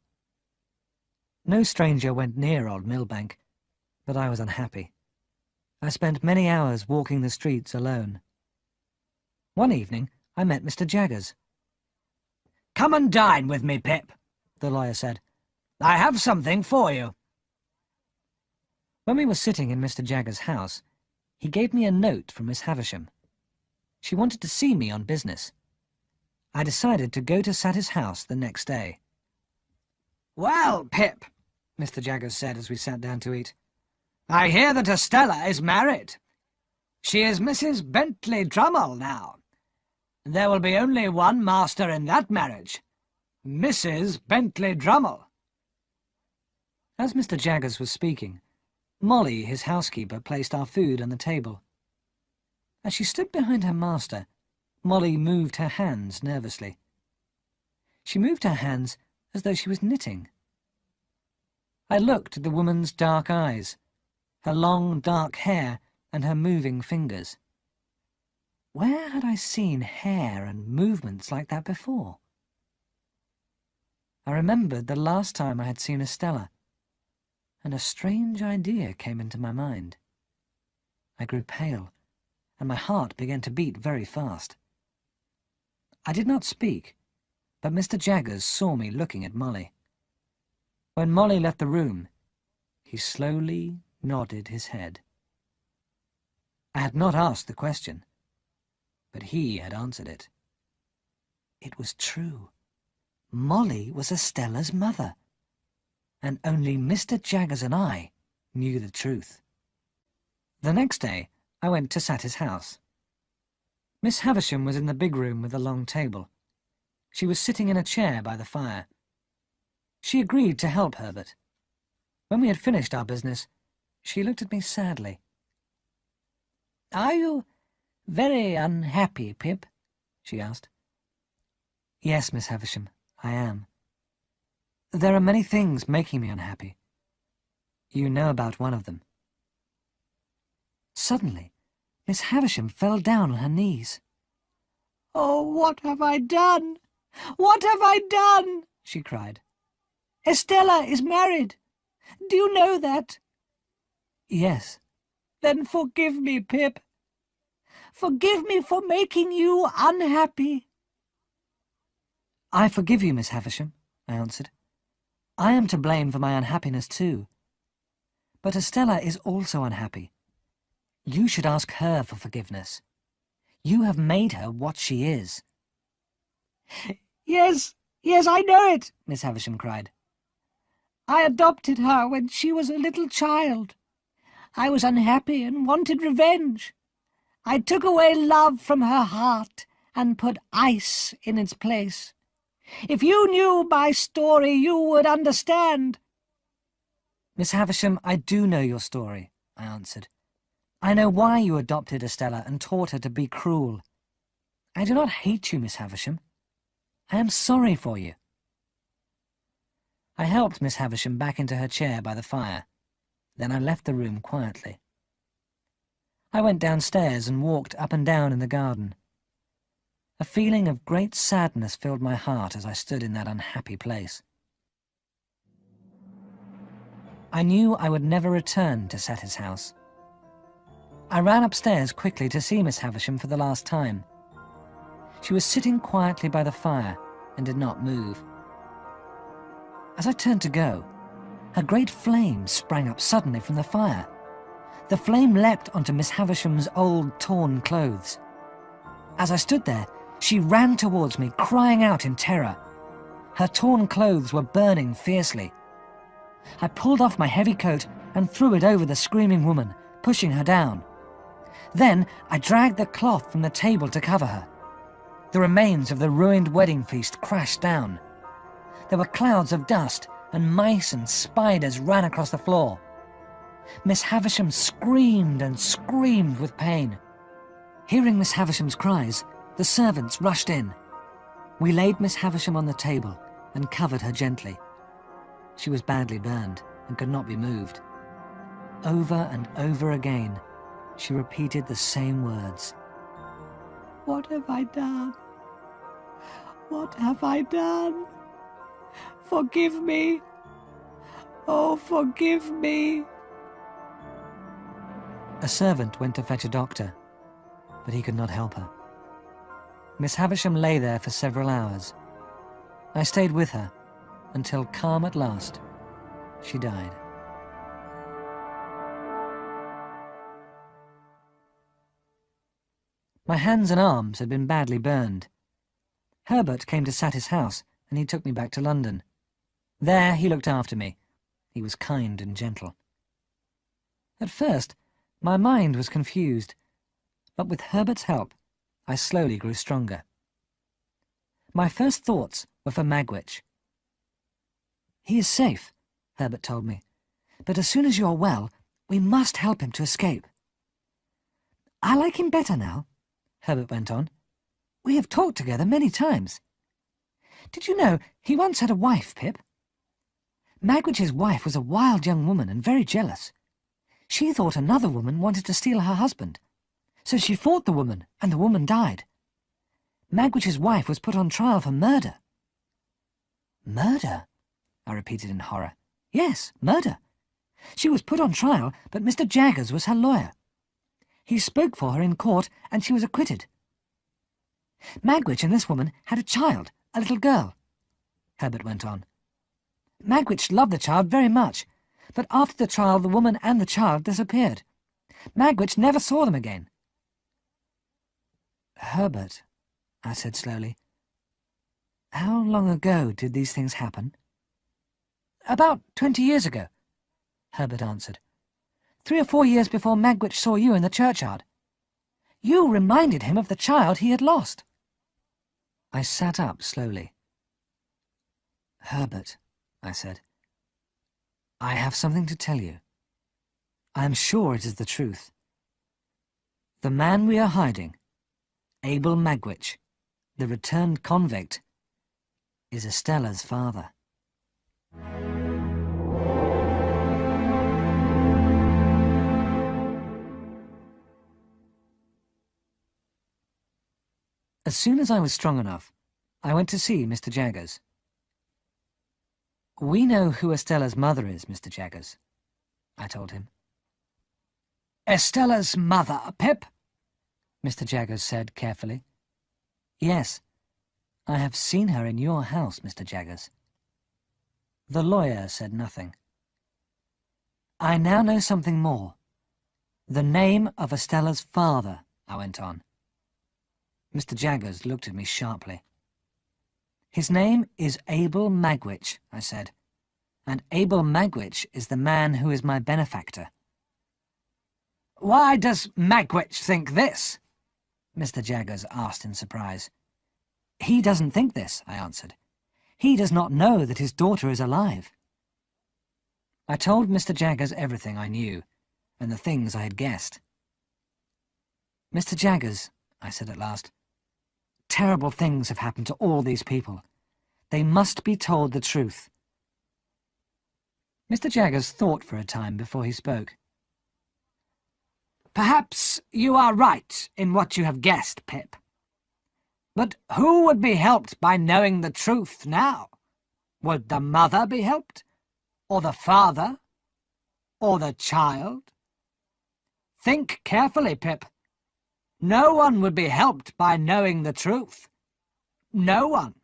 No stranger went near Old Millbank, but I was unhappy. I spent many hours walking the streets alone. One evening, I met Mr. Jaggers. Come and dine with me, Pip, the lawyer said. I have something for you. When we were sitting in Mr. Jaggers' house, he gave me a note from Miss Havisham. She wanted to see me on business. I decided to go to Sattie's house the next day. Well, Pip, Mr. Jaggers said as we sat down to eat, I hear that Estella is married. She is Mrs. Bentley Drummle now. There will be only one master in that marriage. Mrs. Bentley Drummle. As Mr. Jaggers was speaking, Molly, his housekeeper, placed our food on the table. As she stood behind her master, Molly moved her hands nervously. She moved her hands as though she was knitting. I looked at the woman's dark eyes, her long dark hair and her moving fingers. Where had I seen hair and movements like that before? I remembered the last time I had seen Estella, and a strange idea came into my mind. I grew pale, and my heart began to beat very fast. I did not speak, but Mr. Jaggers saw me looking at Molly. When Molly left the room, he slowly nodded his head. I had not asked the question, but he had answered it. It was true. Molly was Estella's mother, and only Mr. Jaggers and I knew the truth. The next day, I went to Saty's house. Miss Havisham was in the big room with the long table. She was sitting in a chair by the fire. She agreed to help Herbert. When we had finished our business, she looked at me sadly. "Are you very unhappy, Pip?" she asked. "Yes, Miss Havisham, I am. There are many things making me unhappy. You know about one of them." Suddenly, Miss Havisham fell down on her knees. "Oh, what have I done? What have I done?" she cried. "Estella is married. Do you know that?" "Yes." "Then forgive me, Pip. Forgive me for making you unhappy." "I forgive you, Miss Havisham," I answered. "I am to blame for my unhappiness too. But Estella is also unhappy. You should ask her for forgiveness. You have made her what she is." Yes, I know it," Miss Havisham cried. "I adopted her when she was a little child. I was unhappy and wanted revenge. I took away love from her heart and put ice in its place. If you knew my story, you would understand." "Miss Havisham, I do know your story," I answered. "I know why you adopted Estella and taught her to be cruel. I do not hate you, Miss Havisham. I am sorry for you." I helped Miss Havisham back into her chair by the fire. Then I left the room quietly. I went downstairs and walked up and down in the garden. A feeling of great sadness filled my heart as I stood in that unhappy place. I knew I would never return to Saty's house. I ran upstairs quickly to see Miss Havisham for the last time. She was sitting quietly by the fire and did not move. As I turned to go, a great flame sprang up suddenly from the fire. The flame leapt onto Miss Havisham's old, torn clothes. As I stood there, she ran towards me, crying out in terror. Her torn clothes were burning fiercely. I pulled off my heavy coat and threw it over the screaming woman, pushing her down. Then I dragged the cloth from the table to cover her. The remains of the ruined wedding feast crashed down. There were clouds of dust, and mice and spiders ran across the floor. Miss Havisham screamed and screamed with pain. Hearing Miss Havisham's cries, the servants rushed in. We laid Miss Havisham on the table and covered her gently. She was badly burned and could not be moved. Over and over again, she repeated the same words. "What have I done? What have I done? Forgive me. Oh, forgive me." A servant went to fetch a doctor, but he could not help her. Miss Havisham lay there for several hours. I stayed with her until, calm at last, she died. My hands and arms had been badly burned. Herbert came to Saty's house, and he took me back to London. There he looked after me. He was kind and gentle. At first, my mind was confused, but with Herbert's help, I slowly grew stronger. My first thoughts were for Magwitch. "He is safe," Herbert told me, "but as soon as you are well, we must help him to escape." "I like him better now," Herbert went on. "We have talked together many times. Did you know he once had a wife, Pip? Magwitch's wife was a wild young woman and very jealous. She thought another woman wanted to steal her husband, so she fought the woman, and the woman died. Magwitch's wife was put on trial for murder." "Murder?" I repeated in horror. "Yes, murder. She was put on trial, but Mr. Jaggers was her lawyer. He spoke for her in court, and she was acquitted. Magwitch and this woman had a child, a little girl," Herbert went on. "Magwitch loved the child very much, but after the trial the woman and the child disappeared. Magwitch never saw them again." "Herbert," I said slowly, "how long ago did these things happen?" "About 20 years ago," Herbert answered. 3 or 4 years before Magwitch saw you in the churchyard. You reminded him of the child he had lost." I sat up slowly. "Herbert," I said, "I have something to tell you. I am sure it is the truth. The man we are hiding, Abel Magwitch, the returned convict, is Estella's father." As soon as I was strong enough, I went to see Mr. Jaggers. "We know who Estella's mother is, Mr. Jaggers," I told him. "Estella's mother, Pip?" Mr. Jaggers said carefully. "Yes, I have seen her in your house, Mr. Jaggers." The lawyer said nothing. "I now know something more. The name of Estella's father," I went on. Mr. Jaggers looked at me sharply. "His name is Abel Magwitch," I said, "and Abel Magwitch is the man who is my benefactor." "Why does Magwitch think this?" Mr. Jaggers asked in surprise. "He doesn't think this," I answered. "He does not know that his daughter is alive." I told Mr. Jaggers everything I knew, and the things I had guessed. "Mr. Jaggers," I said at last, "terrible things have happened to all these people. They must be told the truth." Mr. Jaggers thought for a time before he spoke. "Perhaps you are right in what you have guessed, Pip. But who would be helped by knowing the truth now? Would the mother be helped? Or the father? Or the child? Think carefully, Pip. No one would be helped by knowing the truth. No one."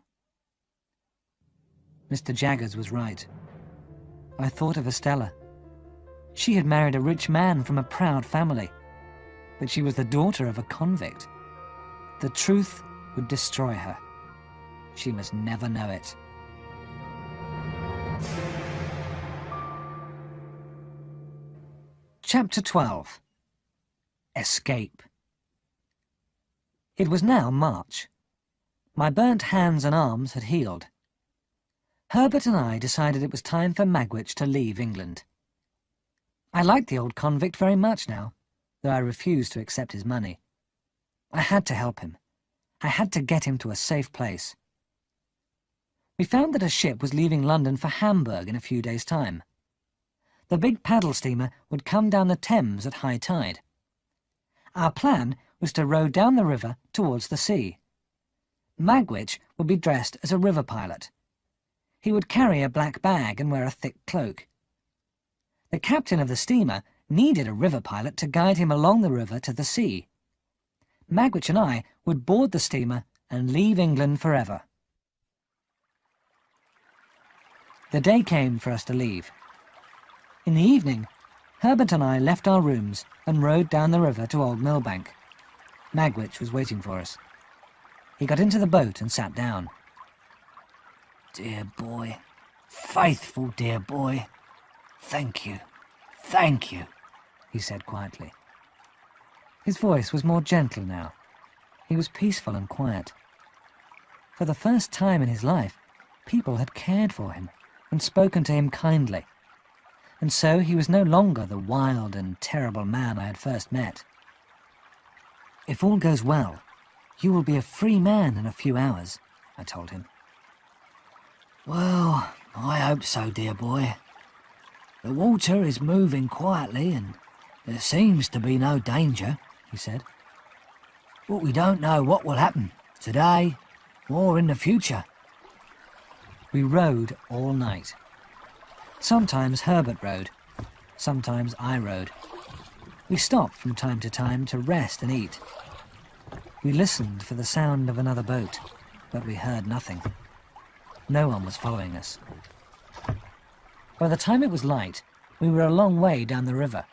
Mr. Jaggers was right. I thought of Estella. She had married a rich man from a proud family, but she was the daughter of a convict. The truth would destroy her. She must never know it. Chapter 12. Escape. It was now March. My burnt hands and arms had healed. Herbert and I decided it was time for Magwitch to leave England. I liked the old convict very much now, though I refused to accept his money. I had to help him. I had to get him to a safe place. We found that a ship was leaving London for Hamburg in a few days' time. The big paddle steamer would come down the Thames at high tide. Our plan was to row down the river towards the sea. Magwitch would be dressed as a river pilot. He would carry a black bag and wear a thick cloak. The captain of the steamer needed a river pilot to guide him along the river to the sea. Magwitch and I would board the steamer and leave England forever. The day came for us to leave. In the evening, Herbert and I left our rooms and rowed down the river to Old Millbank. Magwitch was waiting for us. He got into the boat and sat down. "Dear boy, faithful dear boy, thank you, thank you," he said quietly. His voice was more gentle now. He was peaceful and quiet. For the first time in his life, people had cared for him and spoken to him kindly, and so he was no longer the wild and terrible man I had first met. "If all goes well, you will be a free man in a few hours," I told him. "Well, I hope so, dear boy. The water is moving quietly and there seems to be no danger," he said. "But we don't know what will happen today or in the future." We rowed all night. Sometimes Herbert rowed, sometimes I rowed. We stopped from time to time to rest and eat. We listened for the sound of another boat, but we heard nothing. No one was following us. By the time it was light, we were a long way down the river.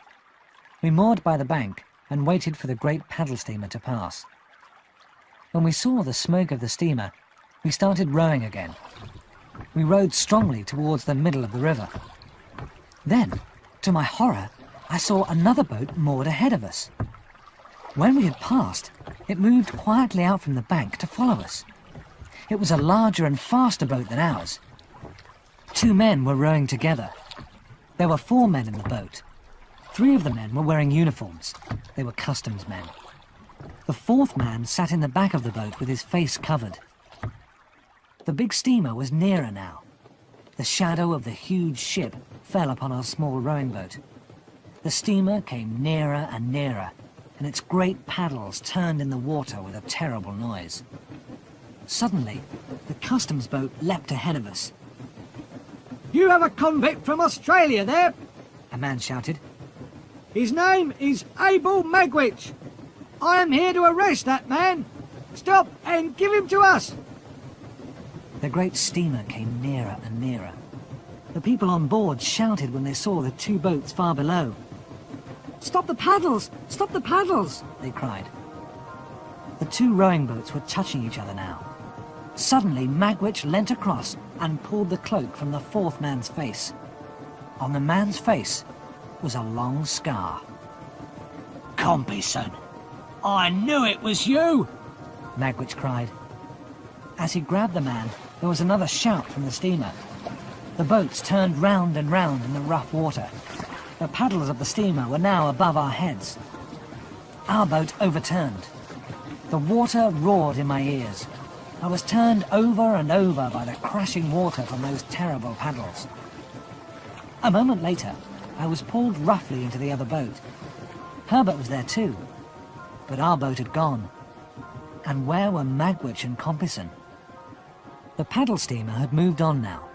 We moored by the bank and waited for the great paddle steamer to pass. When we saw the smoke of the steamer, we started rowing again. We rowed strongly towards the middle of the river. Then, to my horror, I saw another boat moored ahead of us. When we had passed, it moved quietly out from the bank to follow us. It was a larger and faster boat than ours. 2 men were rowing together. There were 4 men in the boat. 3 of the men were wearing uniforms. They were customs men. The 4th man sat in the back of the boat with his face covered. The big steamer was nearer now. The shadow of the huge ship fell upon our small rowing boat. The steamer came nearer and nearer, and its great paddles turned in the water with a terrible noise. Suddenly, the customs boat leapt ahead of us. "You have a convict from Australia there," A man shouted. "His name is Abel Magwitch. I am here to arrest that man. Stop and give him to us." The great steamer came nearer and nearer. The people on board shouted when they saw the 2 boats far below. "Stop the paddles! Stop the paddles!" they cried. The 2 rowing boats were touching each other now. Suddenly, Magwitch leant across and pulled the cloak from the 4th man's face. On the man's face was a long scar. "Compeyson, I knew it was you!" Magwitch cried. As he grabbed the man, there was another shout from the steamer. The boats turned round and round in the rough water. The paddles of the steamer were now above our heads. Our boat overturned. The water roared in my ears. I was turned over and over by the crashing water from those terrible paddles. A moment later, I was pulled roughly into the other boat. Herbert was there too, but our boat had gone. And where were Magwitch and Compeyson? The paddle steamer had moved on now,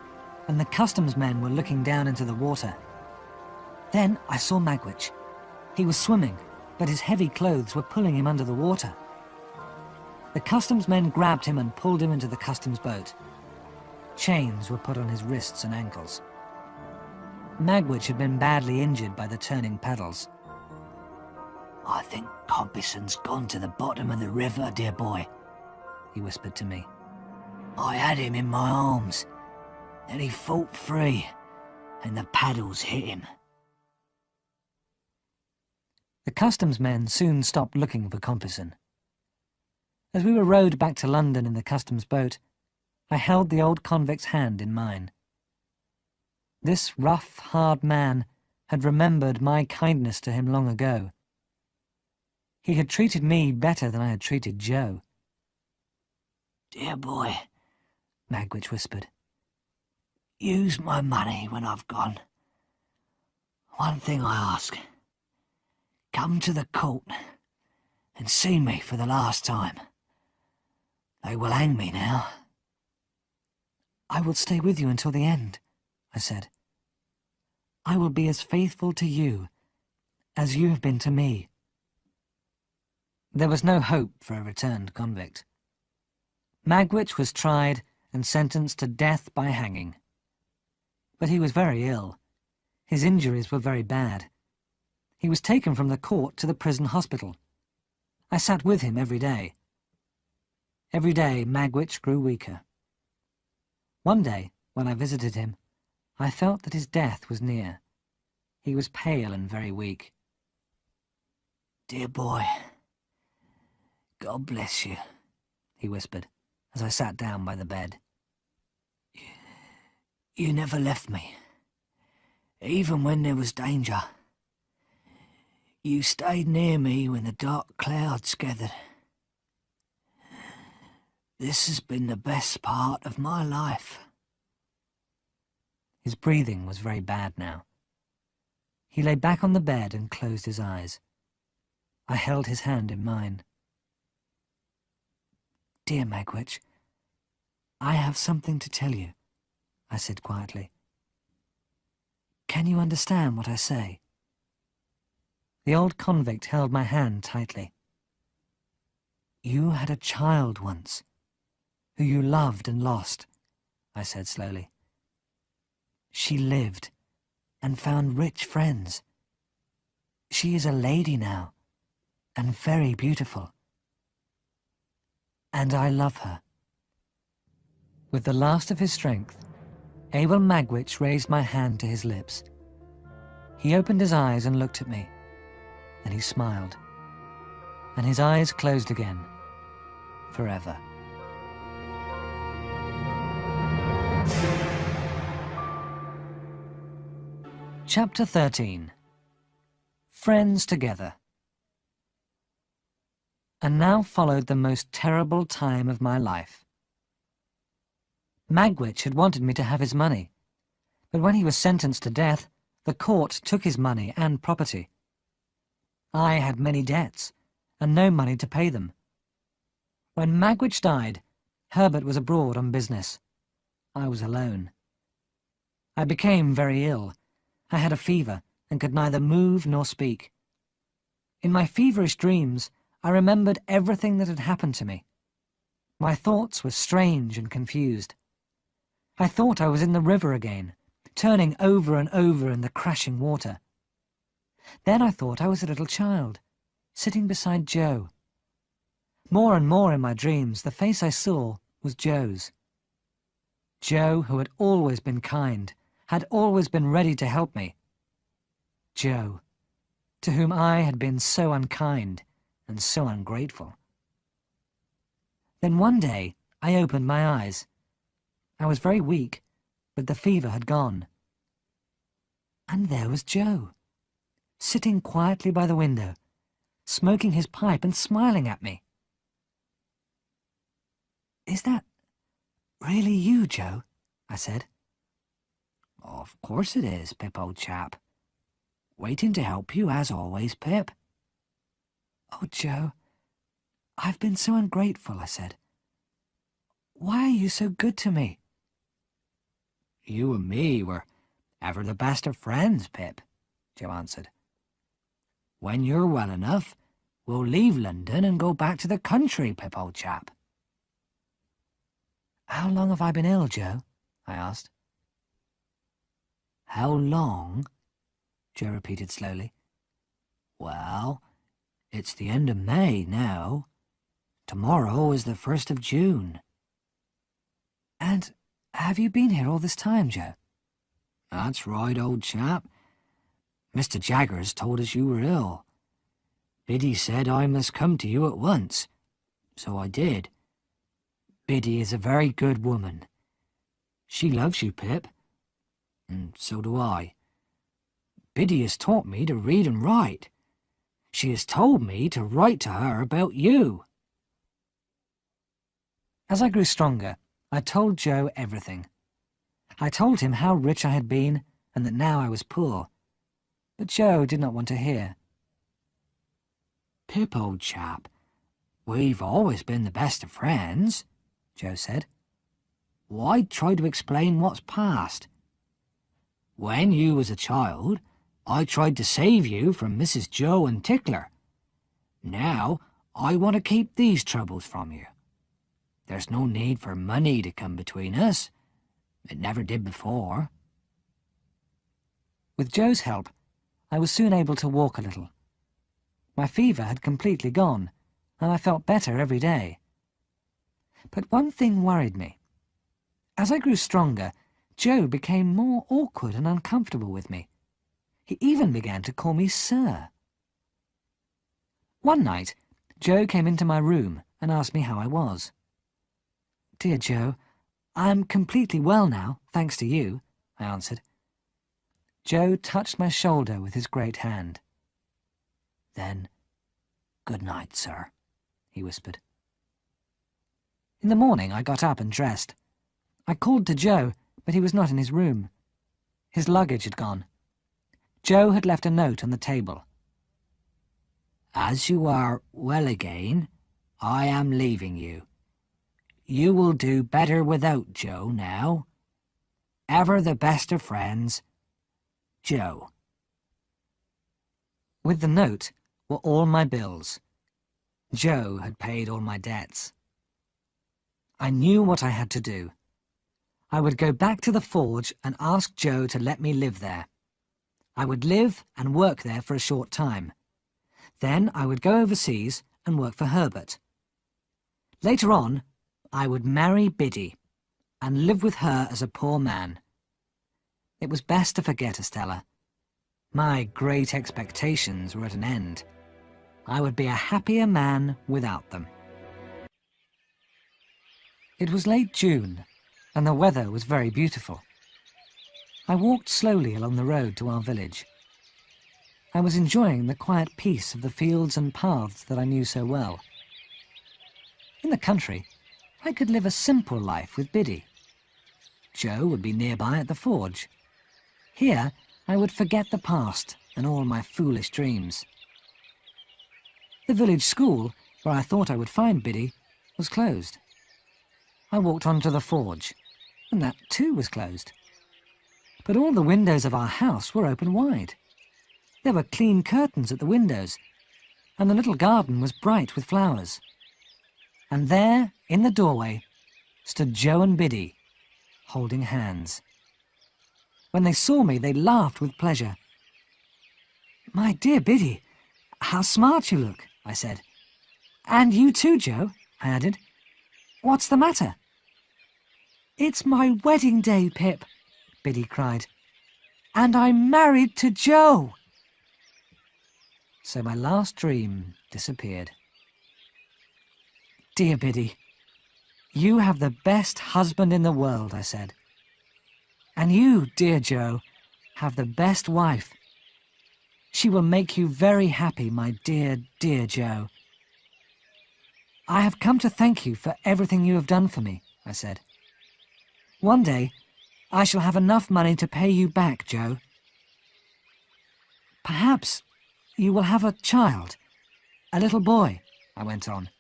and the customs men were looking down into the water. Then I saw Magwitch. He was swimming, but his heavy clothes were pulling him under the water. The customs men grabbed him and pulled him into the customs boat. Chains were put on his wrists and ankles. Magwitch had been badly injured by the turning paddles. "I think Compeyson's gone to the bottom of the river, dear boy," he whispered to me. "I had him in my arms, then he fought free, and the paddles hit him." The customs men soon stopped looking for Compeyson. As we were rowed back to London in the customs boat, I held the old convict's hand in mine. This rough, hard man had remembered my kindness to him long ago. He had treated me better than I had treated Joe. "Dear boy," Magwitch whispered, "use my money when I've gone. One thing I ask. Come to the court and see me for the last time. They will hang me now." "I will stay with you until the end," I said. "I will be as faithful to you as you have been to me." There was no hope for a returned convict. Magwitch was tried and sentenced to death by hanging. But he was very ill. His injuries were very bad. He was taken from the court to the prison hospital. I sat with him every day. Every day Magwitch grew weaker. One day, when I visited him, I felt that his death was near. He was pale and very weak. "Dear boy, God bless you," he whispered as I sat down by the bed. You never left me, even when there was danger. You stayed near me when the dark clouds gathered. This has been the best part of my life. His breathing was very bad now. He lay back on the bed and closed his eyes. I held his hand in mine. "Dear Magwitch, I have something to tell you," I said quietly. "Can you understand what I say?" The old convict held my hand tightly. "You had a child once, who you loved and lost," I said slowly. "She lived and found rich friends. She is a lady now, and very beautiful. And I love her." With the last of his strength, Abel Magwitch raised my hand to his lips. He opened his eyes and looked at me. Then he smiled, and his eyes closed again, forever. Chapter 13. Friends Together. And now followed the most terrible time of my life. Magwitch had wanted me to have his money, but when he was sentenced to death, the court took his money and property. I had many debts, and no money to pay them. When Magwitch died, Herbert was abroad on business. I was alone. I became very ill. I had a fever, and could neither move nor speak. In my feverish dreams, I remembered everything that had happened to me. My thoughts were strange and confused. I thought I was in the river again, turning over and over in the crashing water. Then I thought I was a little child, sitting beside Joe. More and more in my dreams, the face I saw was Joe's. Joe, who had always been kind, had always been ready to help me. Joe, to whom I had been so unkind and so ungrateful. Then one day I opened my eyes. I was very weak, but the fever had gone. And there was Joe, sitting quietly by the window, smoking his pipe and smiling at me. "Is that really you, Joe?" I said. Of course it is, Pip, old chap. Waiting to help you as always, Pip. "Oh, Joe, I've been so ungrateful," I said. "Why are you so good to me?" You and me were ever the best of friends, Pip, Joe answered. When you're well enough, we'll leave London and go back to the country, Pip, old chap. "How long have I been ill, Joe?" I asked. How long? Joe repeated slowly. Well, it's the end of May now. Tomorrow is the 1st of June. "And have you been here all this time, Joe?" That's right, old chap. Mr. Jaggers told us you were ill. Biddy said I must come to you at once, so I did. Biddy is a very good woman. She loves you, Pip, and so do I. Biddy has taught me to read and write. She has told me to write to her about you." As I grew stronger, I told Joe everything. I told him how rich I had been, and that now I was poor. But Joe did not want to hear. "Pip, old chap, we've always been the best of friends," Joe said. "Why try to explain what's past? When you was a child, I tried to save you from Mrs. Joe and Tickler. Now I want to keep these troubles from you. There's no need for money to come between us. It never did before." With Joe's help, I was soon able to walk a little. My fever had completely gone, and I felt better every day. But one thing worried me. As I grew stronger, Joe became more awkward and uncomfortable with me. He even began to call me Sir. One night, Joe came into my room and asked me how I was. "Dear Joe, I'm completely well now, thanks to you," I answered. Joe touched my shoulder with his great hand. Then, good night, sir, he whispered. In the morning I got up and dressed. I called to Joe, but he was not in his room. His luggage had gone. Joe had left a note on the table. As you are well again, I am leaving you. You will do better without Joe now. Ever the best of friends, Joe. With the note were all my bills. Joe had paid all my debts. I knew what I had to do. I would go back to the forge and ask Joe to let me live there. I would live and work there for a short time. Then I would go overseas and work for Herbert. Later on, I would marry Biddy and live with her as a poor man. It was best to forget Estella. My great expectations were at an end. I would be a happier man without them. It was late June, and the weather was very beautiful. I walked slowly along the road to our village. I was enjoying the quiet peace of the fields and paths that I knew so well. In the country, I could live a simple life with Biddy. Joe would be nearby at the forge. Here, I would forget the past and all my foolish dreams. The village school, where I thought I would find Biddy, was closed. I walked on to the forge, and that too was closed. But all the windows of our house were open wide. There were clean curtains at the windows, and the little garden was bright with flowers. And there, in the doorway, stood Joe and Biddy, holding hands. When they saw me, they laughed with pleasure. "My dear Biddy, how smart you look," I said. "And you too, Joe," I added. "What's the matter?" "It's my wedding day, Pip," Biddy cried. "And I'm married to Joe." So my last dream disappeared. "Dear Biddy, you have the best husband in the world," I said. "And you, dear Joe, have the best wife. She will make you very happy, my dear, dear Joe." "I have come to thank you for everything you have done for me," I said. "One day, I shall have enough money to pay you back, Joe. Perhaps you will have a child, a little boy," I went on.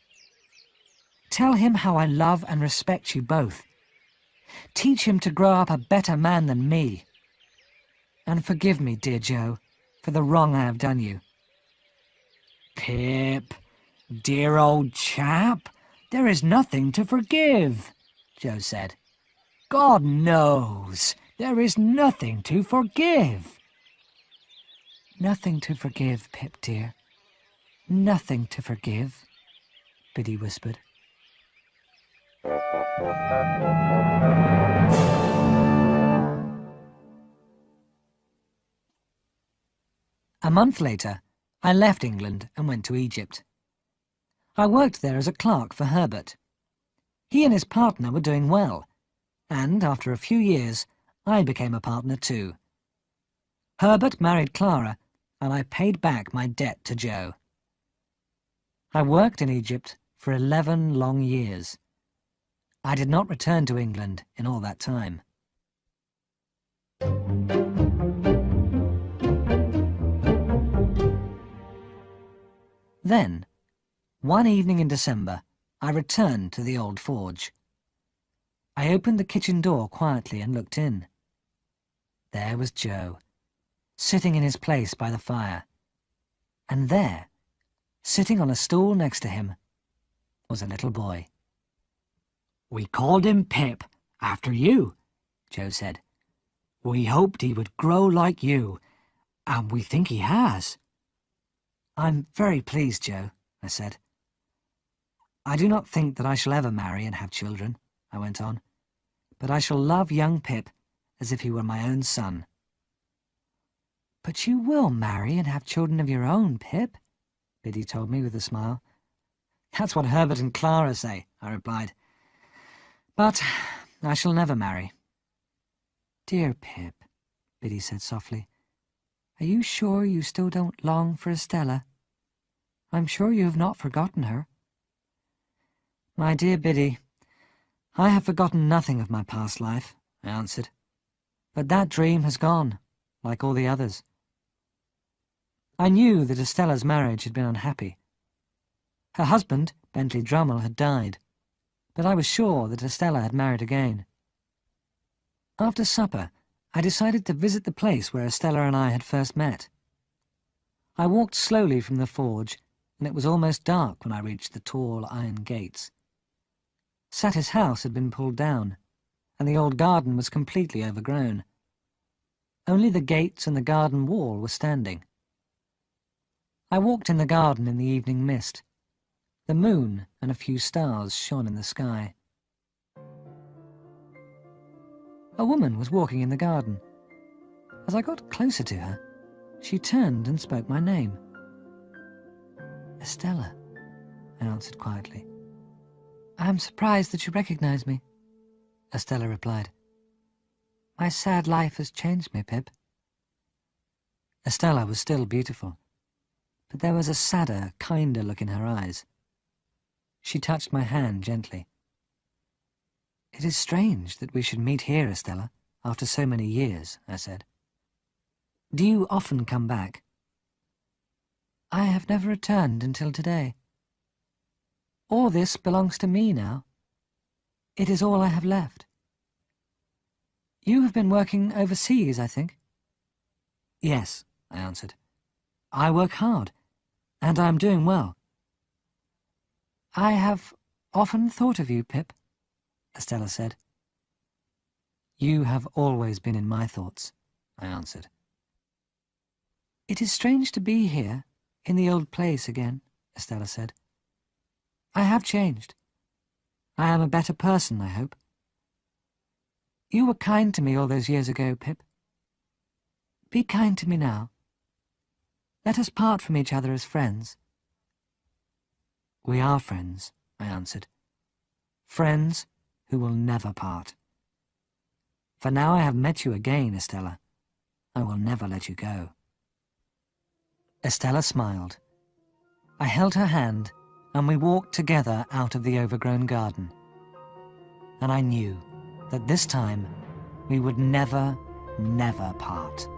"Tell him how I love and respect you both. Teach him to grow up a better man than me. And forgive me, dear Joe, for the wrong I have done you." Pip, dear old chap, there is nothing to forgive, Joe said. God knows, there is nothing to forgive. "Nothing to forgive, Pip dear. Nothing to forgive," Biddy whispered. A month later, I left England and went to Egypt. I worked there as a clerk for Herbert. He and his partner were doing well, and after a few years, I became a partner too. Herbert married Clara, and I paid back my debt to Joe. I worked in Egypt for 11 long years. I did not return to England in all that time. Then, one evening in December, I returned to the old forge. I opened the kitchen door quietly and looked in. There was Joe, sitting in his place by the fire. And there, sitting on a stool next to him, was a little boy. We called him Pip, after you, Joe said. We hoped he would grow like you, and we think he has. "I'm very pleased, Joe," I said. "I do not think that I shall ever marry and have children," I went on, "but I shall love young Pip as if he were my own son." "But you will marry and have children of your own, Pip," Biddy told me with a smile. "That's what Herbert and Clara say," I replied. "But I shall never marry." Dear Pip, Biddy said softly, are you sure you still don't long for Estella? I'm sure you have not forgotten her. My dear Biddy, I have forgotten nothing of my past life, I answered. But that dream has gone, like all the others. I knew that Estella's marriage had been unhappy. Her husband, Bentley Drummle, had died, but I was sure that Estella had married again. After supper, I decided to visit the place where Estella and I had first met. I walked slowly from the forge, and it was almost dark when I reached the tall iron gates. Satis' house had been pulled down, and the old garden was completely overgrown. Only the gates and the garden wall were standing. I walked in the garden in the evening mist. The moon and a few stars shone in the sky. A woman was walking in the garden. As I got closer to her, she turned and spoke my name. Estella, I answered quietly. I am surprised that you recognize me, Estella replied. My sad life has changed me, Pip. Estella was still beautiful, but there was a sadder, kinder look in her eyes. She touched my hand gently. It is strange that we should meet here, Estella, after so many years, I said. Do you often come back? I have never returned until today. All this belongs to me now. It is all I have left. You have been working overseas, I think? Yes, I answered. I work hard, and I am doing well. I have often thought of you, Pip, Estella said. You have always been in my thoughts, I answered. It is strange to be here, in the old place again, Estella said. I have changed. I am a better person, I hope. You were kind to me all those years ago, Pip. Be kind to me now. Let us part from each other as friends. We are friends, I answered. Friends who will never part. For now I have met you again, Estella. I will never let you go. Estella smiled. I held her hand, and we walked together out of the overgrown garden. And I knew that this time we would never, never part.